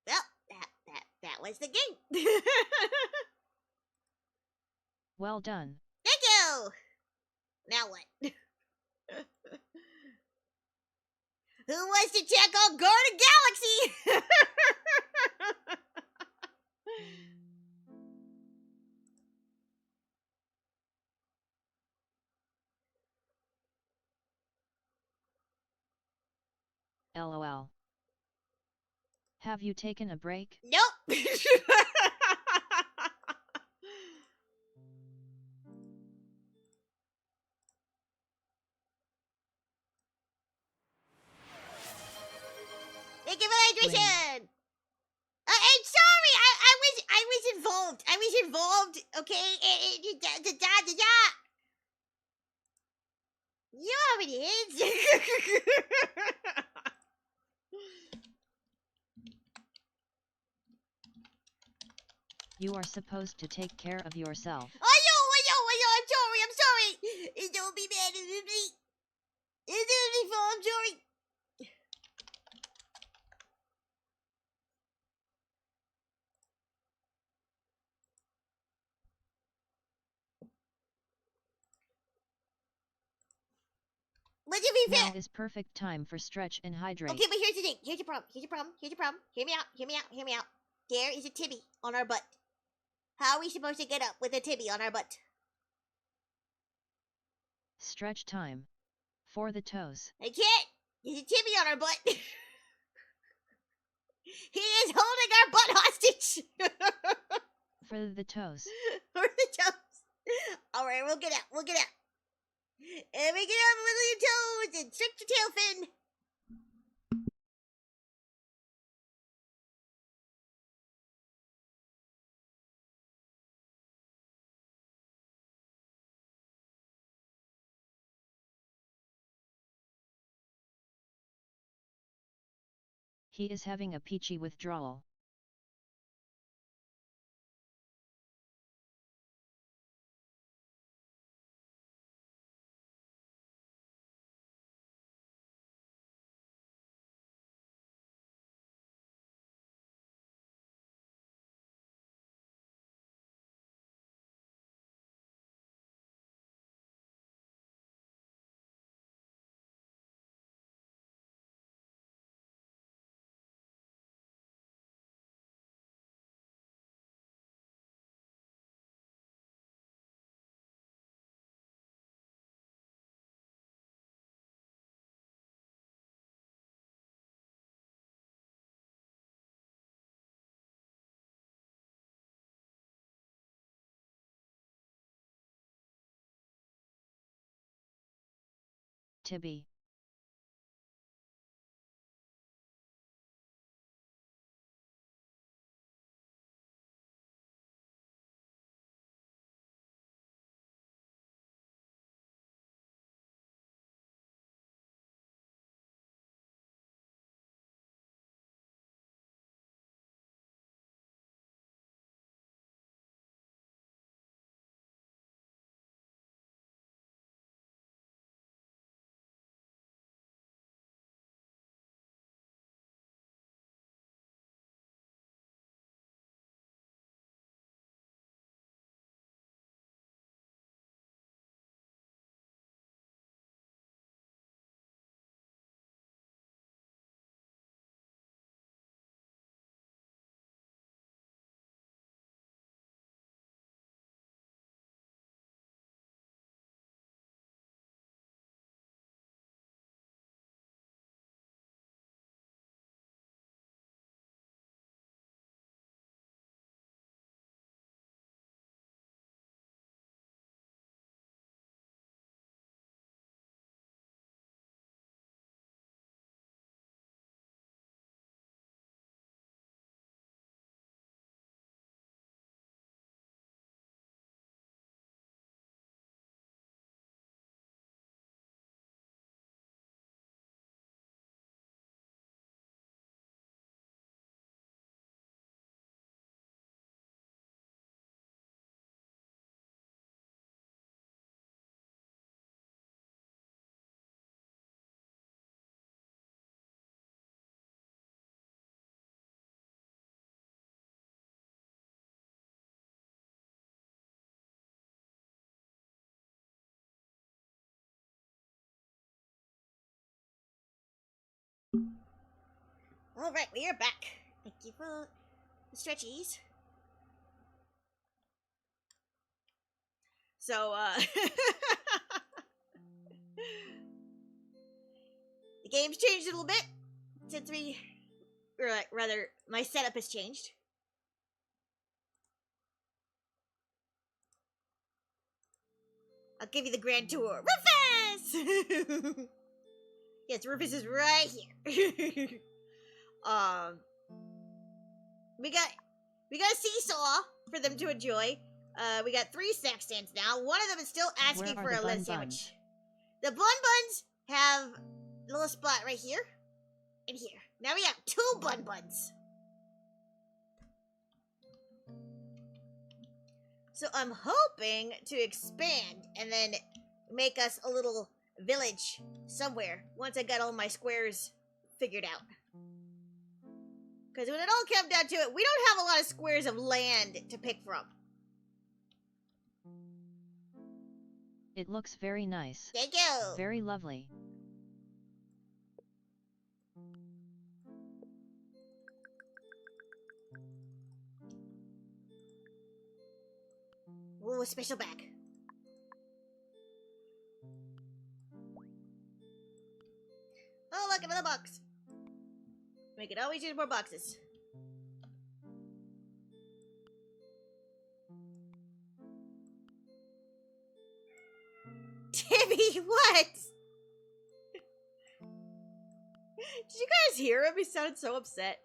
S1: Well, that was the game.
S3: Well done.
S1: Thank you! Now what? Who wants to check on Garden Galaxy?
S3: LOL. Have you taken a break?
S1: Nope. Thank you for the hydration. I'm sorry. I was involved. I was involved. Okay. You know how it is.
S3: You are supposed to take care of yourself.
S1: I know. I'm sorry. Don't be mad at me. It's only for. I'm sorry. But to be fair,
S3: Now is perfect time for stretch and hydrate.
S1: okay, but here's the thing. Here's your problem. Hear me out. There is a tibby on our butt. How are we supposed to get up with a tibby on our butt?
S3: Stretch time. For the toes.
S1: I can't. There's a tibby on our butt. He is holding our butt hostage.
S3: For the toes.
S1: For the toes. Alright, we'll get out. And we get out with your toes and stretch your tail fin.
S3: He is having a peachy withdrawal. Tibby.
S2: Alright, we are back. Thank you for the stretchies. So, the game's changed a little bit since or rather, my setup has changed. I'll give you the grand tour. Rufus! Yes, Rufus is right here. We got a seesaw for them to enjoy. We got 3 snack stands now. One of them is still asking for a lettuce sandwich. The Bun Buns have a little spot right here and here. Now we have 2 Bun Buns. So I'm hoping to expand and then make us a little village somewhere once I got all my squares figured out. Because when it all comes down to it, we don't have a lot of squares of land to pick from.
S3: It looks very nice.
S2: Thank you.
S3: Very lovely.
S2: Ooh, a special bag. Oh, look, another box. We can always use more boxes. Timmy, what? Did you guys hear him? He sounded so upset.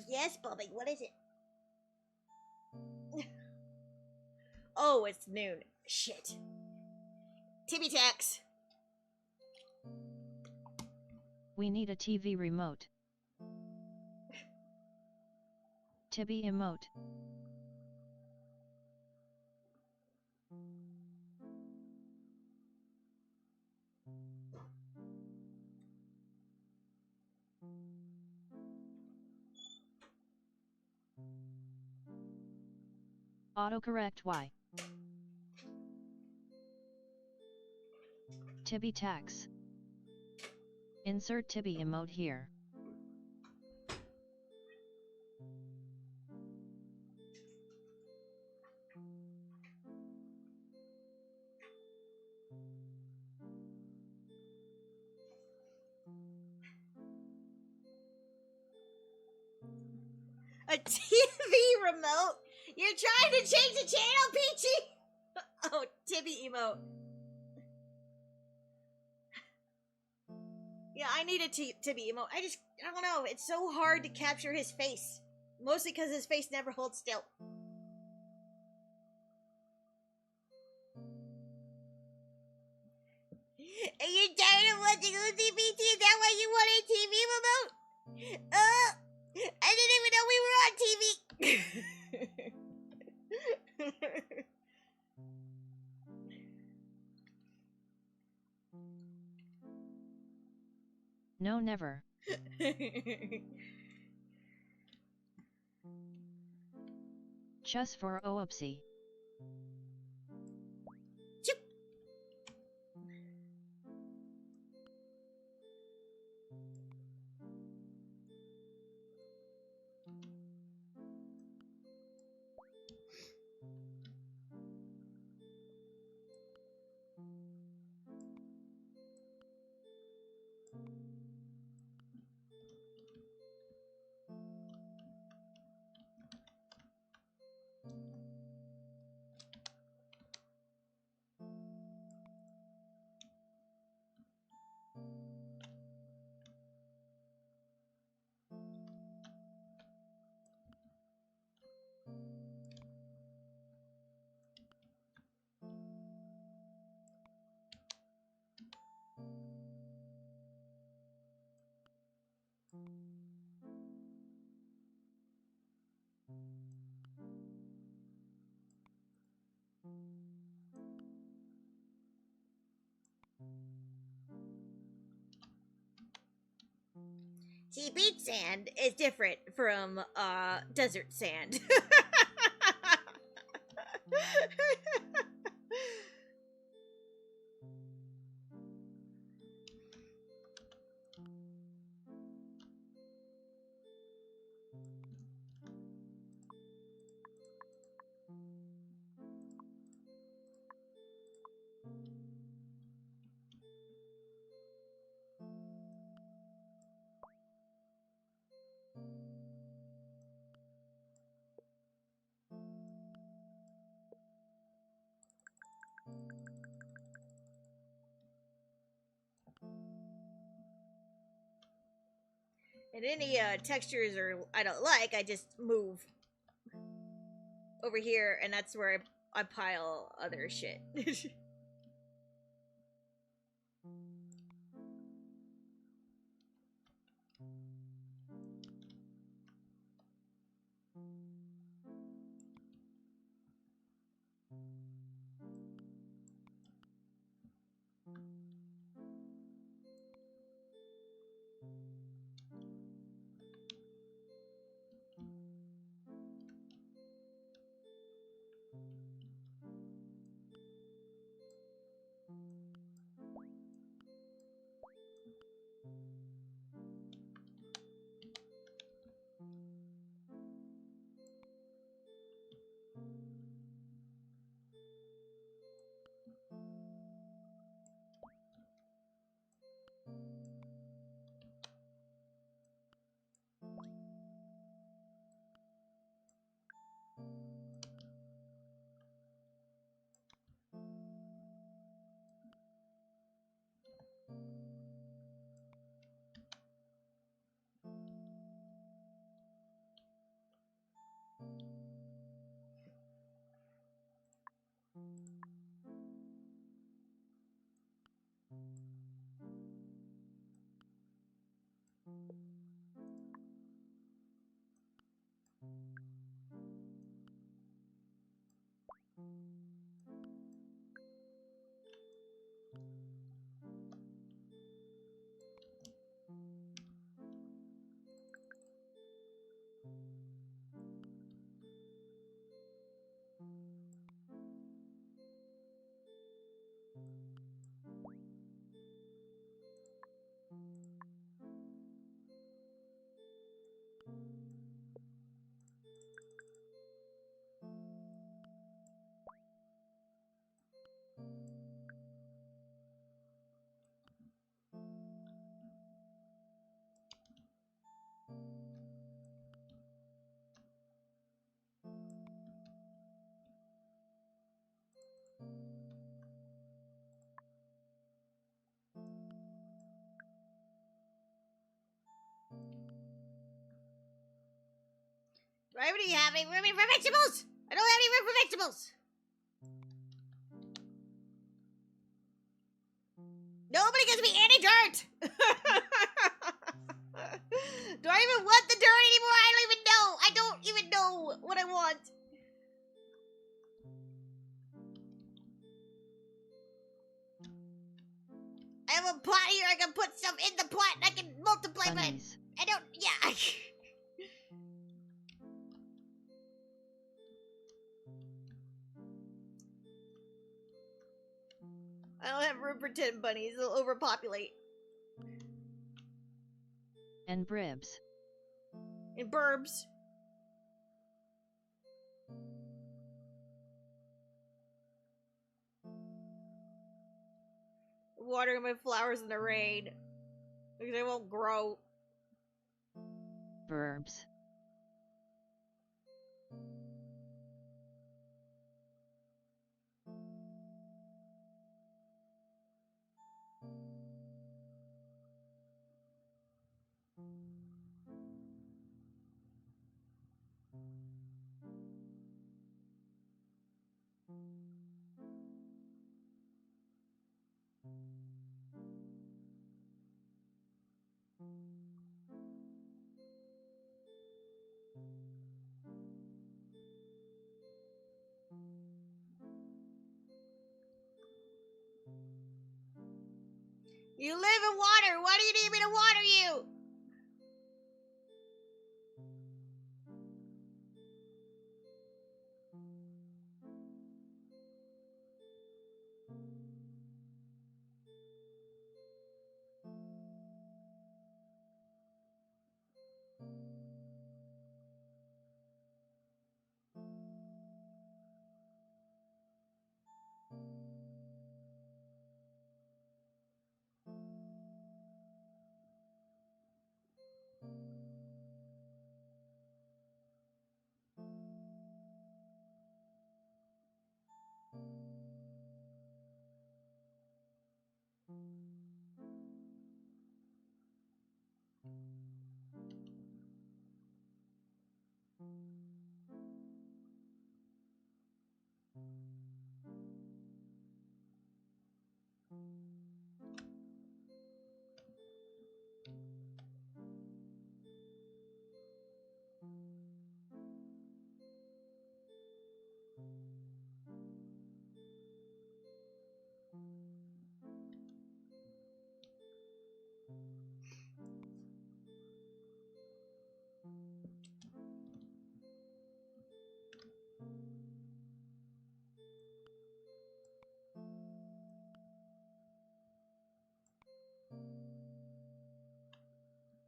S2: Yes, Bobby, what is it? Oh, it's noon. Shit. Timmy tax.
S3: We need a TV remote. Tibby emote. Autocorrect Y. Tibby tax. Insert Tibby emote here.
S2: A TV remote? You're trying to change the channel, Peachy? Oh, Tibby emote. Yeah, I need a Tibby emote. I don't know. It's so hard to capture his face. Mostly because his face never holds still. Are you tired of watching Oopsie, Peachy? Is that why you want a TV remote? I didn't even know we were on TV.
S3: No, never. Just for Oopsie.
S2: Chip. See, beach sand is different from, desert sand.
S1: And any textures or I don't like, I just move over here, and that's where I pile other shit. Do I have any room for vegetables? I don't have any room for vegetables. Nobody gives me any dirt. Do I even want the dirt anymore? I don't even know. I don't even know what I want. I have a pot here. I can put some in the pot. I can multiply my... I don't... Yeah. I don't have room for 10 bunnies. They'll overpopulate.
S3: And bribs.
S1: And burbs. Watering my flowers in the rain. Because they won't grow.
S3: Burbs.
S1: You live in water. Why do you need me to water you?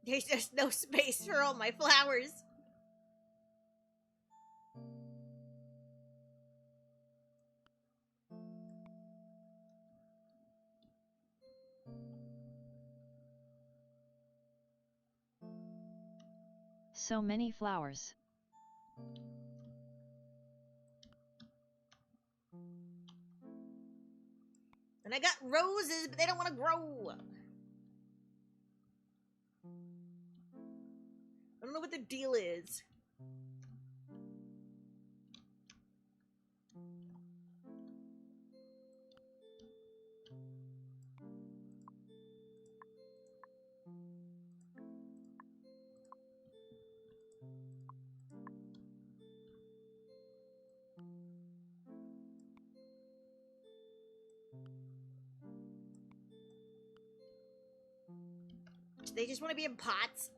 S2: There's just no space for all my flowers.
S3: So many flowers.
S2: And I got roses, but they don't want to grow. I don't know what the deal is. They just want to be in pots.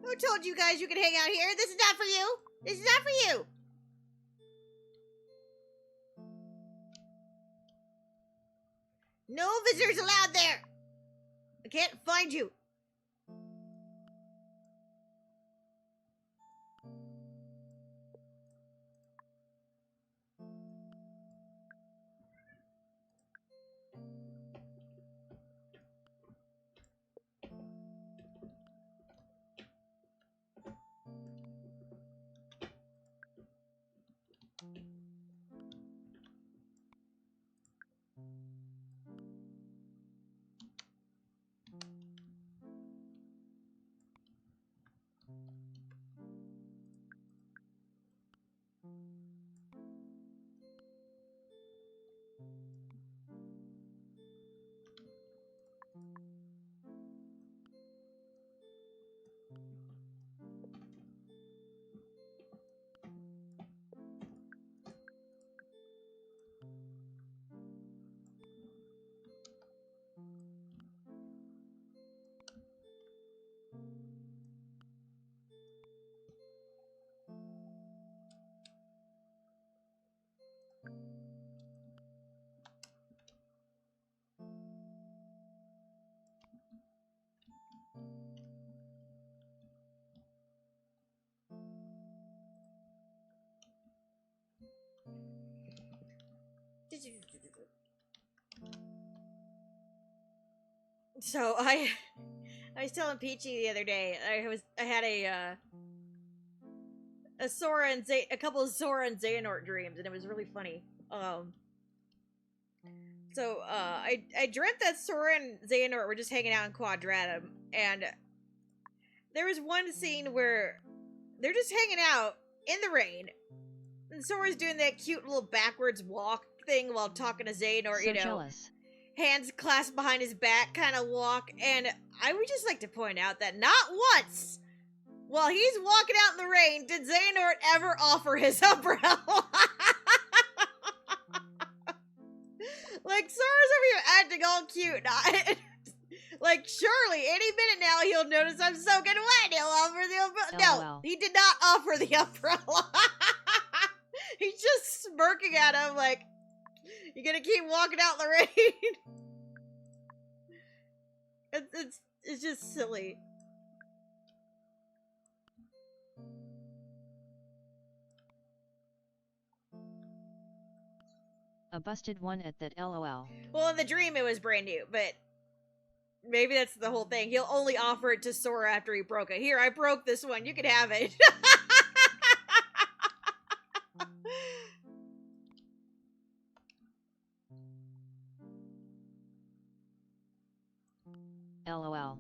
S1: Who told you guys you could hang out here? This is not for you. This is not for you. No visitors allowed there. I can't find you. So I was telling Peachy the other day. I had a Sora and a couple of Sora and Xehanort dreams, and it was really funny. I dreamt that Sora and Xehanort were just hanging out in Quadratum, and there was one scene where they're just hanging out in the rain, and Sora's doing that cute little backwards walk thing while talking to Xehanort,
S3: So jealous.
S1: Hands clasped behind his back kind of walk, and I would just like to point out that not once, while he's walking out in the rain, did Xehanort ever offer his umbrella. Like, Sora's over here acting all cute. Like, surely, any minute now, he'll notice I'm soaking wet and he'll offer the umbrella. No, he did not offer the umbrella. He's just smirking at him like, you gonna keep walking out in the rain? It's just silly.
S3: A busted one at that LOL.
S1: Well, in the dream it was brand new, but maybe that's the whole thing. He'll only offer it to Sora after he broke it. Here, I broke this one. You can have it.
S3: LOL.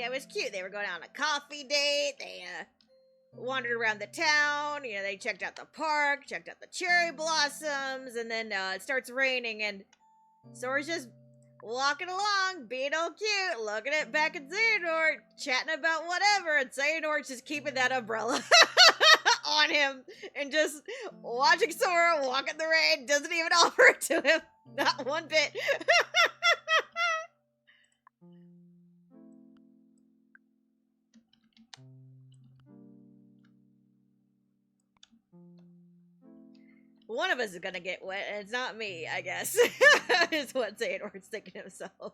S1: Yeah, it was cute. They were going on a coffee date. They, wandered around the town. You know, they checked out the park, checked out the cherry blossoms, and then, it starts raining, and Sora's just walking along, being all cute, looking at back at Xehanort, chatting about whatever, and Xehanort's just keeping that umbrella on him, and just watching Sora walk in the rain, doesn't even offer it to him. Not one bit. One of us is gonna get wet, and it's not me, I guess. Is what Xehanort's thinking to himself.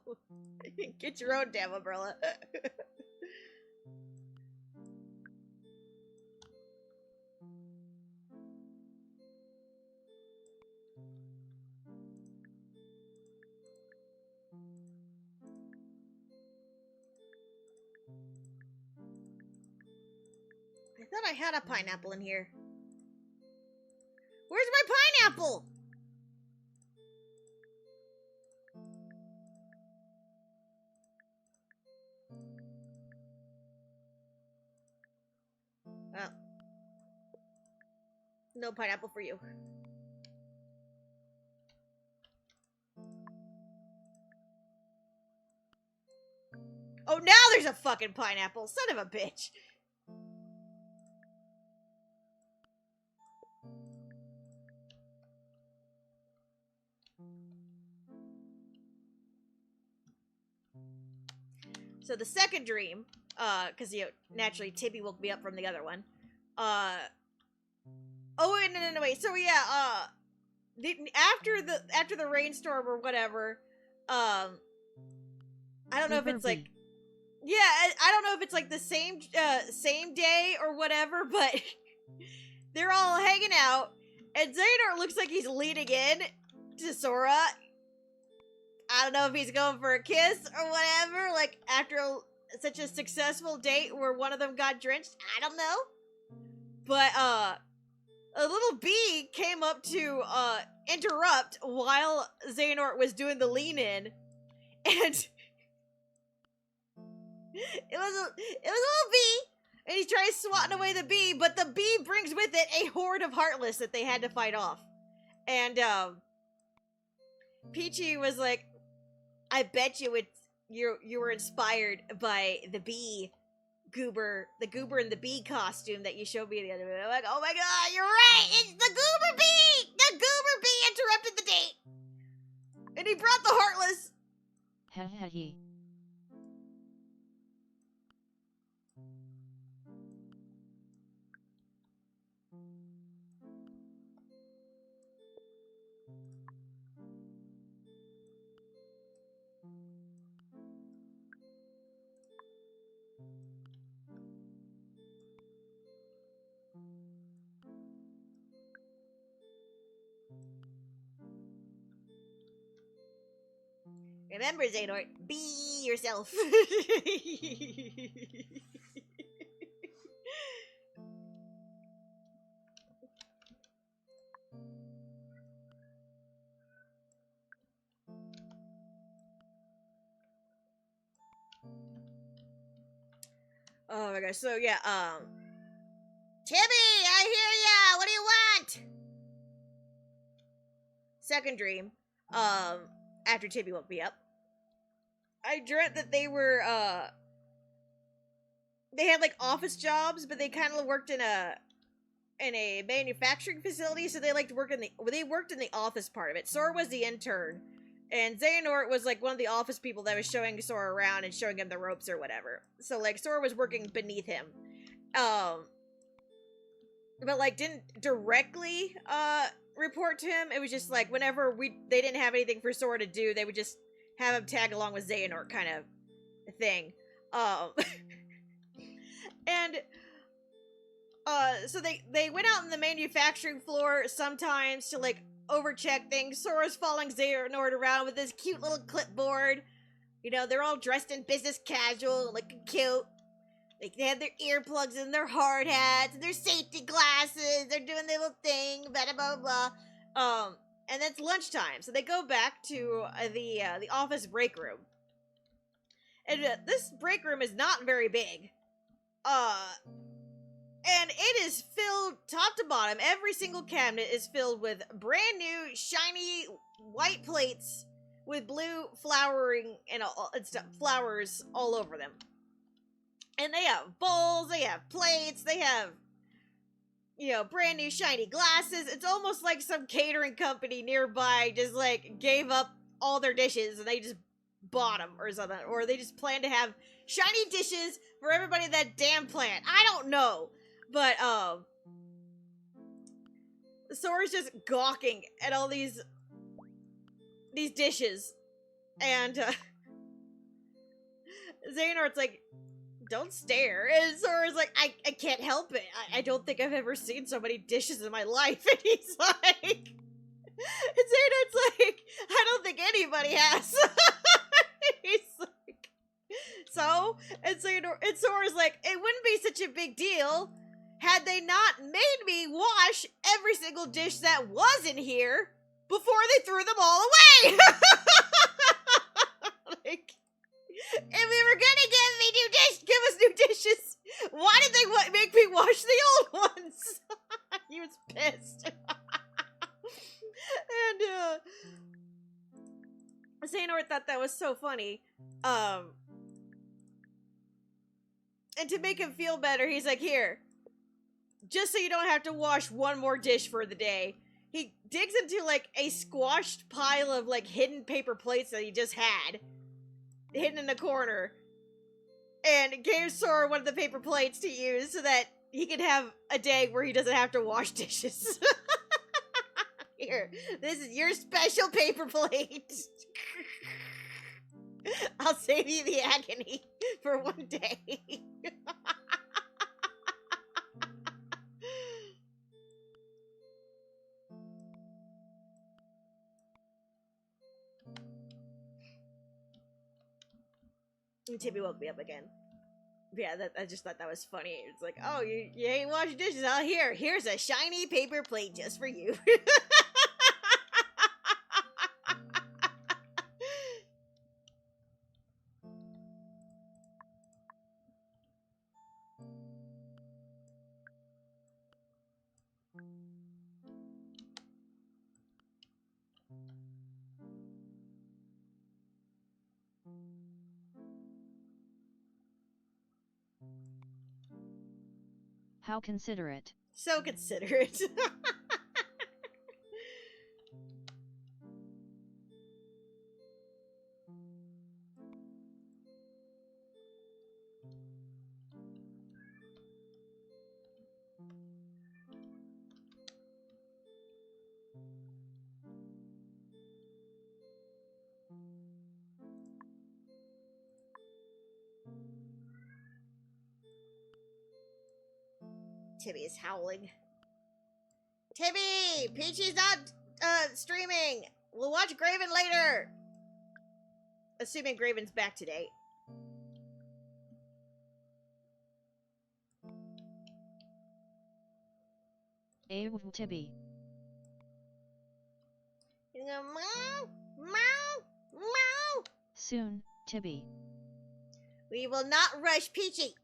S1: Get your own damn umbrella. I thought I had a pineapple in here. Where's my pineapple? Oh. No pineapple for you. Oh, now there's a fucking pineapple. Son of a bitch. So the second dream, because, you know, naturally Tibby woke me up from the other one. Oh, wait, no, wait. So, yeah, after the rainstorm or whatever, I don't know if it's, like, yeah, I don't know if it's, like, the same day or whatever, but they're all hanging out, and Xehanort looks like he's leaning in to Sora. I don't know if he's going for a kiss or whatever, like, after such a successful date where one of them got drenched. I don't know. But, a little bee came up to, interrupt while Xehanort was doing the lean-in, and it was a little bee, and he tries swatting away the bee, but the bee brings with it a horde of Heartless that they had to fight off. And, Peachy was like, I bet you you were inspired by the bee goober, the goober in the bee costume that you showed me the other day. I'm like, oh my god, you're right! It's the goober bee! The goober bee interrupted the date! And he brought the Heartless!
S3: Ha ha he.
S1: Remember, Xehanort, be yourself. Oh my gosh, so yeah, Tibby, I hear ya! What do you want? Second dream, after Tibby woke me up, I dreamt that they were, they had, like, office jobs, but they kind of worked in a manufacturing facility, so they, like, worked in the office part of it. Sora was the intern, and Xehanort was, like, one of the office people that was showing Sora around and showing him the ropes or whatever. So, like, Sora was working beneath him. But, like, didn't directly, report to him. It was just, like, whenever they didn't have anything for Sora to do, they would just have him tag along with Xehanort kind of thing. And, so they went out on the manufacturing floor sometimes to, like, overcheck things. Sora's following Xehanort around with his cute little clipboard. You know, they're all dressed in business casual, looking cute. Like, they have their earplugs and their hard hats and their safety glasses. They're doing their little thing, blah, blah, blah. And it's lunchtime, so they go back to the office break room.
S2: And this break room is not very big. And it is filled top to bottom. Every single cabinet is filled with brand new, shiny, white plates with blue flowering and stuff, flowers all over them. And they have bowls, they have plates, they have, you know, brand new shiny glasses. It's almost like some catering company nearby just, like, gave up all their dishes and they just bought them or something. Or they just plan to have shiny dishes for everybody at that damn plant. I don't know. But, Sora's just gawking at all these dishes. And, Xehanort's like, don't stare. And Sora's like, I can't help it. I don't think I've ever seen so many dishes in my life. And he's like, and Xehanort's like, I don't think anybody has. He's like, so? And Sora's like, it wouldn't be such a big deal had they not made me wash every single dish that was in here before they threw them all away. Like, if we were gonna give us new dishes, why did they make me wash the old ones? He was pissed. And, Xehanort thought that was so funny. And to make him feel better, he's like, here, just so you don't have to wash one more dish for the day. He digs into, like, a squashed pile of, like, hidden paper plates that he just had, hidden in a corner, and gave Sora one of the paper plates to use so that he could have a day where he doesn't have to wash dishes. Here, this is your special paper plate. I'll save you the agony for one day. Timmy woke me up again. Yeah, I just thought that was funny. It's like, oh, you ain't washing dishes out here. Here's a shiny paper plate just for you.
S3: How considerate.
S2: So considerate. Tibby is howling. Tibby! Peachy's not, streaming! We'll watch Graven later! Assuming Graven's back today.
S3: Tibby.
S2: Meow! Meow! Meow!
S3: Soon, Tibby.
S2: We will not rush Peachy!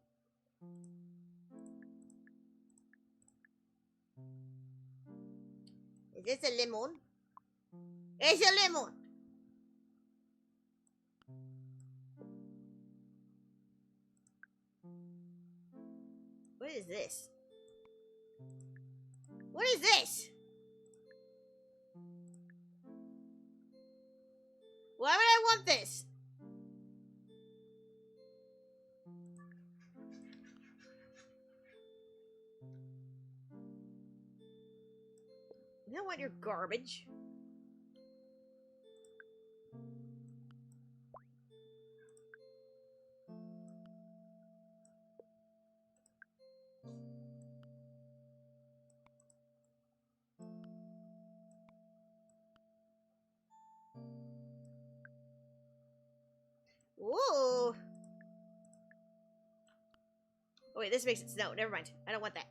S2: Is this a lemon? It's a lemon! What is this? What is this? Why would I want this? You don't want your garbage. Ooh. Oh wait, this makes it snow. Never mind. I don't want that.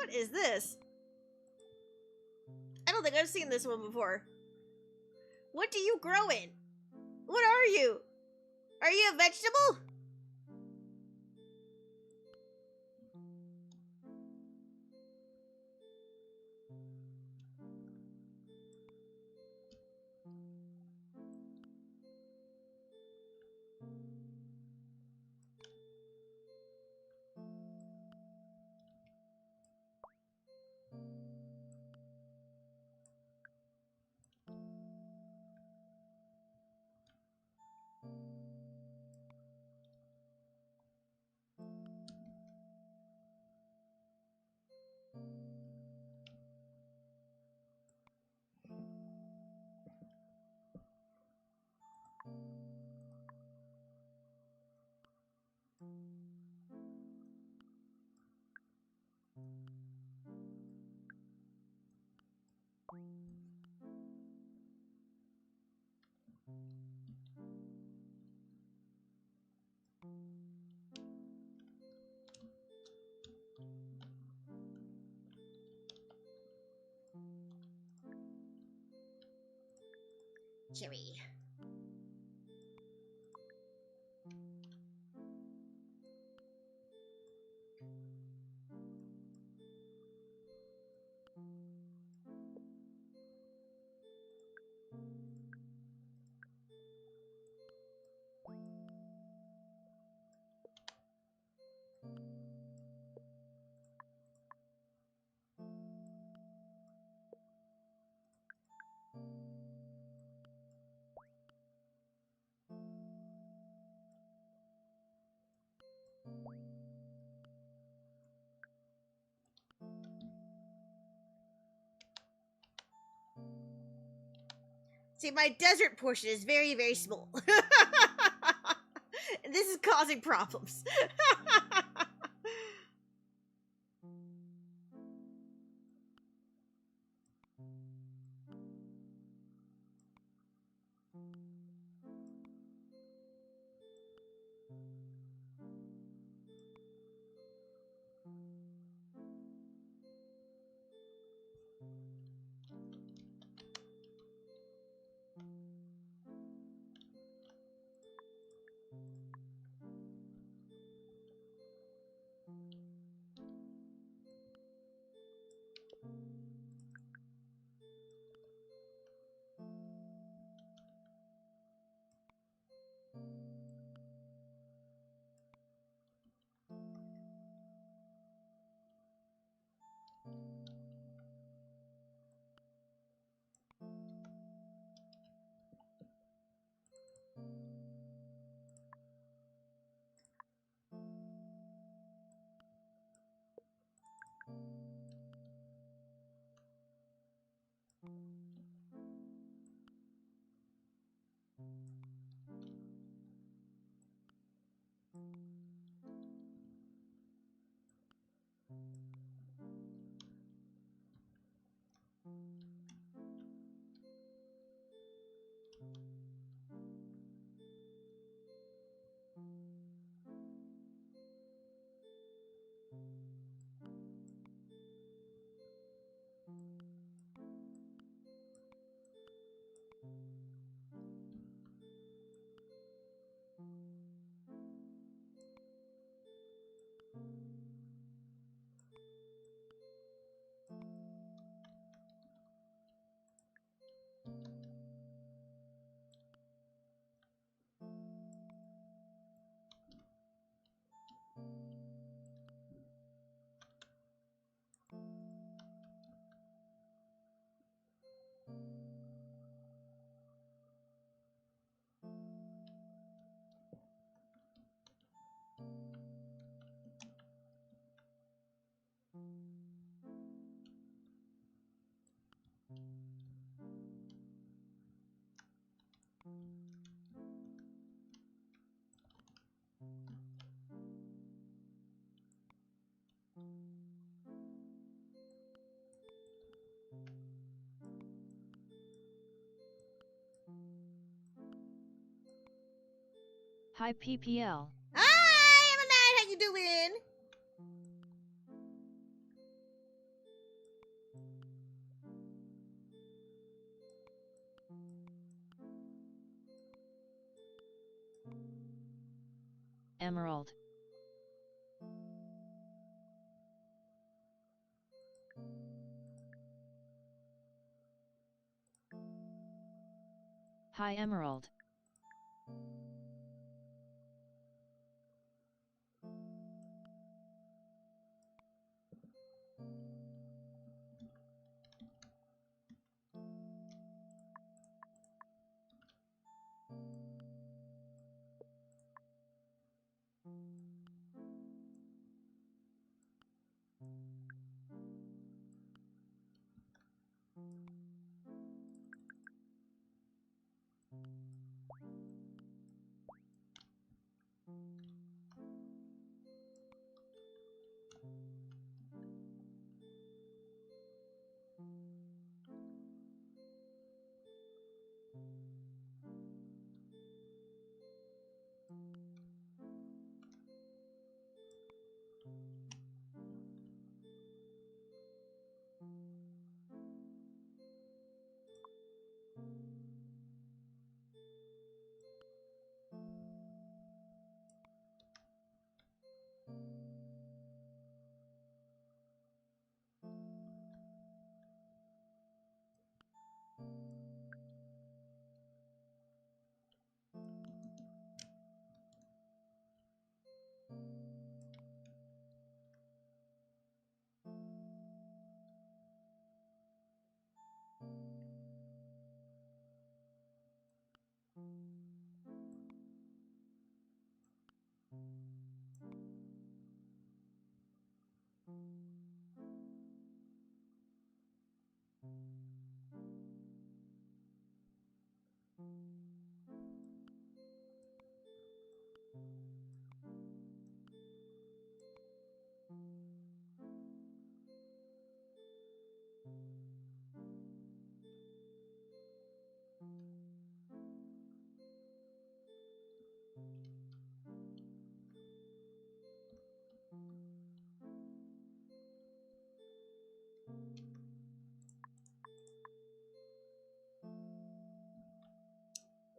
S2: What is this? I don't think I've seen this one before. What do you grow in? What are you? Are you a vegetable? Cherry. See, my desert portion is very, very small. And this is causing problems.
S3: Hi PPL.
S2: Hi, Emma Knight, how you doing?
S3: Emerald. Hi Emerald.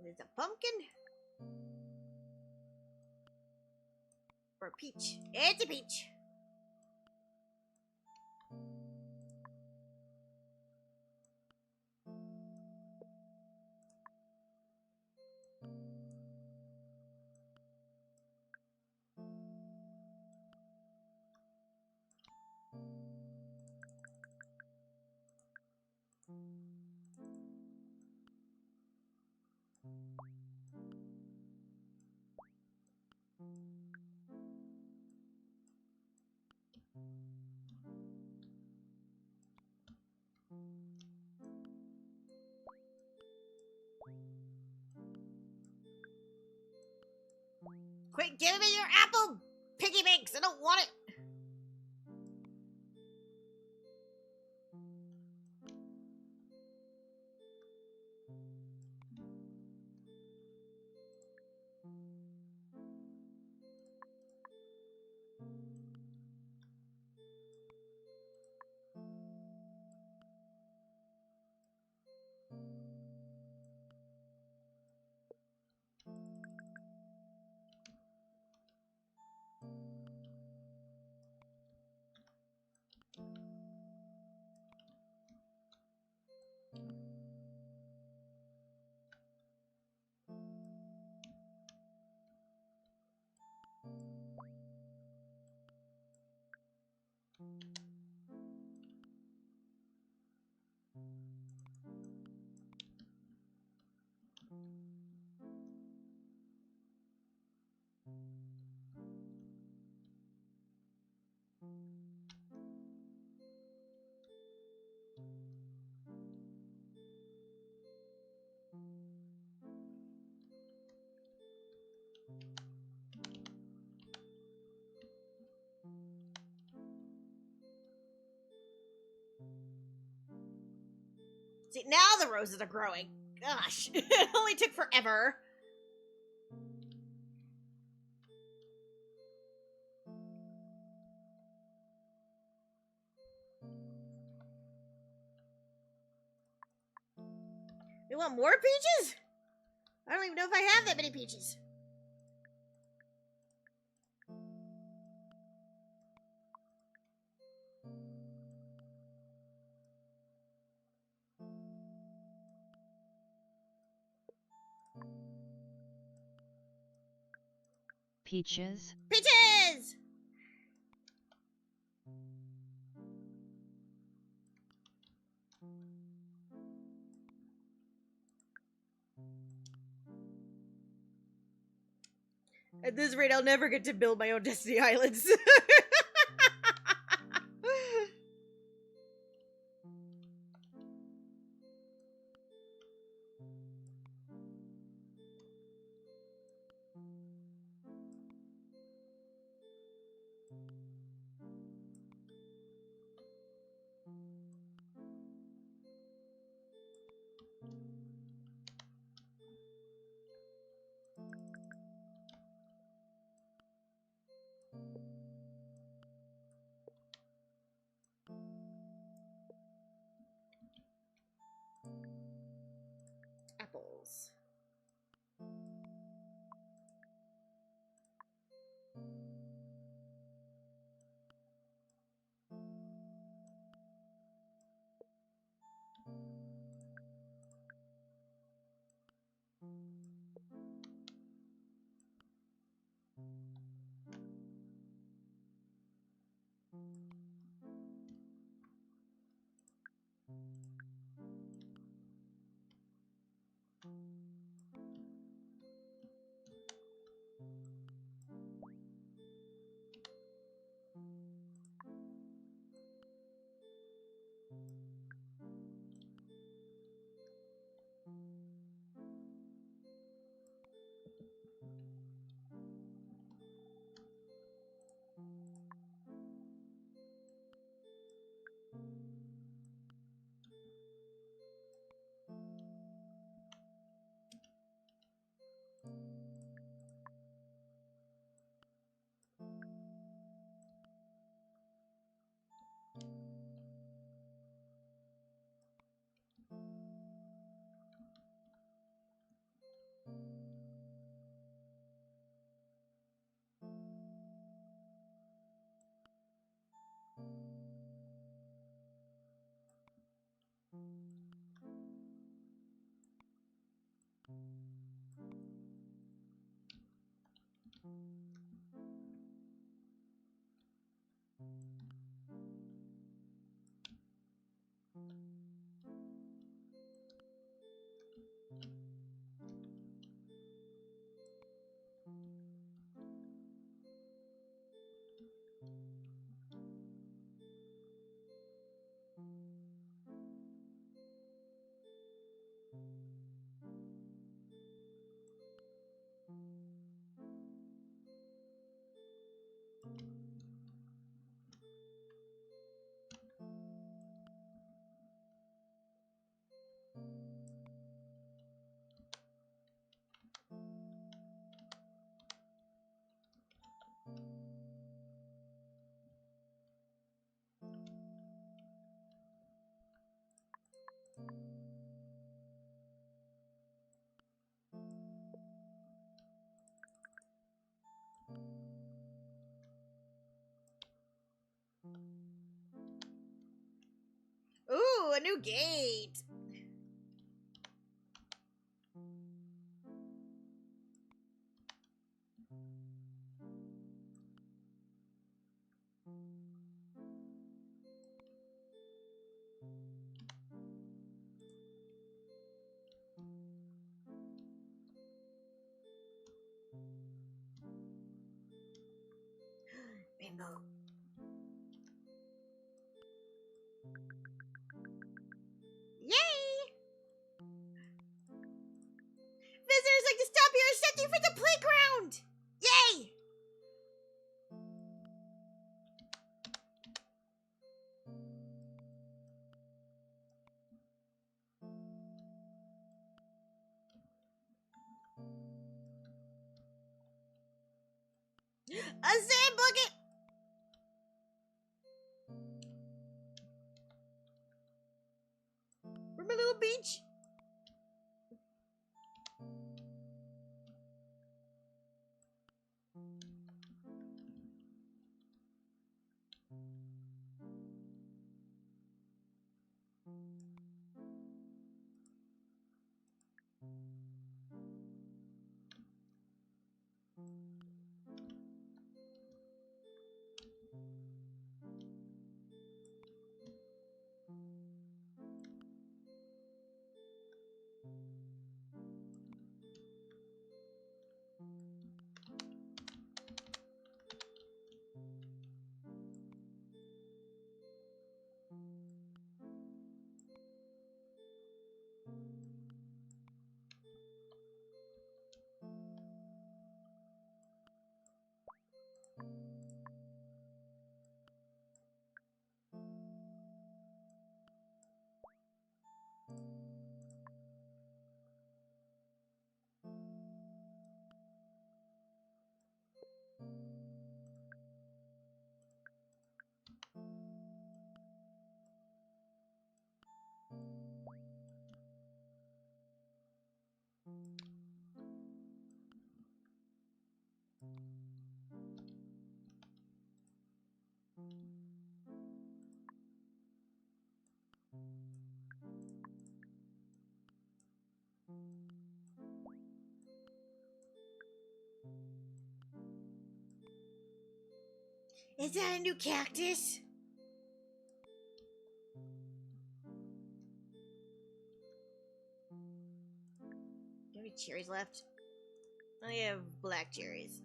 S2: It's a pumpkin? Or a peach? It's a peach. Quick, give me your apple, piggy banks. I don't want it. See, now the roses are growing. Gosh, it only took forever. You want more peaches? I don't even know if I have that many peaches.
S3: Peaches?
S1: Peaches! At this rate, I'll never get to build my own Destiny Islands. Apples. Ooh, a new gate. Rainbow. Yay! Visitors like to stop here and set you for the playground! Yay! A sand bucket! From a little beach. Is that a new cactus? Do you have any cherries left? I have black cherries.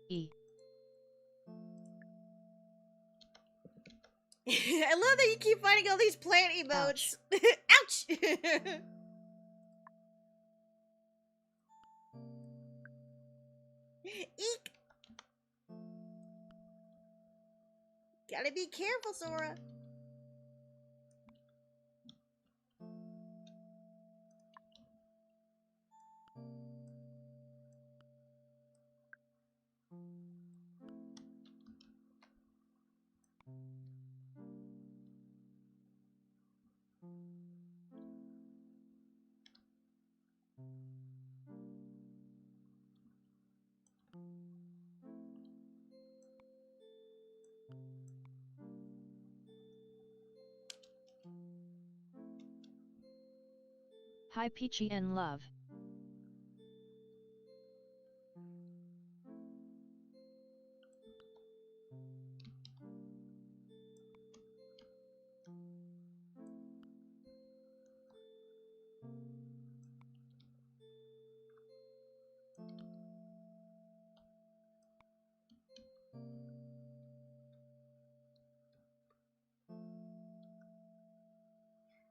S3: E.
S1: I love that you keep finding all these plant emotes. Ouch! Eek! Gotta be careful, Sora.
S3: Hi Peachy and Love.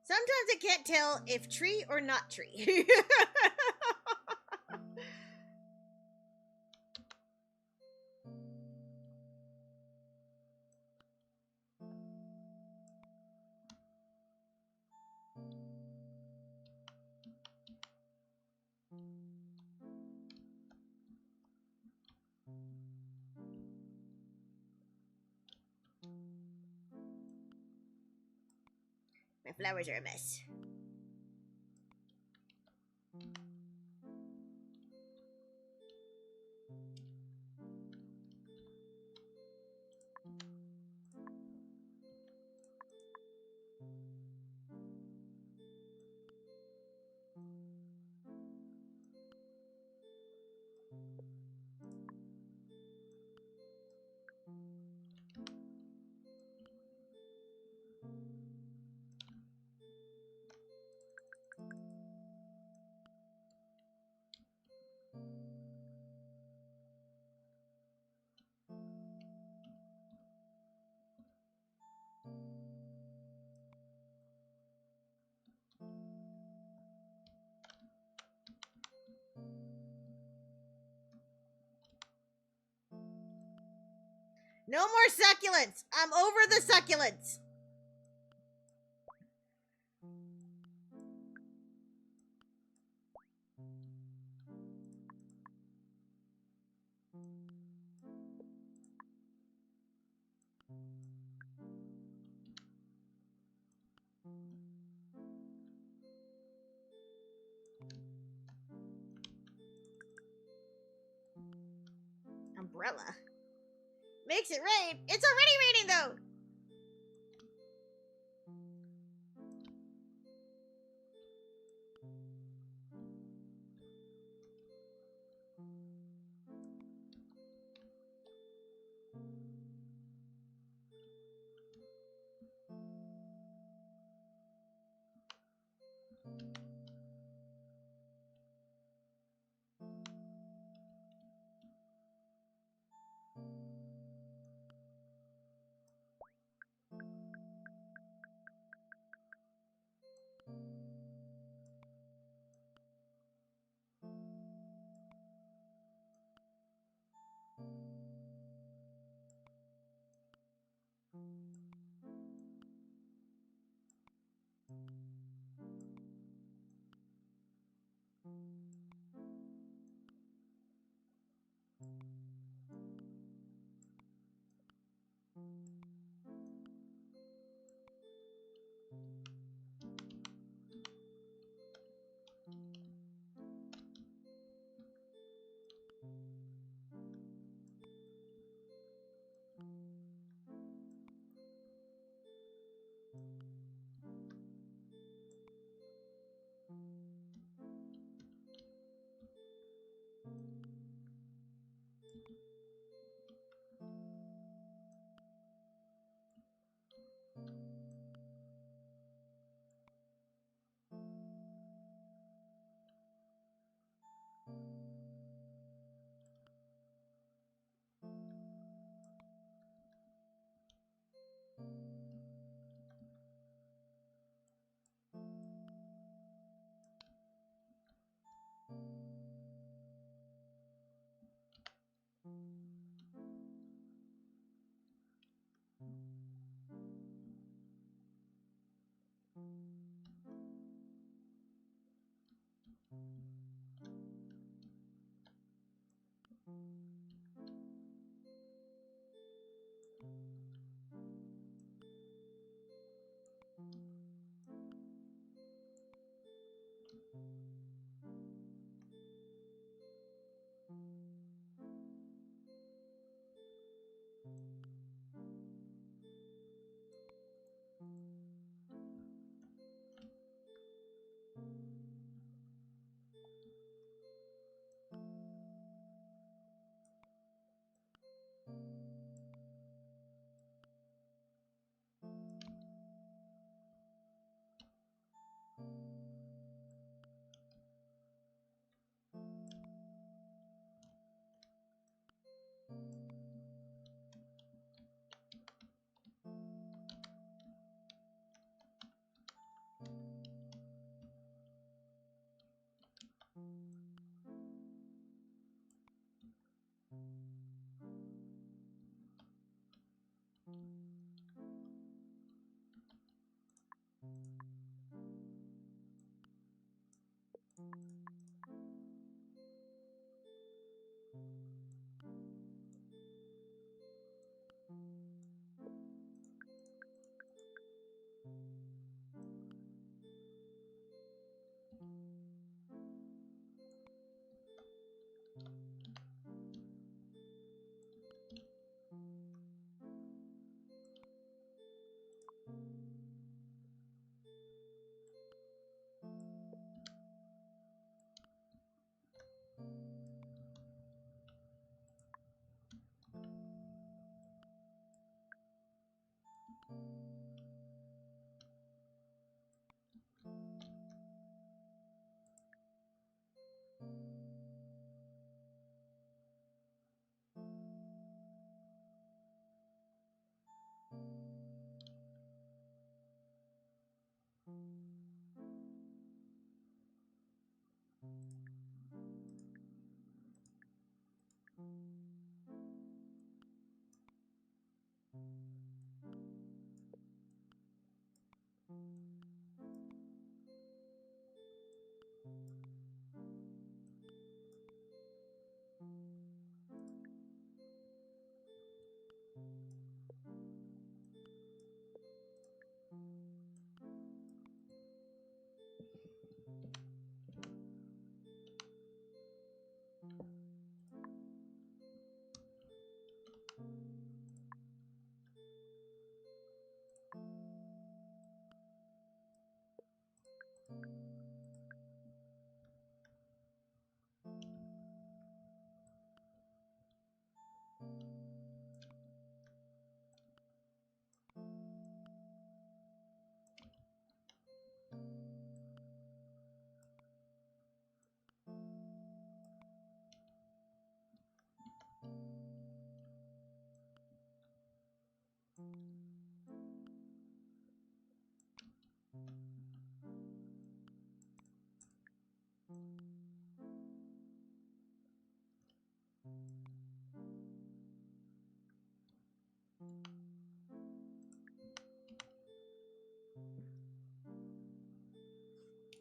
S1: Sometimes I can't tell if tree or not tree. My flowers are a mess. No more succulents! I'm over the succulents! Umbrella. Makes it rain. It's already raining though.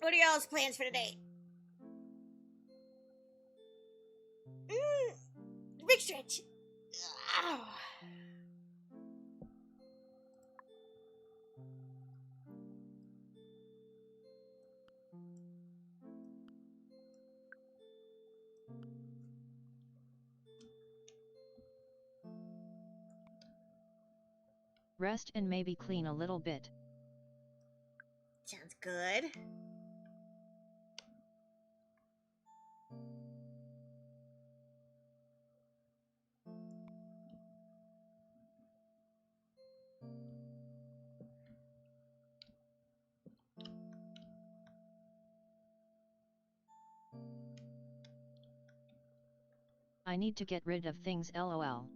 S1: What are y'all's plans for today? Big stretch. Ow.
S3: Rest and maybe clean a little bit.
S1: Sounds good.
S3: I need to get rid of things, lol.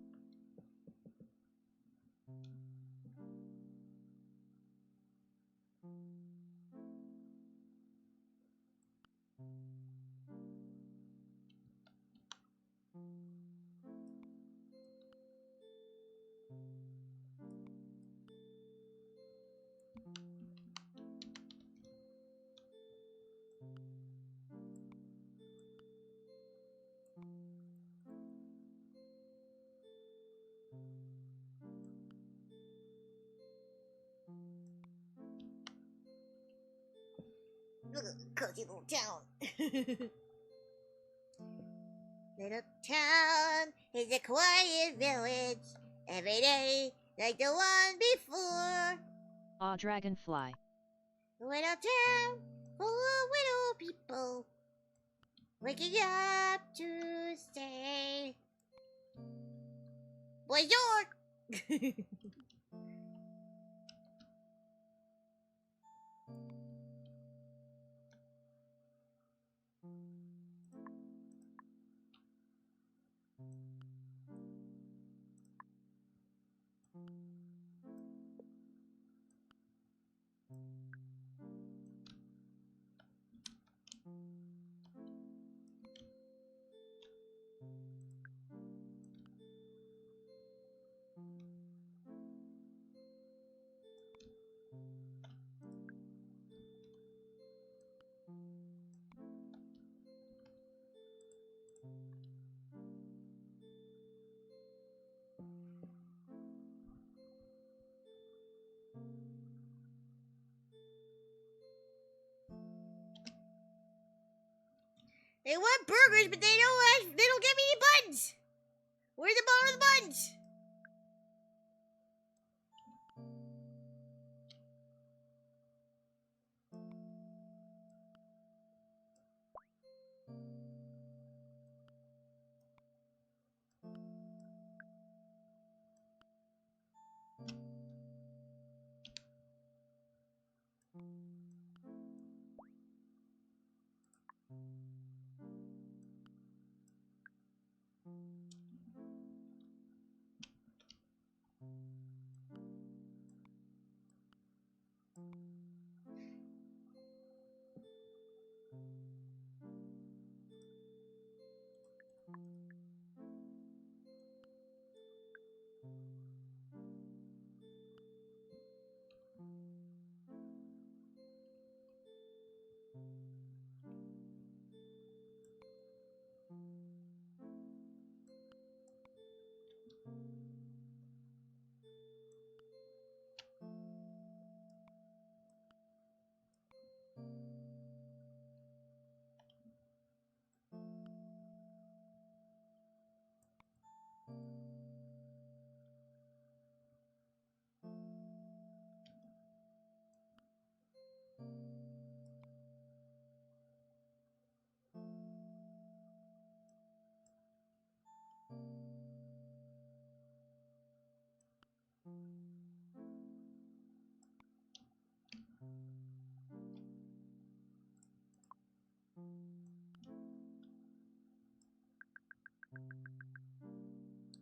S1: Cozy little town. Little town is a quiet village. Every day, like the one before.
S3: Ah, dragonfly.
S1: Little town full of little people. Waking up to stay. Bonjour! They want burgers, but they don't give me any buns. Where's the bone of the buns?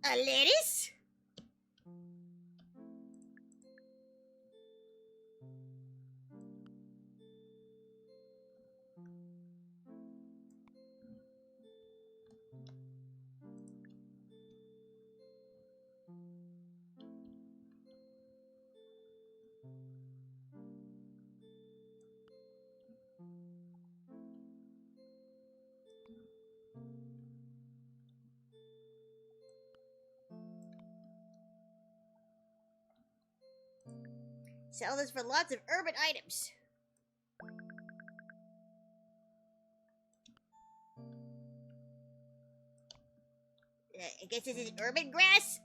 S1: A lettuce? Sell this for lots of urban items. I guess this is urban grass?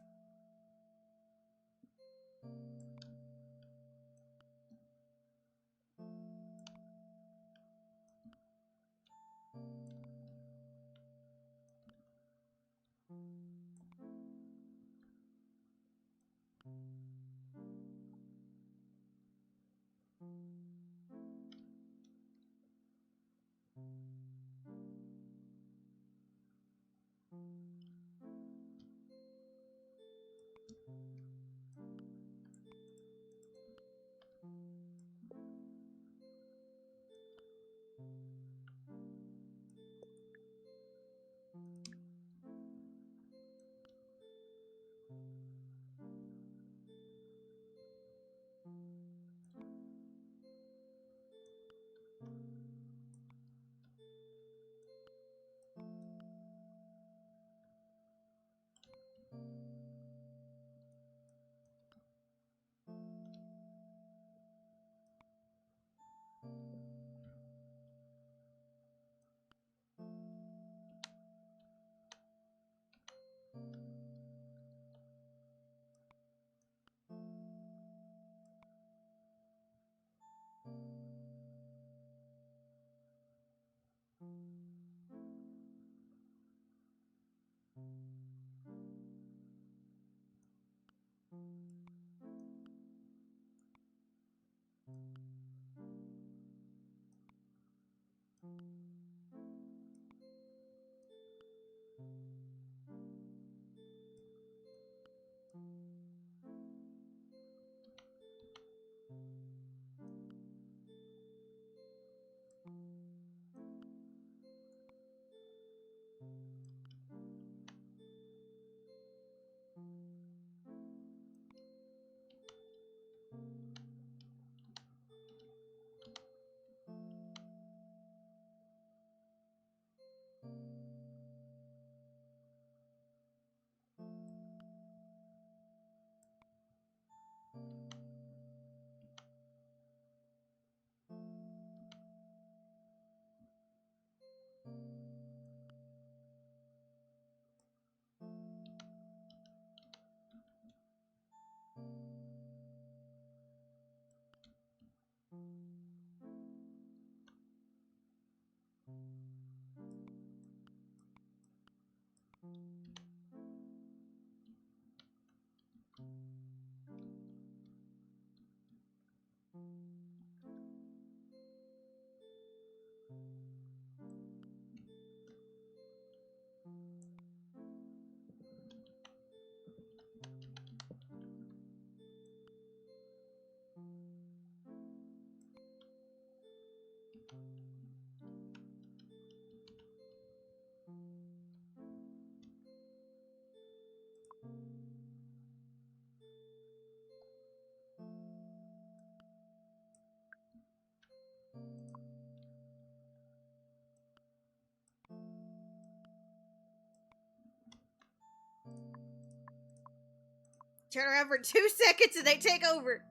S2: Turn around for 2 seconds and they take over.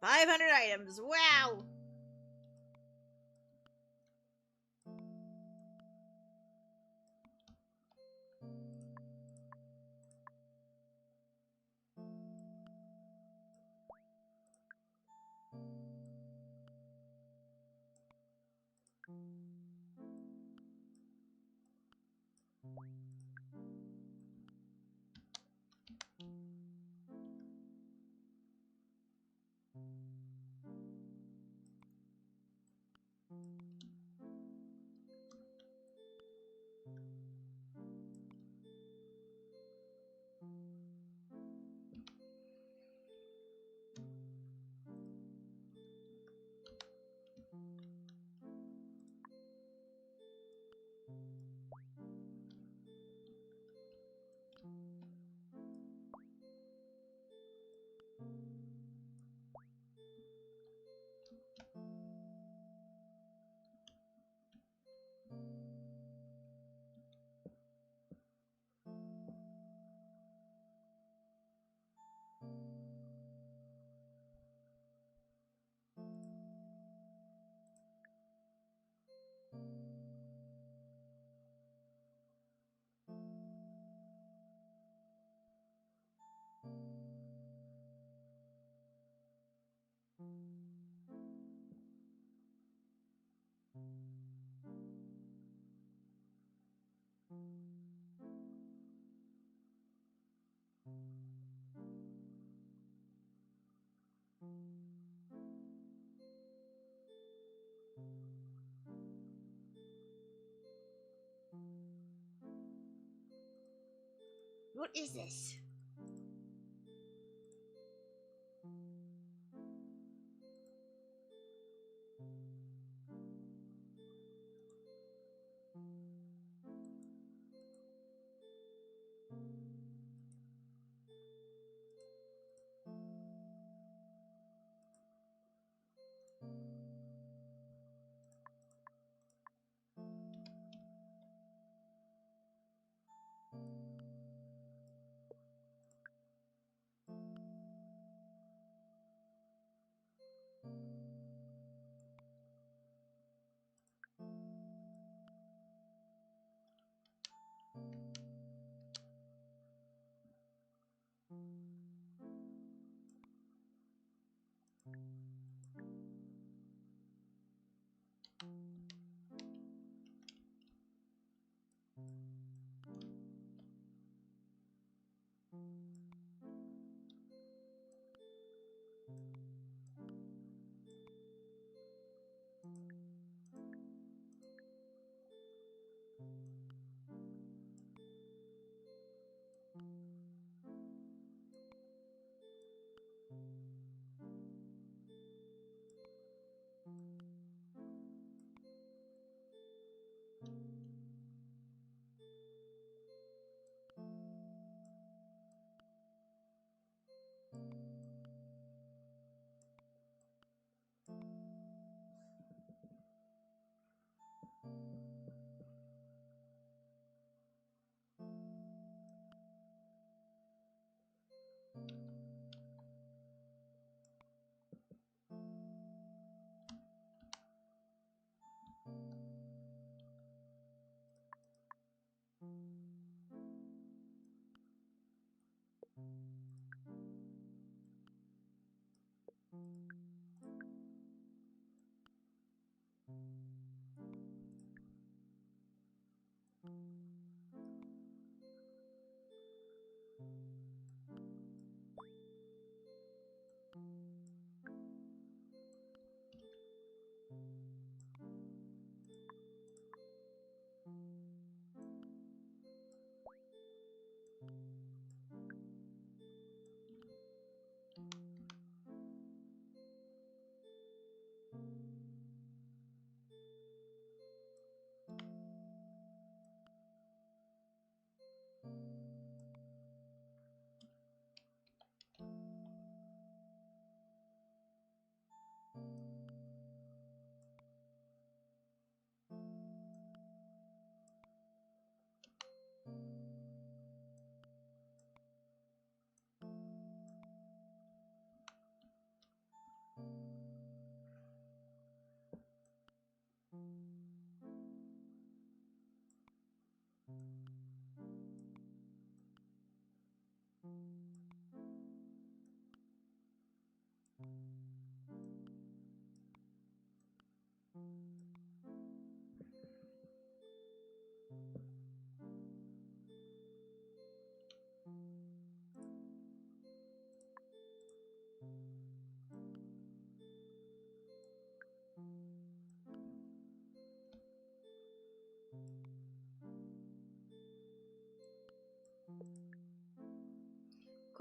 S2: $500 items. Wow.
S1: What is this?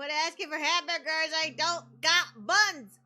S2: Quit asking for hamburgers. I don't got buns.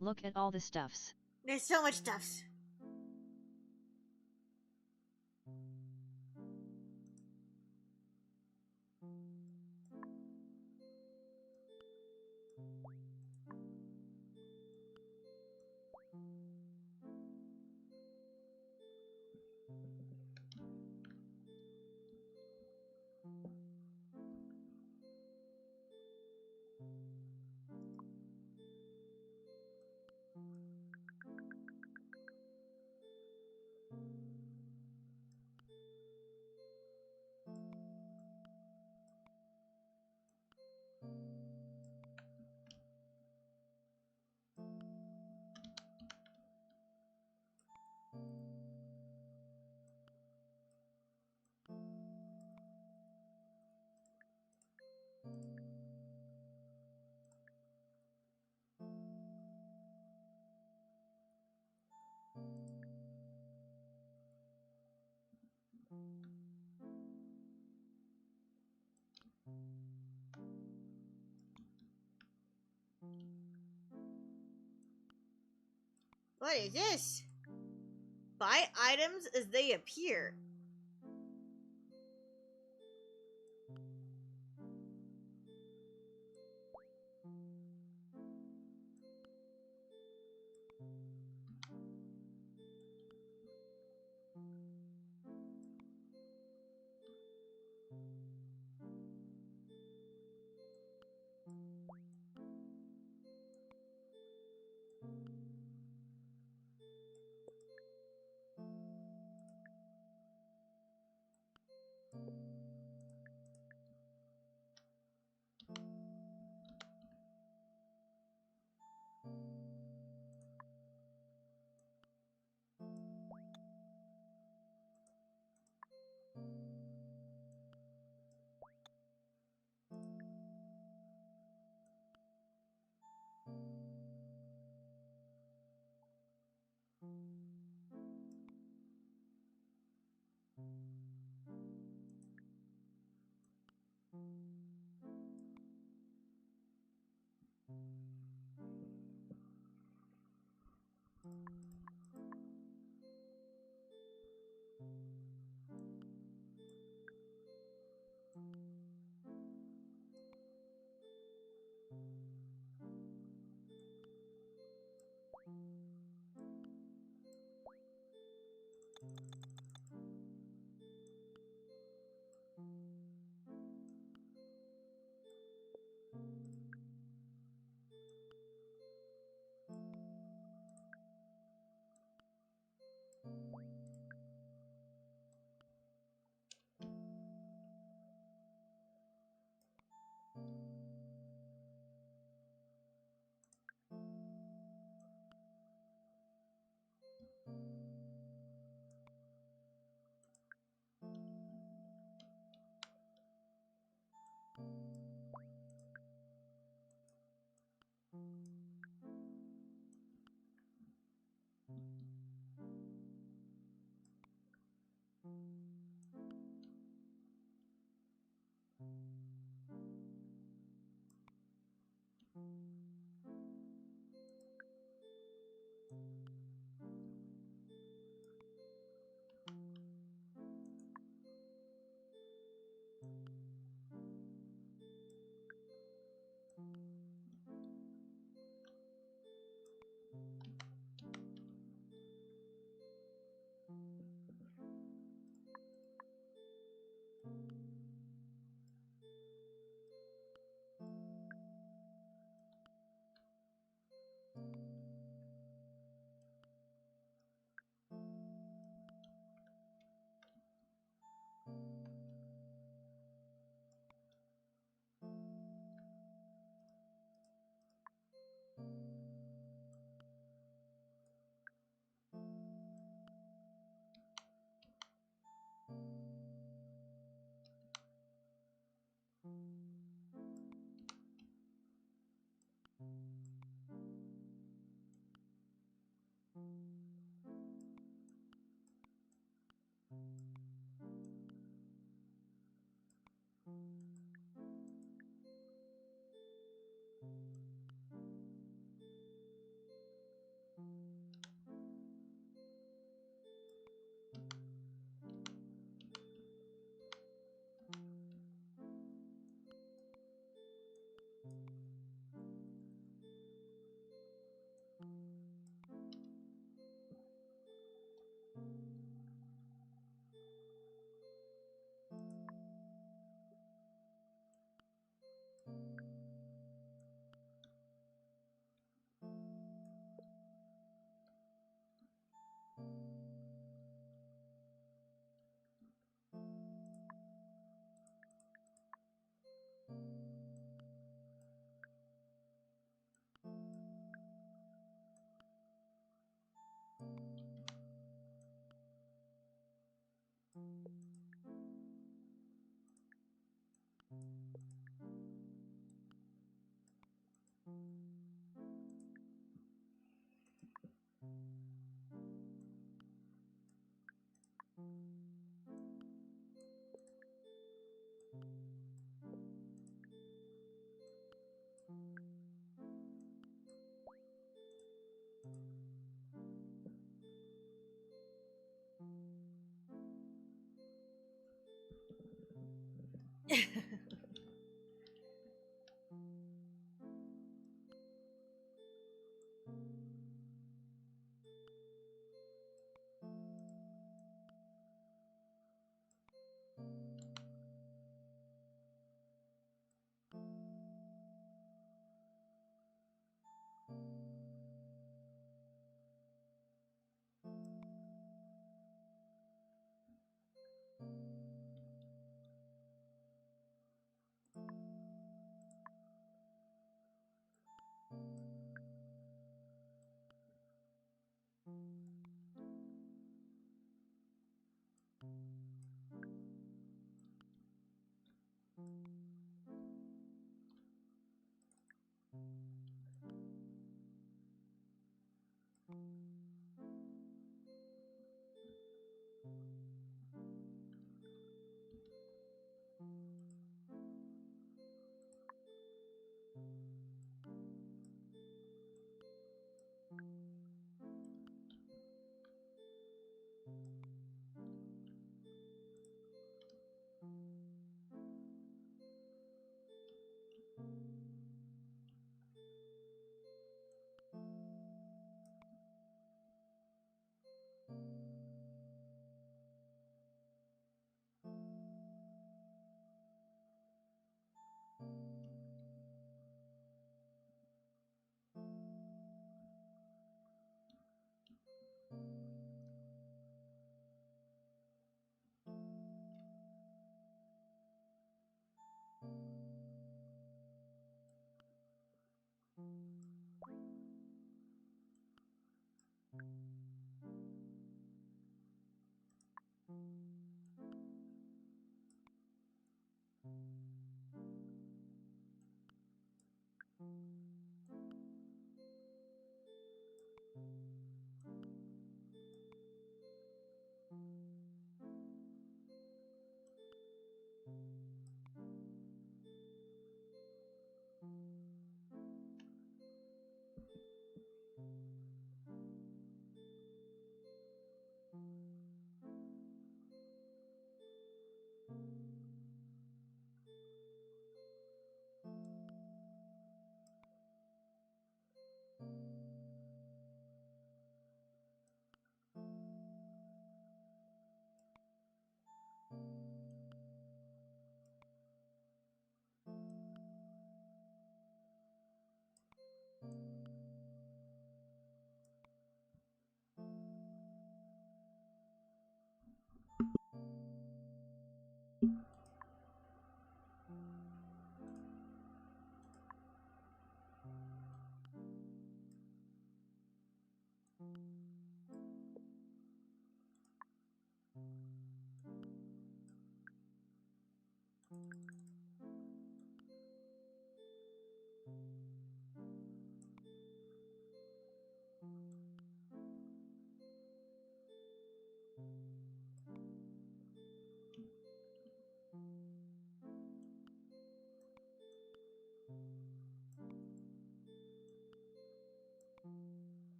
S3: Look at all the stuffs.
S1: There's so much stuffs. What is this? Buy items as they appear.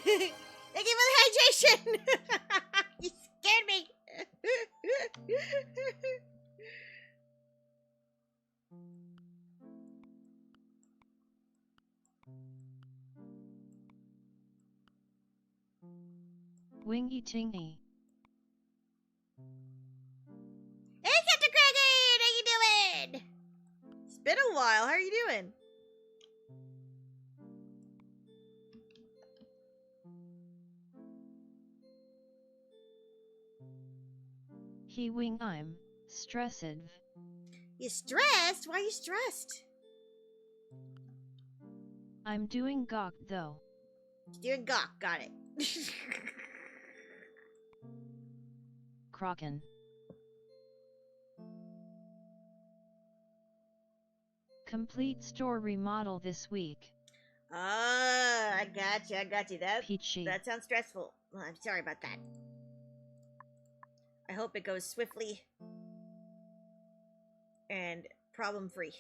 S1: Thank you for the hydration! You scared me!
S3: Wingy tingy.
S1: Hey, Captain Kraken! How you doing? It's been a while. How are you doing?
S3: He wing I'm stressed.
S1: You stressed? Why are you stressed?
S3: I'm doing gawk though.
S1: You're doing gawk. Got it.
S3: Kraken. Complete store remodel this week.
S1: Ah, I got you. I got you.
S3: Peachy.
S1: That sounds stressful. Well, I'm sorry about that. I hope it goes swiftly and problem-free.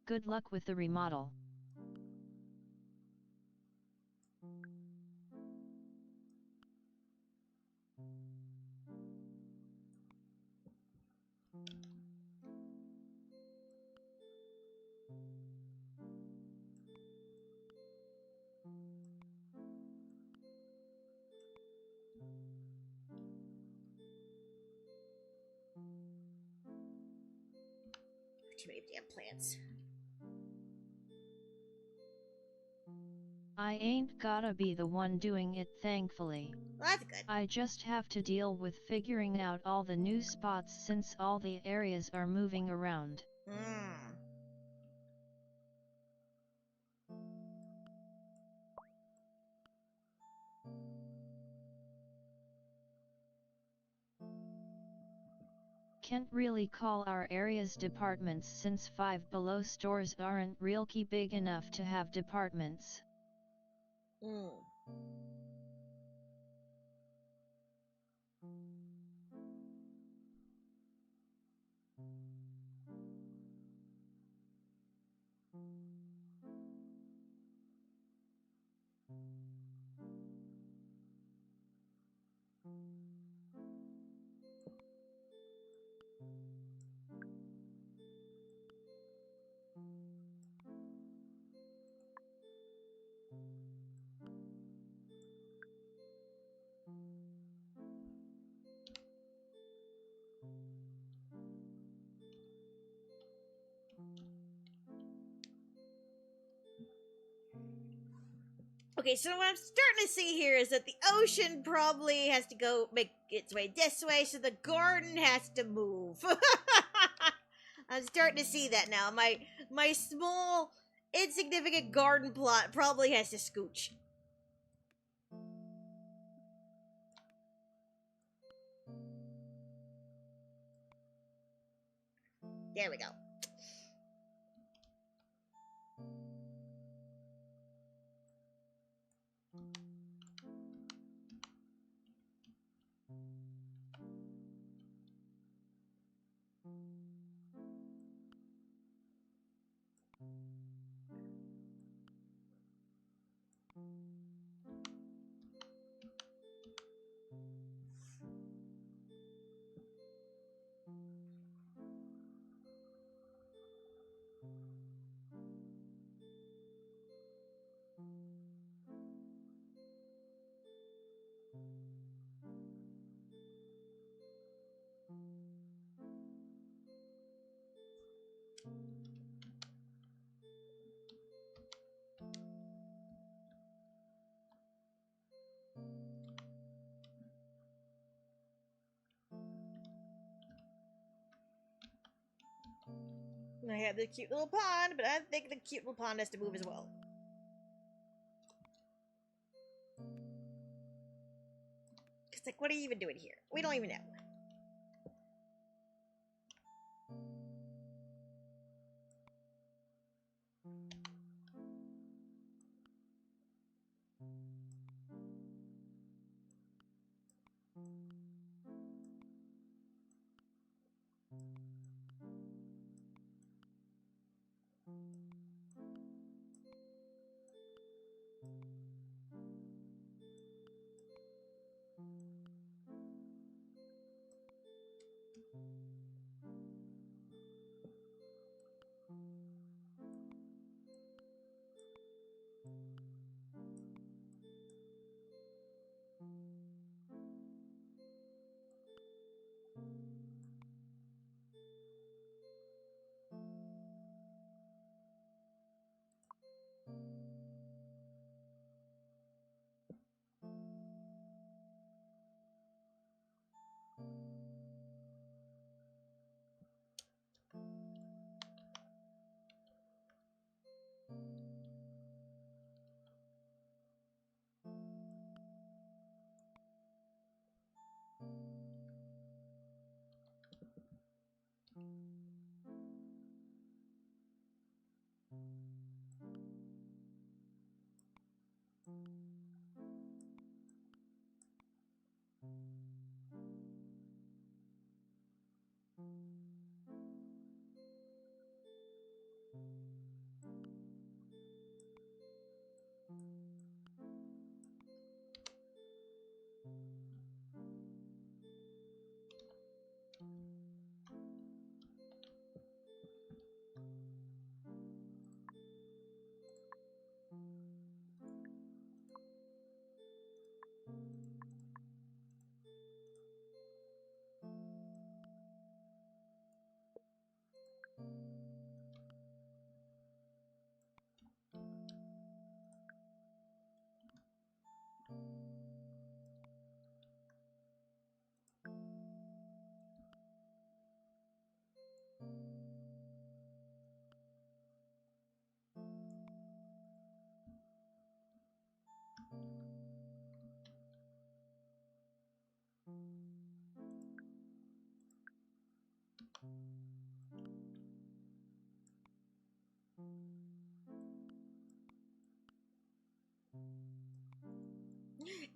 S3: Good luck with the remodel.
S1: Too many damn plants.
S3: I ain't gotta be the one doing it, thankfully.
S1: Well, that's good.
S3: I just have to deal with figuring out all the new spots since all the areas are moving around. Can't really call our areas departments since Five Below stores aren't really big enough to have departments.
S1: Okay, so what I'm starting to see here is that the ocean probably has to go make its way this way, so the garden has to move. I'm starting to see that now. My small, insignificant garden plot probably has to scooch. There we go. And I have the cute little pond, but I think the cute little pond has to move as well. It's like, what are you even doing here? We don't even know.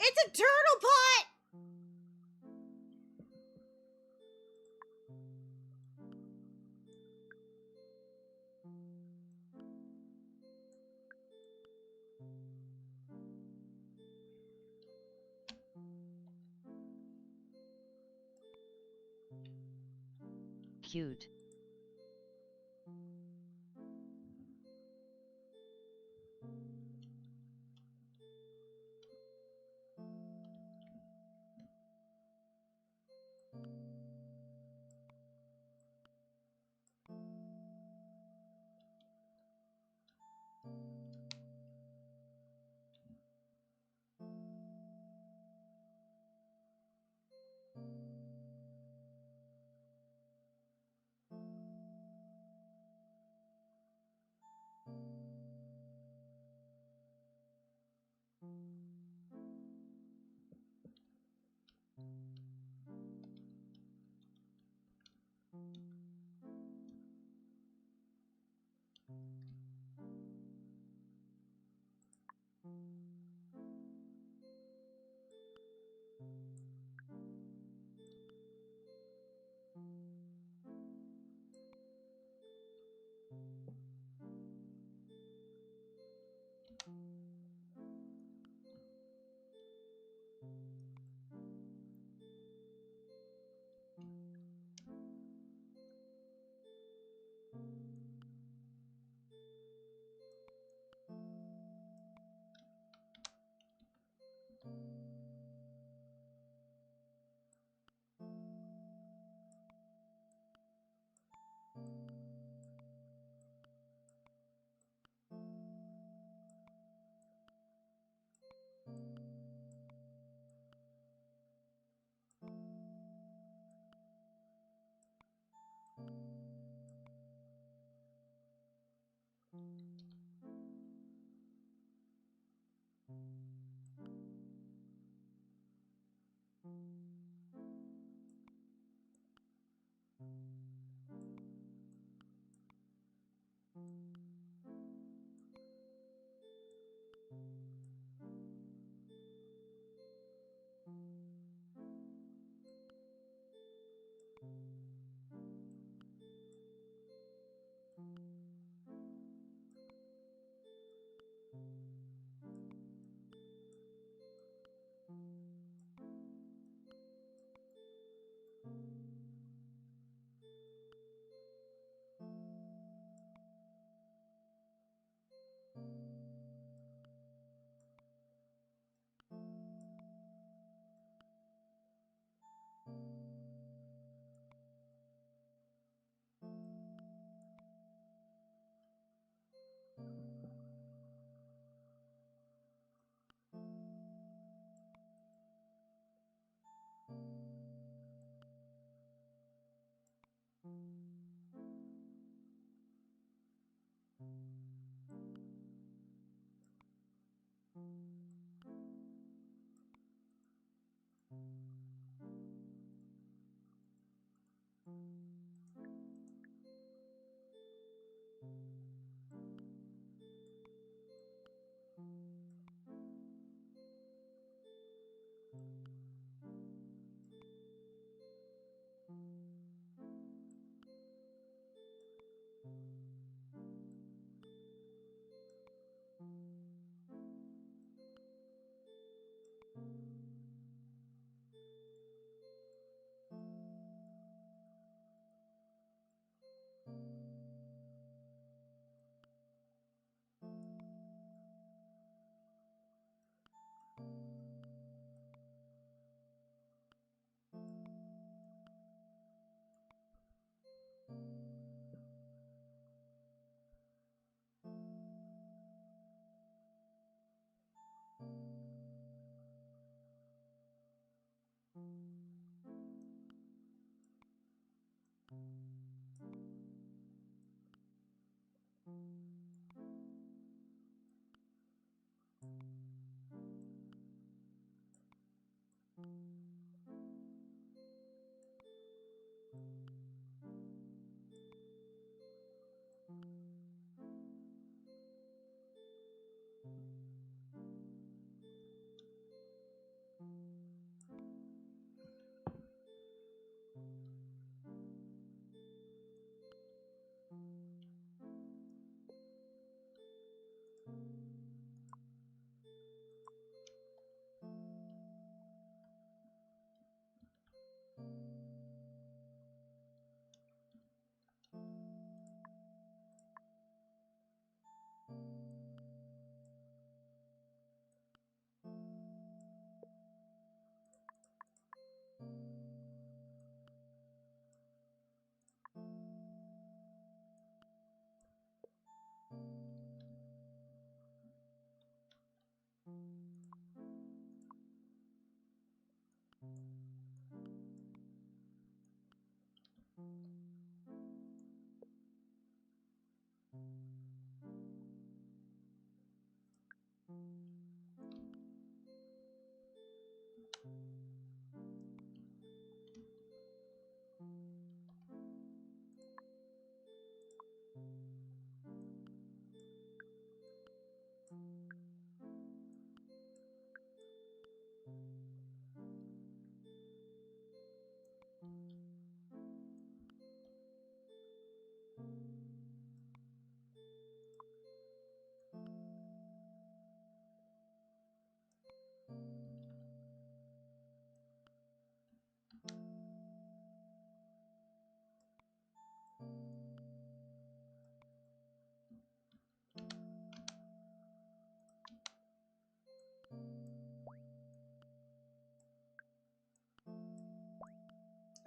S2: It's a turtle pot!
S3: Cute.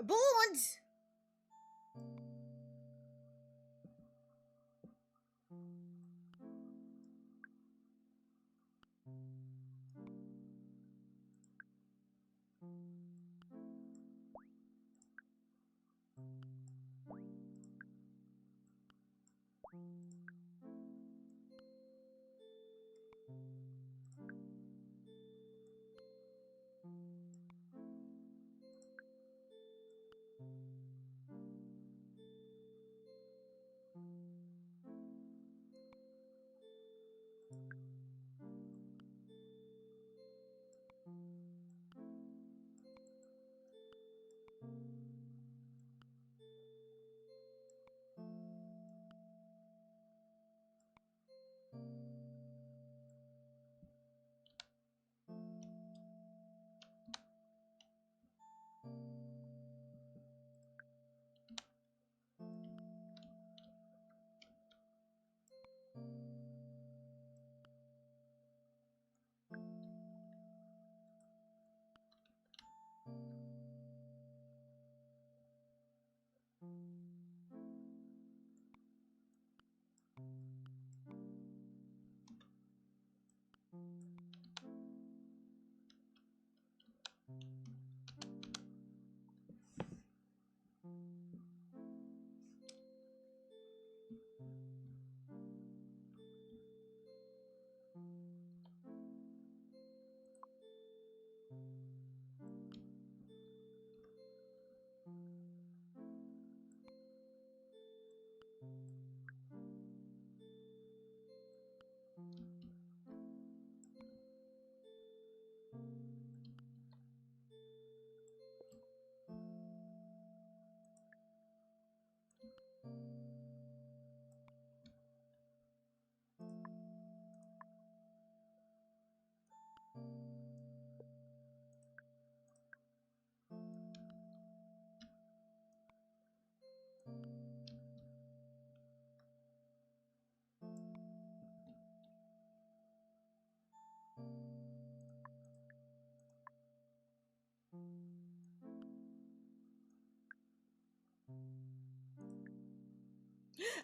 S1: Bones!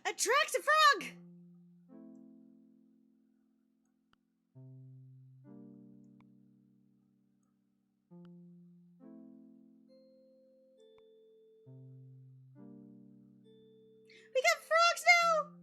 S1: Attracts a frog! We got frogs now!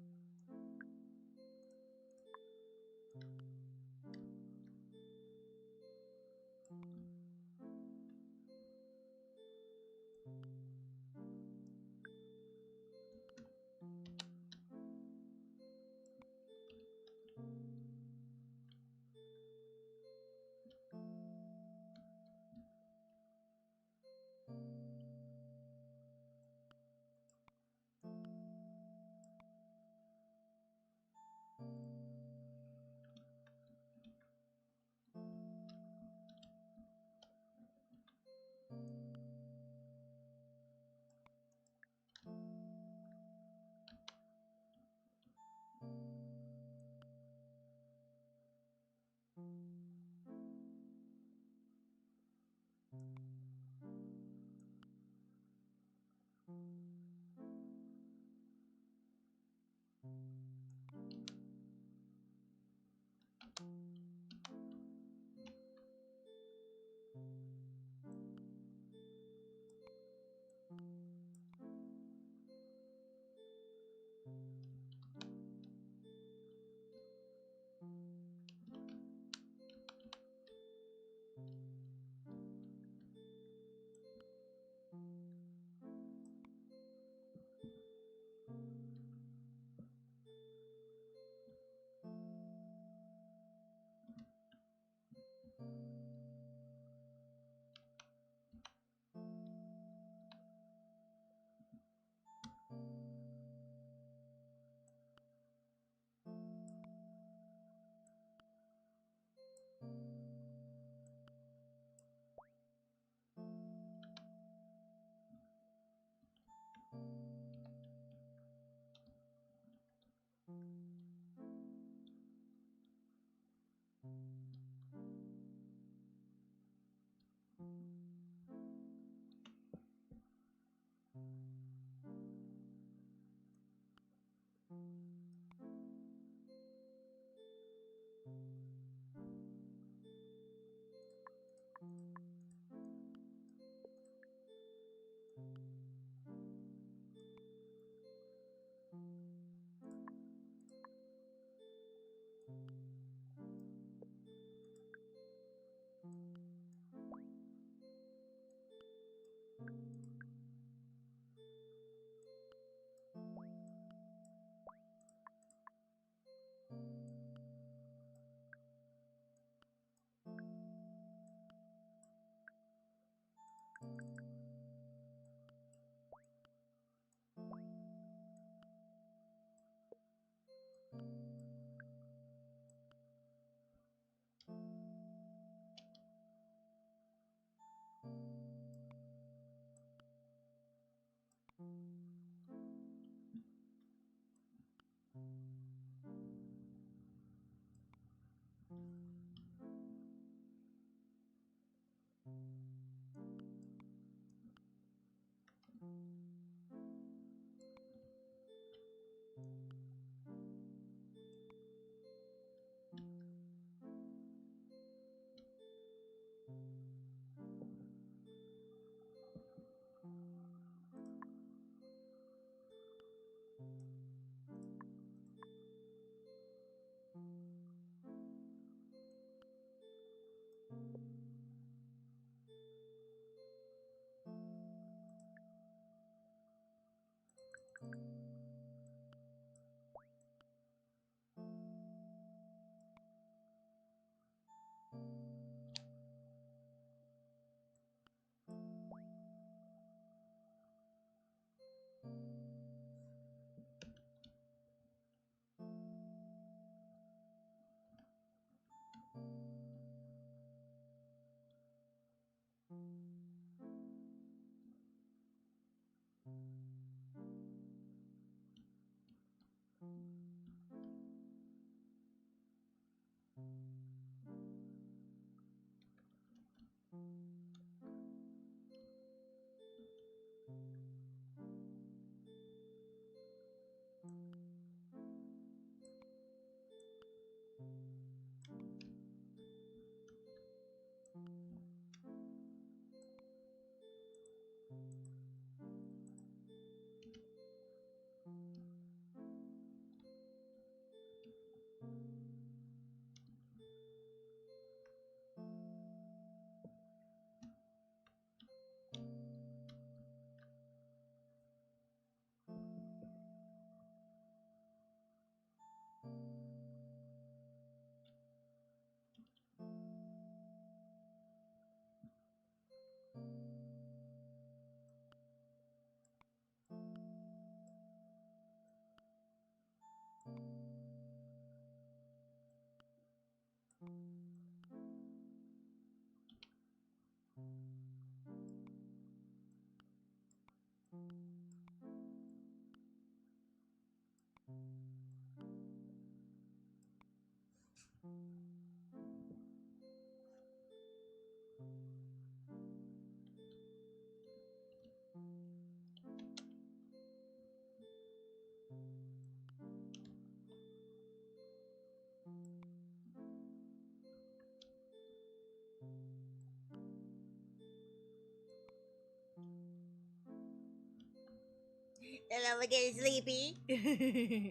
S2: Hello, we're getting sleepy.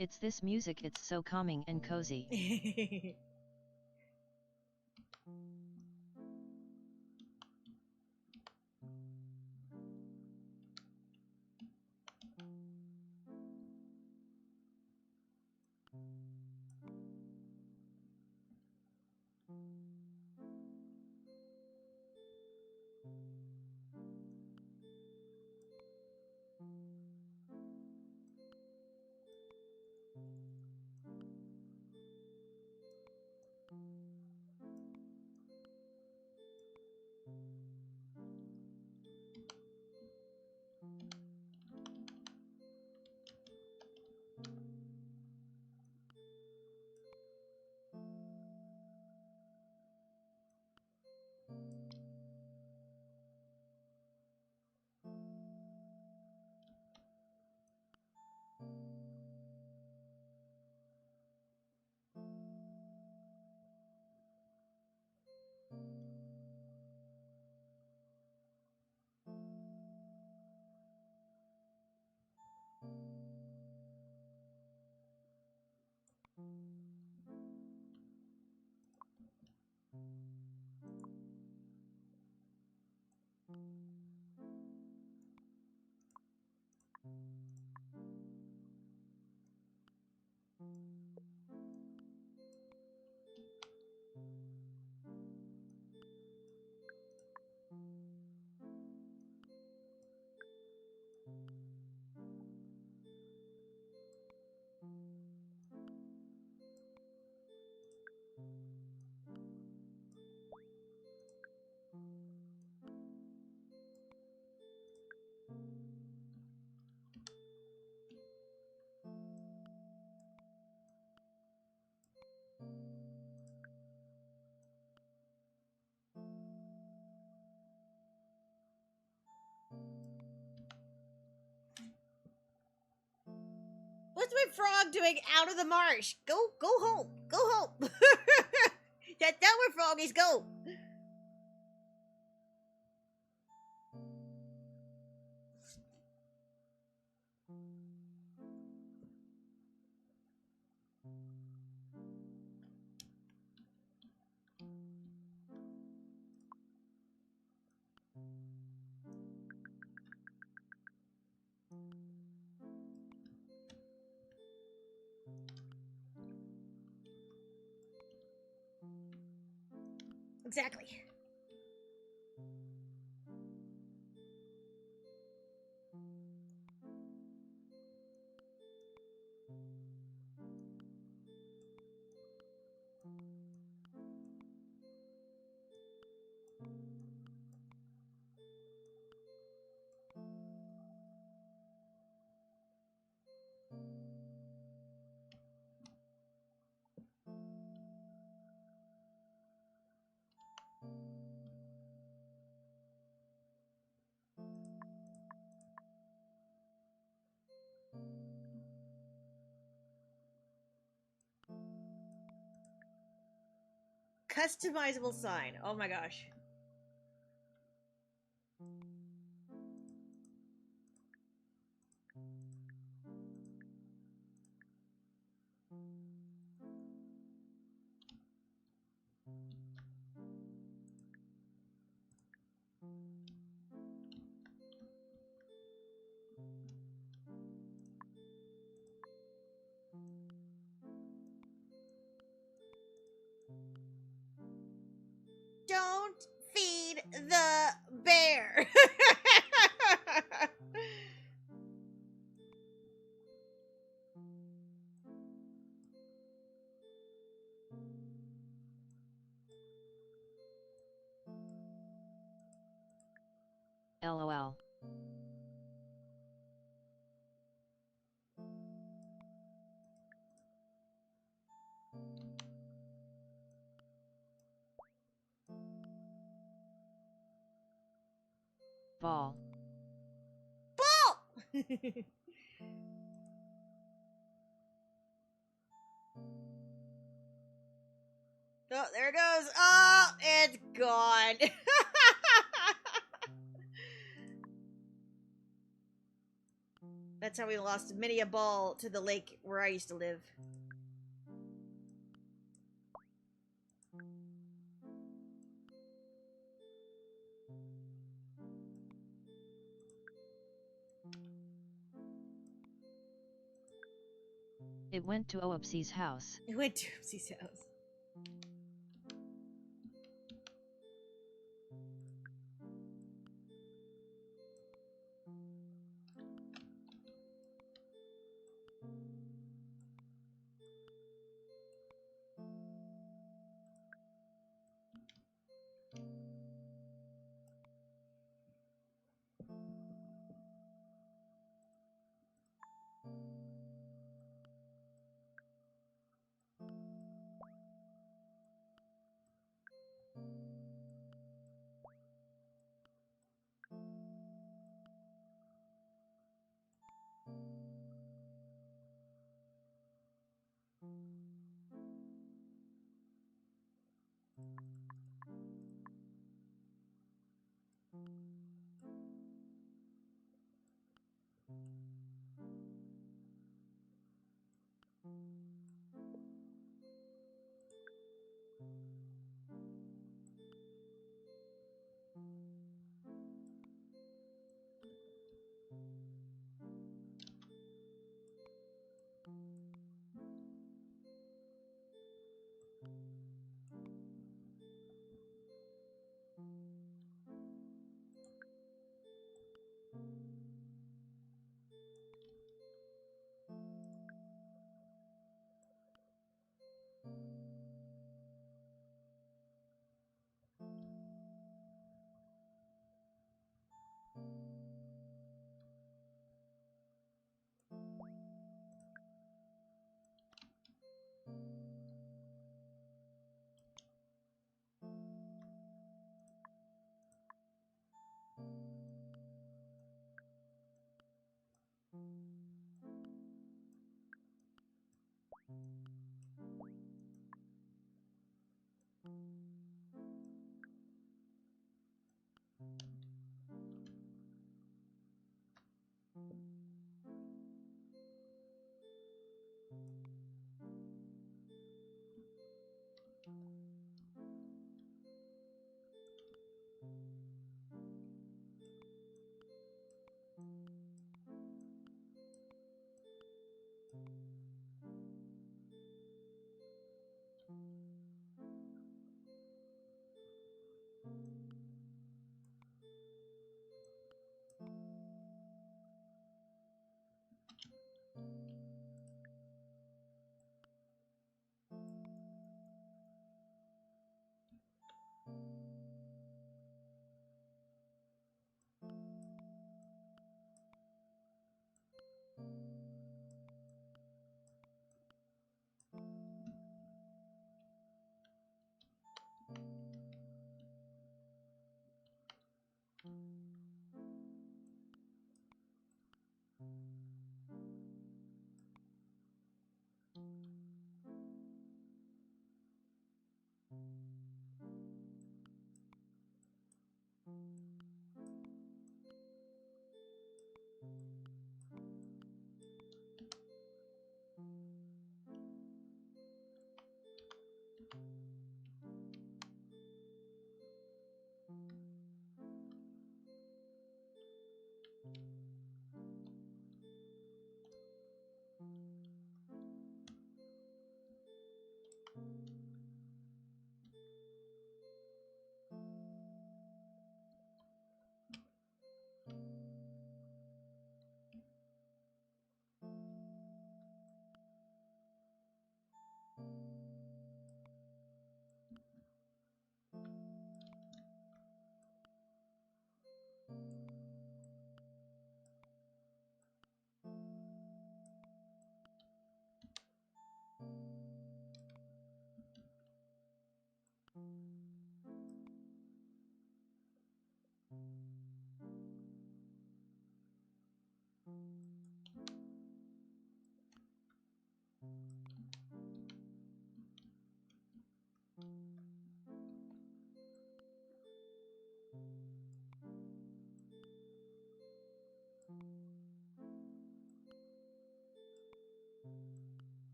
S3: It's this music, it's so calming and cozy.
S2: What's my frog doing out of the marsh? Go home. Go home. That's not where froggies go. Exactly. customizable sign. Oh my gosh. Don't feed the bear.
S3: LOL. Ball.
S2: Ball! Oh, there it goes. Oh, it's gone. That's how we lost many a ball to the lake where I used to live.
S3: It went to Oopsie's house.
S2: It went to Oopsie's house.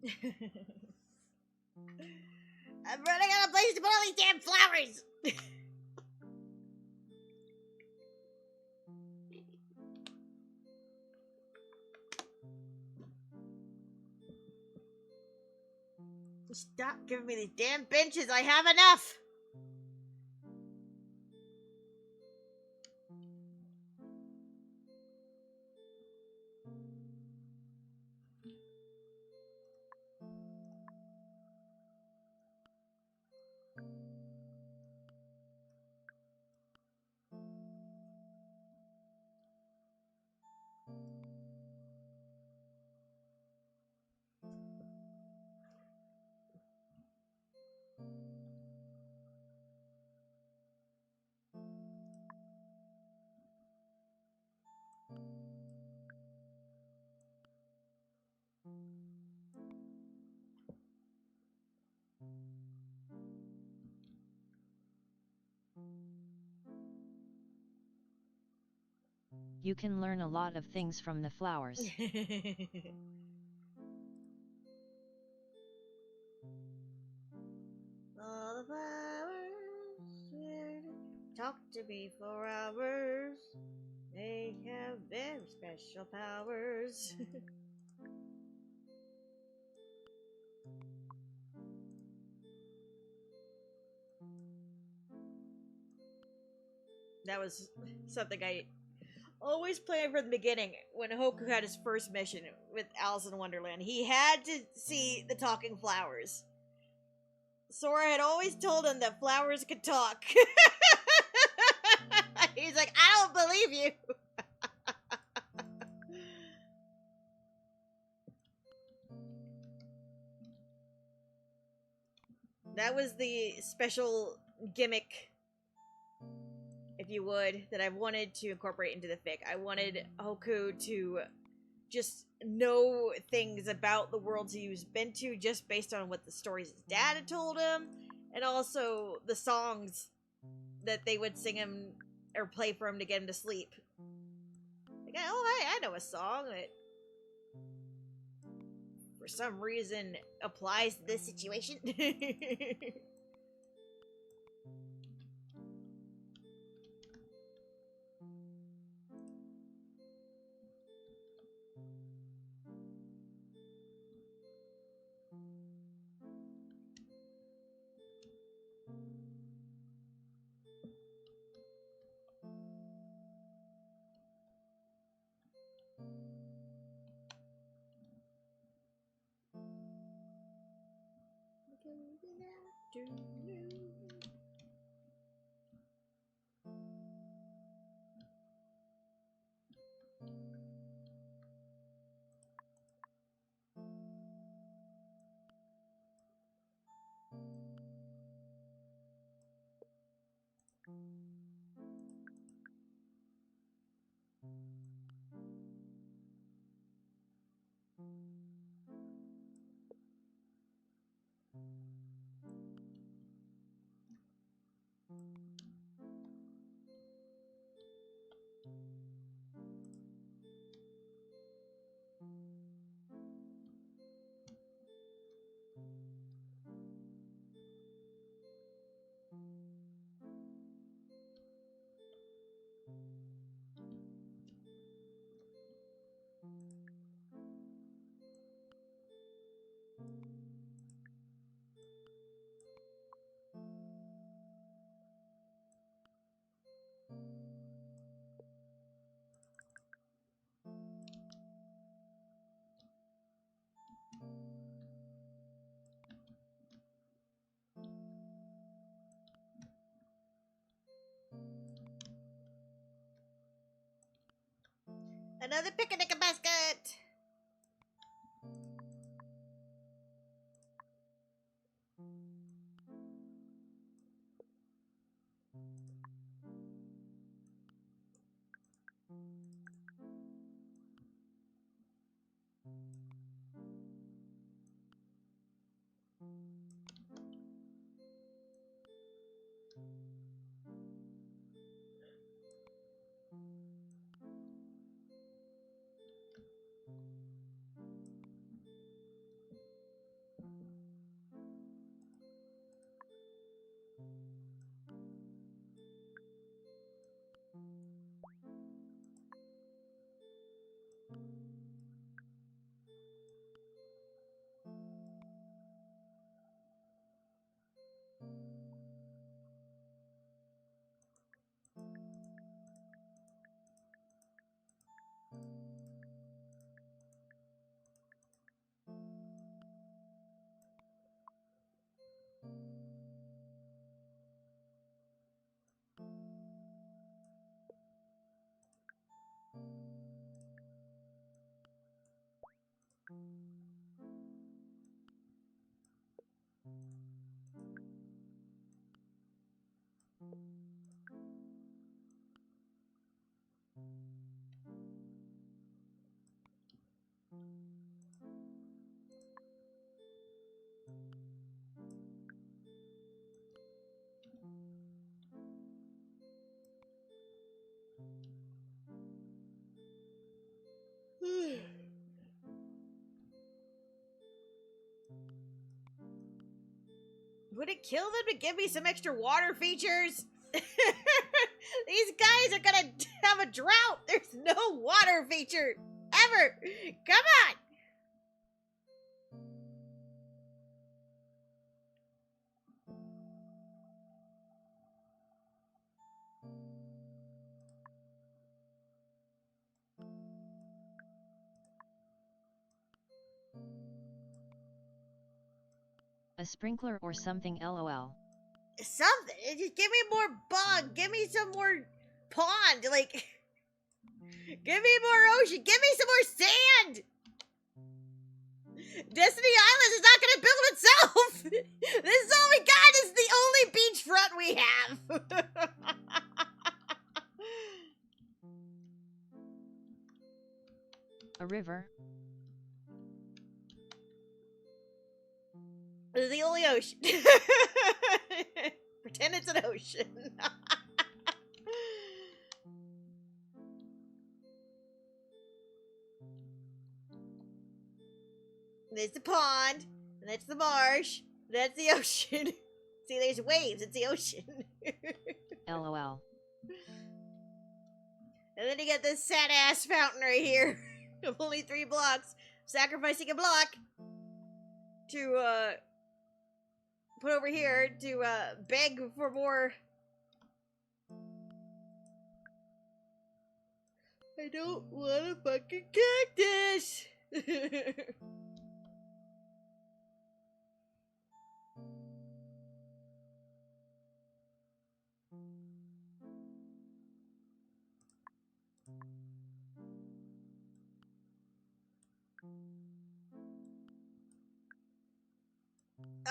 S2: I'm running out of place to put all these damn flowers! Stop giving me these damn benches, I have enough!
S3: You can learn a lot of things from the flowers.
S2: All the flowers talk to me for hours. They have very special powers. That was something I always planned from the beginning when Hoku had his first mission with Alice in Wonderland. He had to see the talking flowers. Sora had always told him that flowers could talk. He's like, I don't believe you. That was the special gimmick, if you would, that I wanted to incorporate into the fic. I wanted Hoku to just know things about the worlds he's been to just based on what the stories his dad had told him, and also the songs that they would sing him or play for him to get him to sleep. Like, oh, I know a song that for some reason applies to this situation. Another picnic basket! Would it kill them to give me some extra water features? These guys are gonna have a drought. There's no water feature ever. Come on.
S3: A sprinkler or something, lol.
S2: Something. Just give me more bug. Give me some more pond. Like, give me more ocean. Give me some more sand. Destiny Island is not going to build itself. This is all we got. This is the only beachfront we have.
S3: A river.
S2: This is the only ocean. Pretend it's an ocean. there's the pond, and that's the marsh, that's the ocean. See, there's waves, it's the ocean.
S3: LOL.
S2: And then you get this sad-ass fountain right here of only 3 blocks, sacrificing a block to, put over here to, beg for more. I don't want a fucking cactus!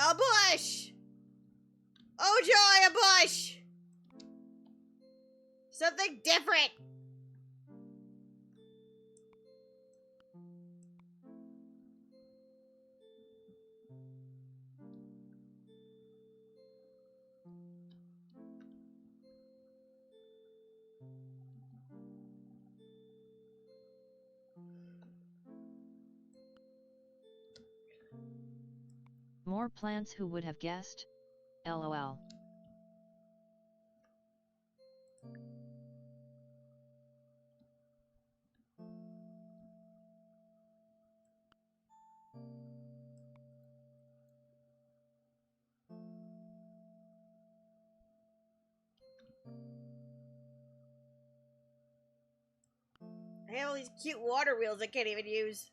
S2: A bush! Oh joy, a bush! Something different!
S3: More plants, who would have guessed? LOL.
S2: I have all these cute water wheels I can't even use.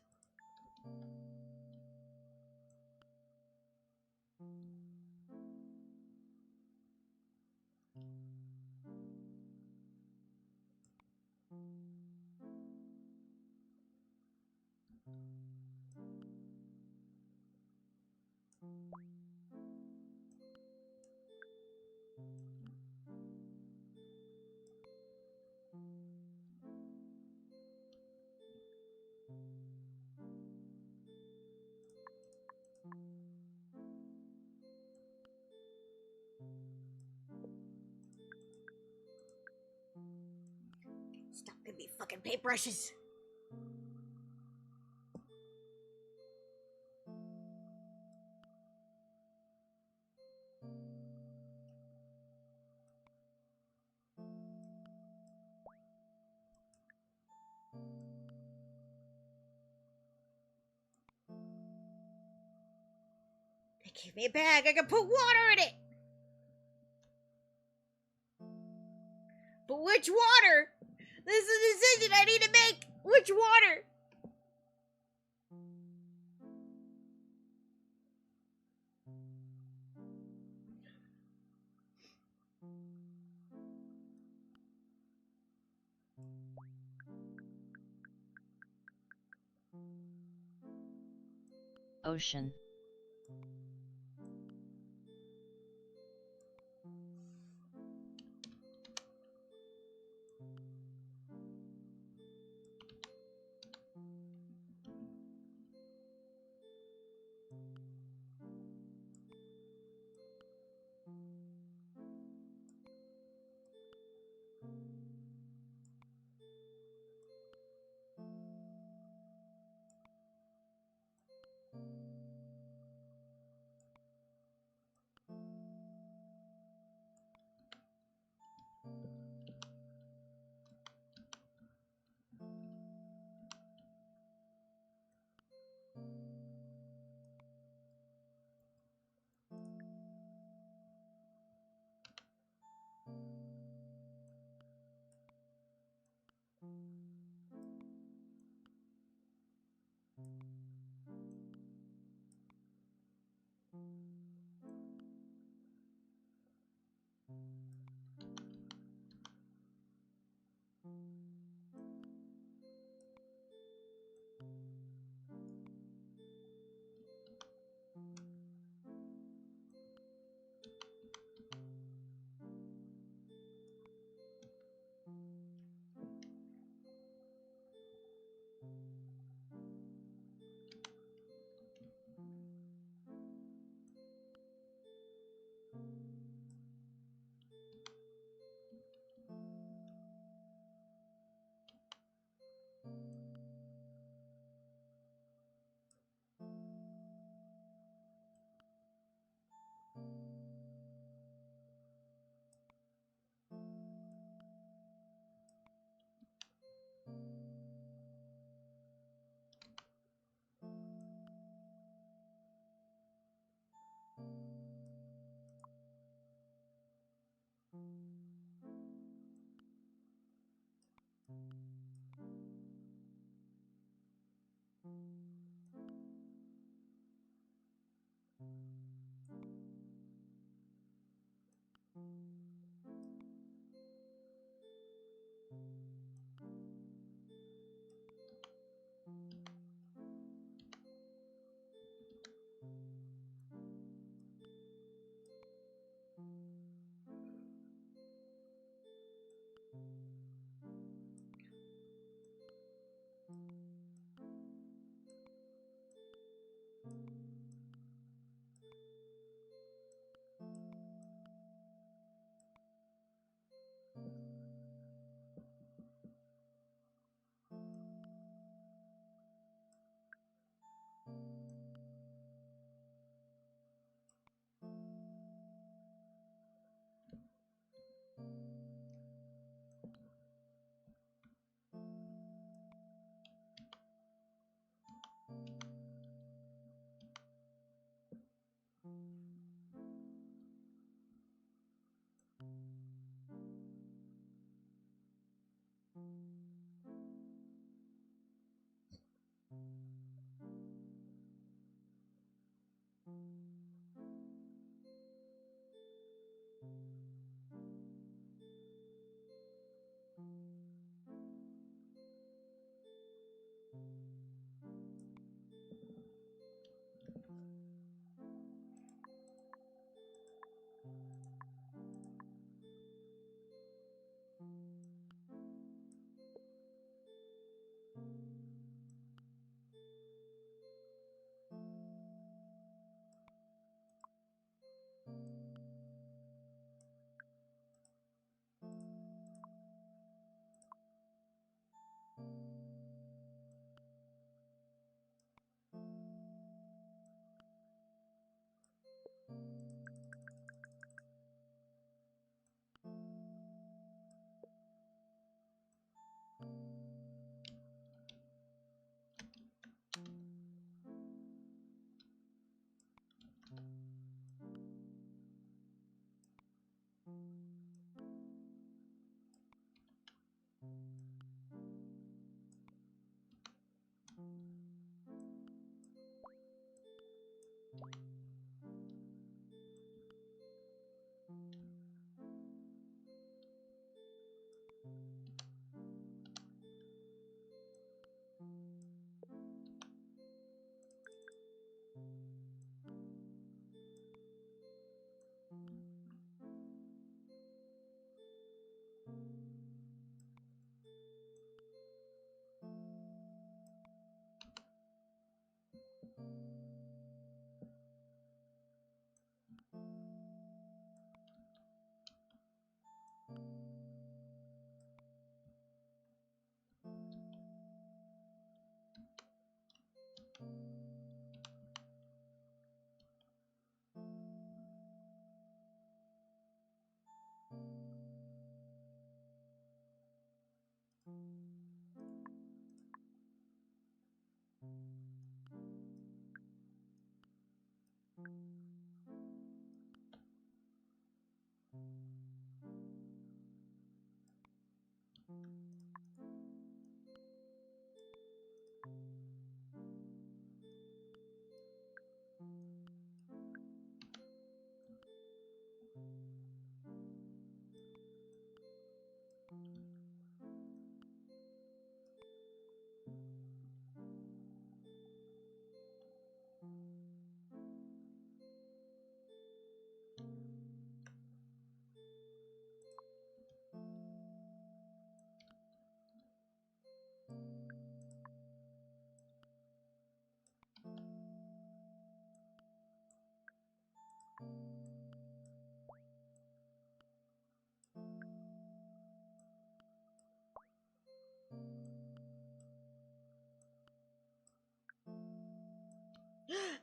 S2: Stop giving me fucking paintbrushes. They gave me a bag. I can put water in it. But which water? This is a decision I need to make. Which water?
S3: Ocean.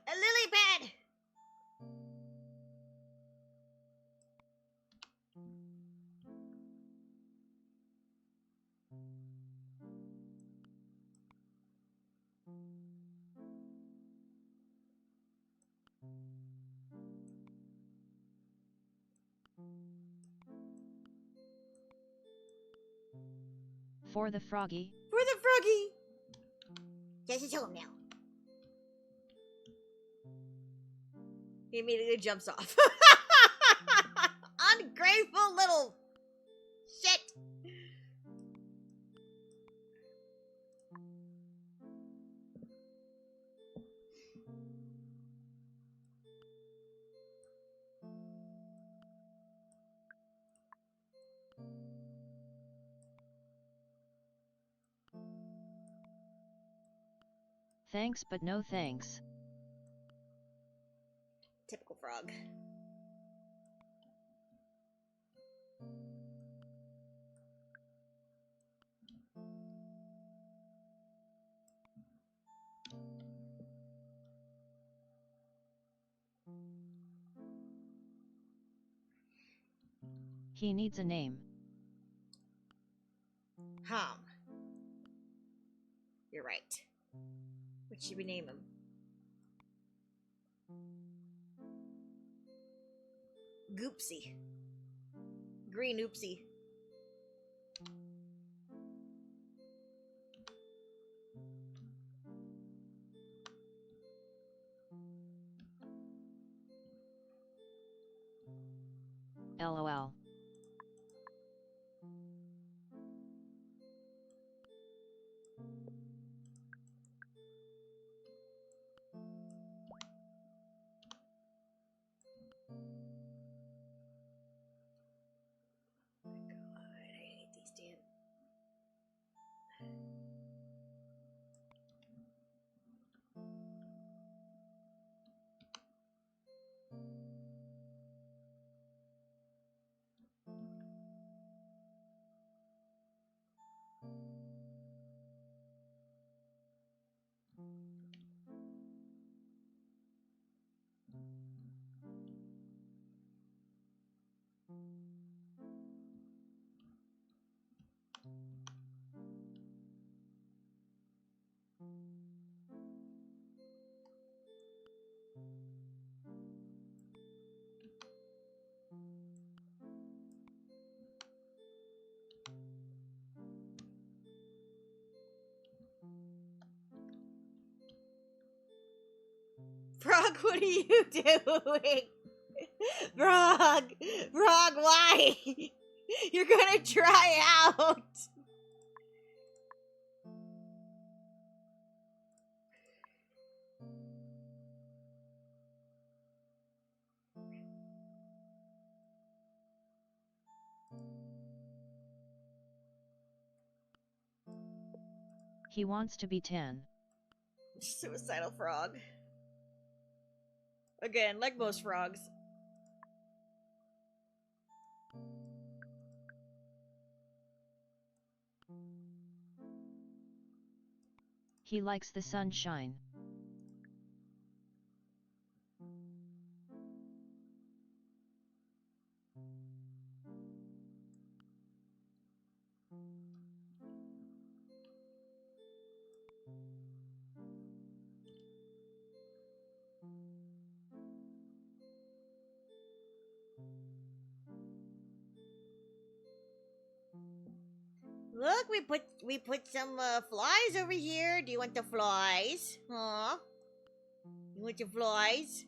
S2: A lily pad!
S3: For the froggy.
S2: For the froggy! Yes, it's home now. He immediately jumps off. Ungrateful little shit.
S3: Thanks but no thanks.
S2: Typical frog.
S3: He needs a name.
S2: You're right. What should we name him? Goopsie. Green Oopsie.
S3: LOL.
S2: Frog, what are you doing? Frog! Frog, why? You're gonna try out!
S3: He wants to be 10.
S2: Suicidal frog. Again, like most frogs.
S3: He likes the sunshine.
S2: Look, we put some flies over here. Do you want the flies? Huh? You want your flies?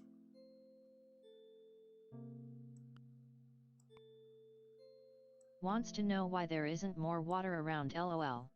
S3: Wants to know why there isn't more water around LOL.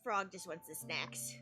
S2: Frog just wants the snacks.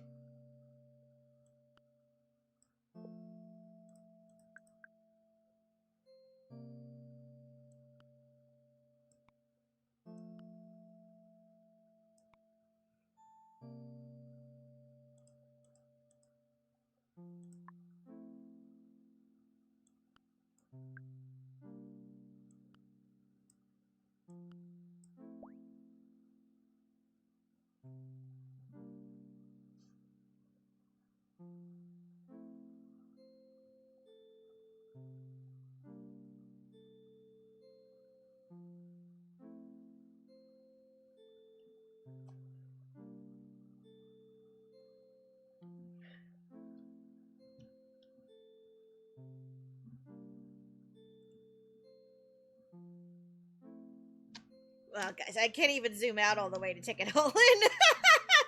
S2: Well, guys, I can't even zoom out all the way to take it all in.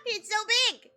S2: It's so big.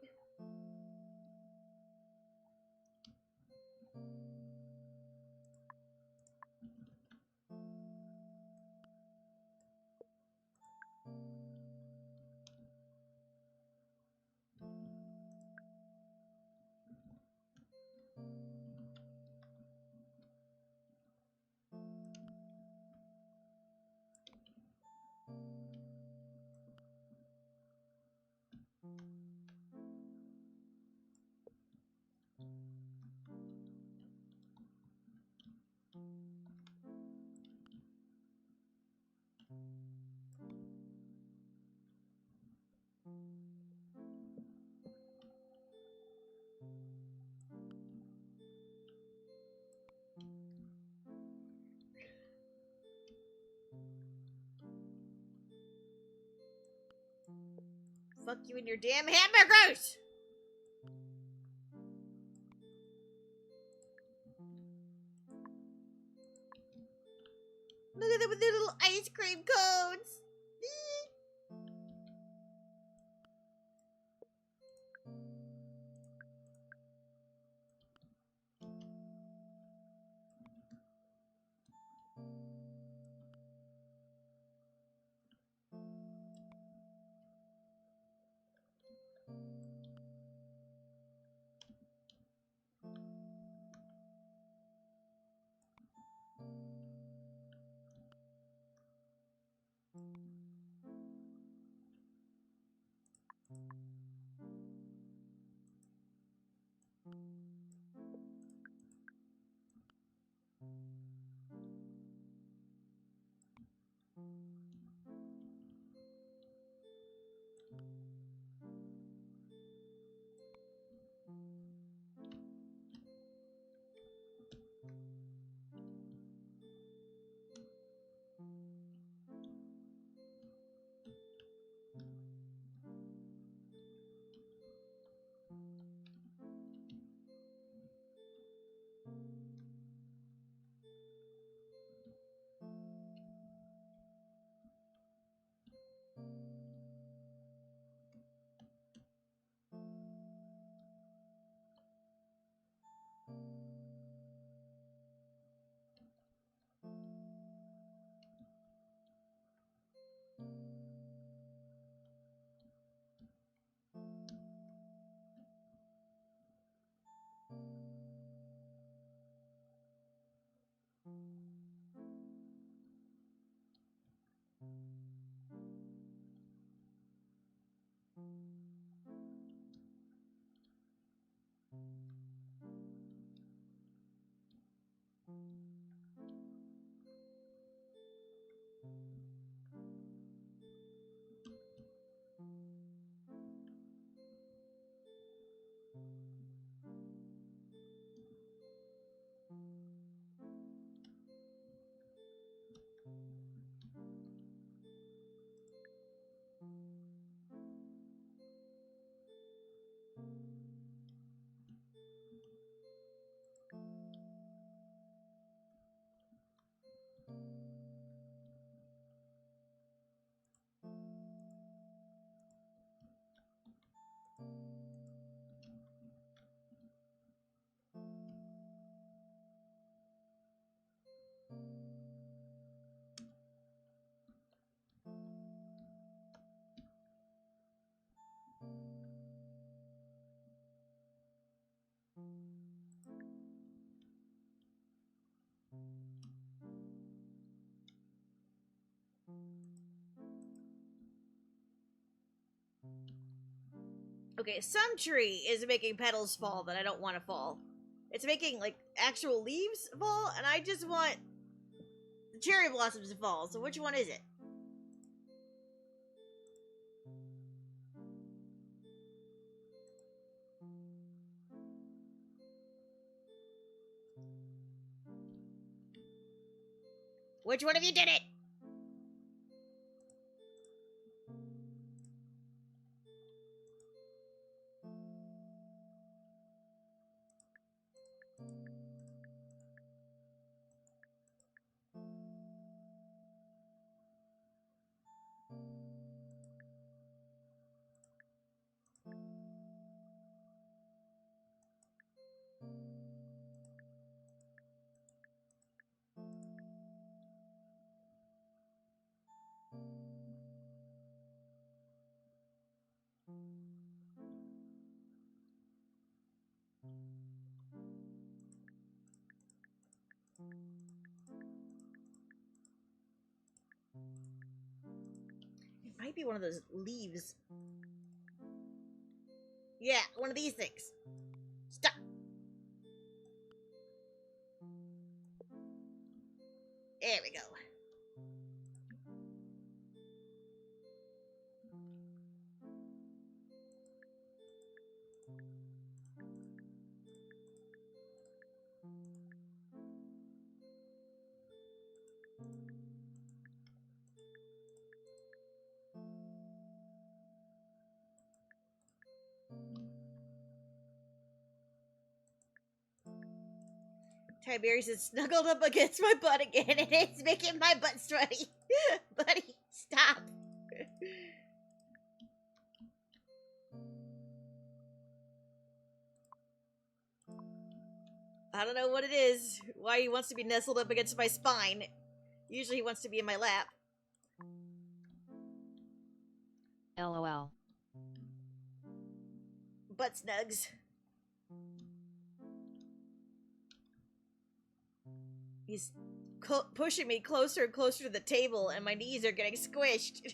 S2: Fuck you and your damn hamburgers! Look at them with their little ice cream cones! Okay, some tree is making petals fall that I don't want to fall. It's making, like, actual leaves fall, and I just want the cherry blossoms to fall. So which one is it? Which one of you did it? It might be one of those leaves. Yeah, one of these things. Stop. There we go. Tiberius is snuggled up against my butt again, and it's making my butt sweaty. Buddy, stop. I don't know what it is. Why he wants to be nestled up against my spine. Usually he wants to be in my lap.
S3: LOL.
S2: Butt snugs. He's pushing me closer and closer to the table, and my knees are getting squished.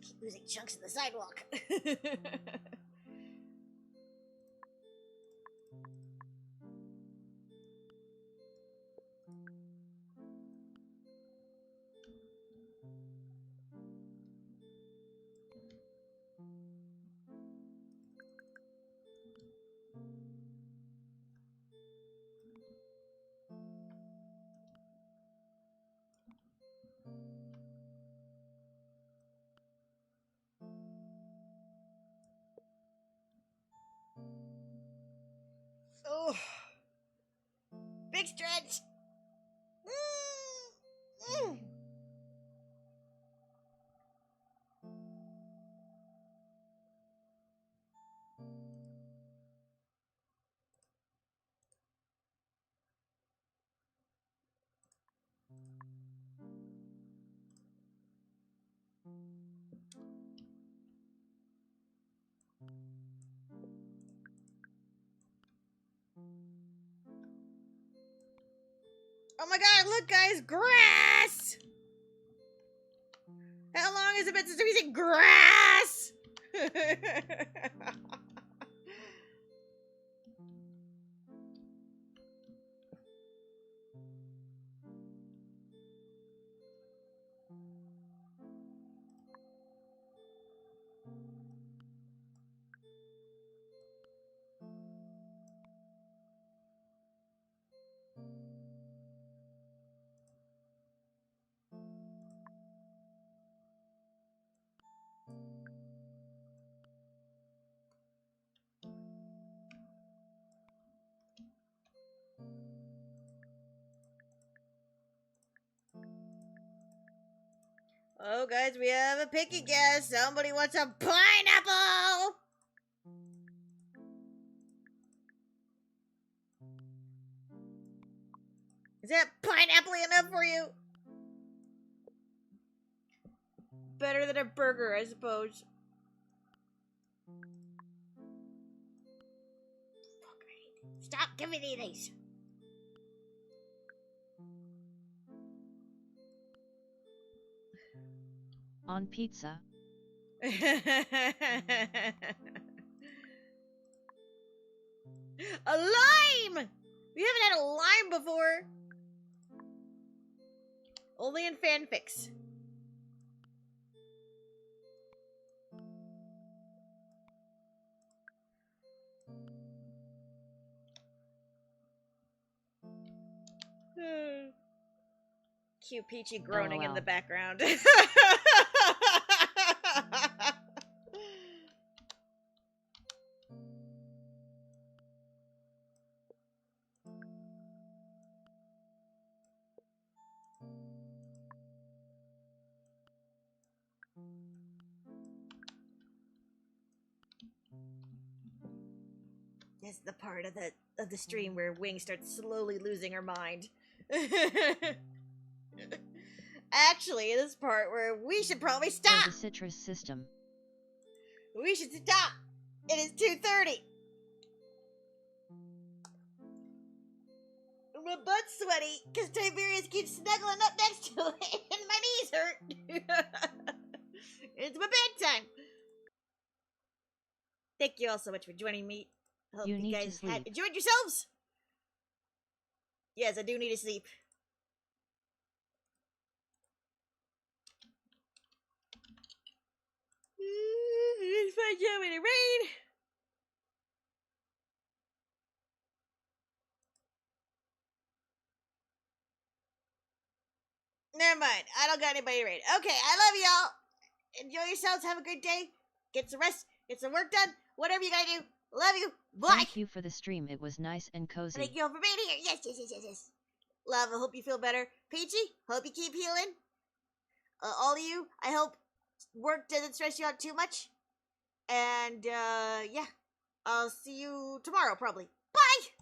S2: Keep losing chunks of the sidewalk. Oh, big stretch. Oh my god, look guys, grass! How long has it been since we've seen grass? Oh, guys, we have a picky guess. Somebody wants a pineapple! Is that pineapple enough for you? Better than a burger, I suppose. Stop giving me these.
S3: On pizza.
S1: A lime! We haven't had a lime before. Only in fanfics. Cute Peachy groaning in the
S3: LOL.
S1: background. This is the part of the stream where Wing starts slowly losing her mind. Actually, this part where we should probably stop.
S3: The citrus system.
S1: We should stop. It is 2:30. My butt's sweaty because Tiberius keeps snuggling up next to it, and my knees hurt. It's my bedtime. Thank you all so much for joining me. Hope
S3: You need to
S1: guys
S3: sleep.
S1: had enjoyed yourselves. Yes, I do need to sleep. It's my job in the rain. Never mind. I don't got anybody to raid. Okay, I love y'all. Enjoy yourselves. Have a good day. Get some rest. Get some work done. Whatever you gotta do. Love you. Bye.
S3: Thank you for the stream. It was nice and cozy.
S1: Thank you all for being here. Yes. Love, I hope you feel better. Peachy, hope you keep healing. All of you, I hope work doesn't stress you out too much. And, yeah. I'll see you tomorrow, probably. Bye!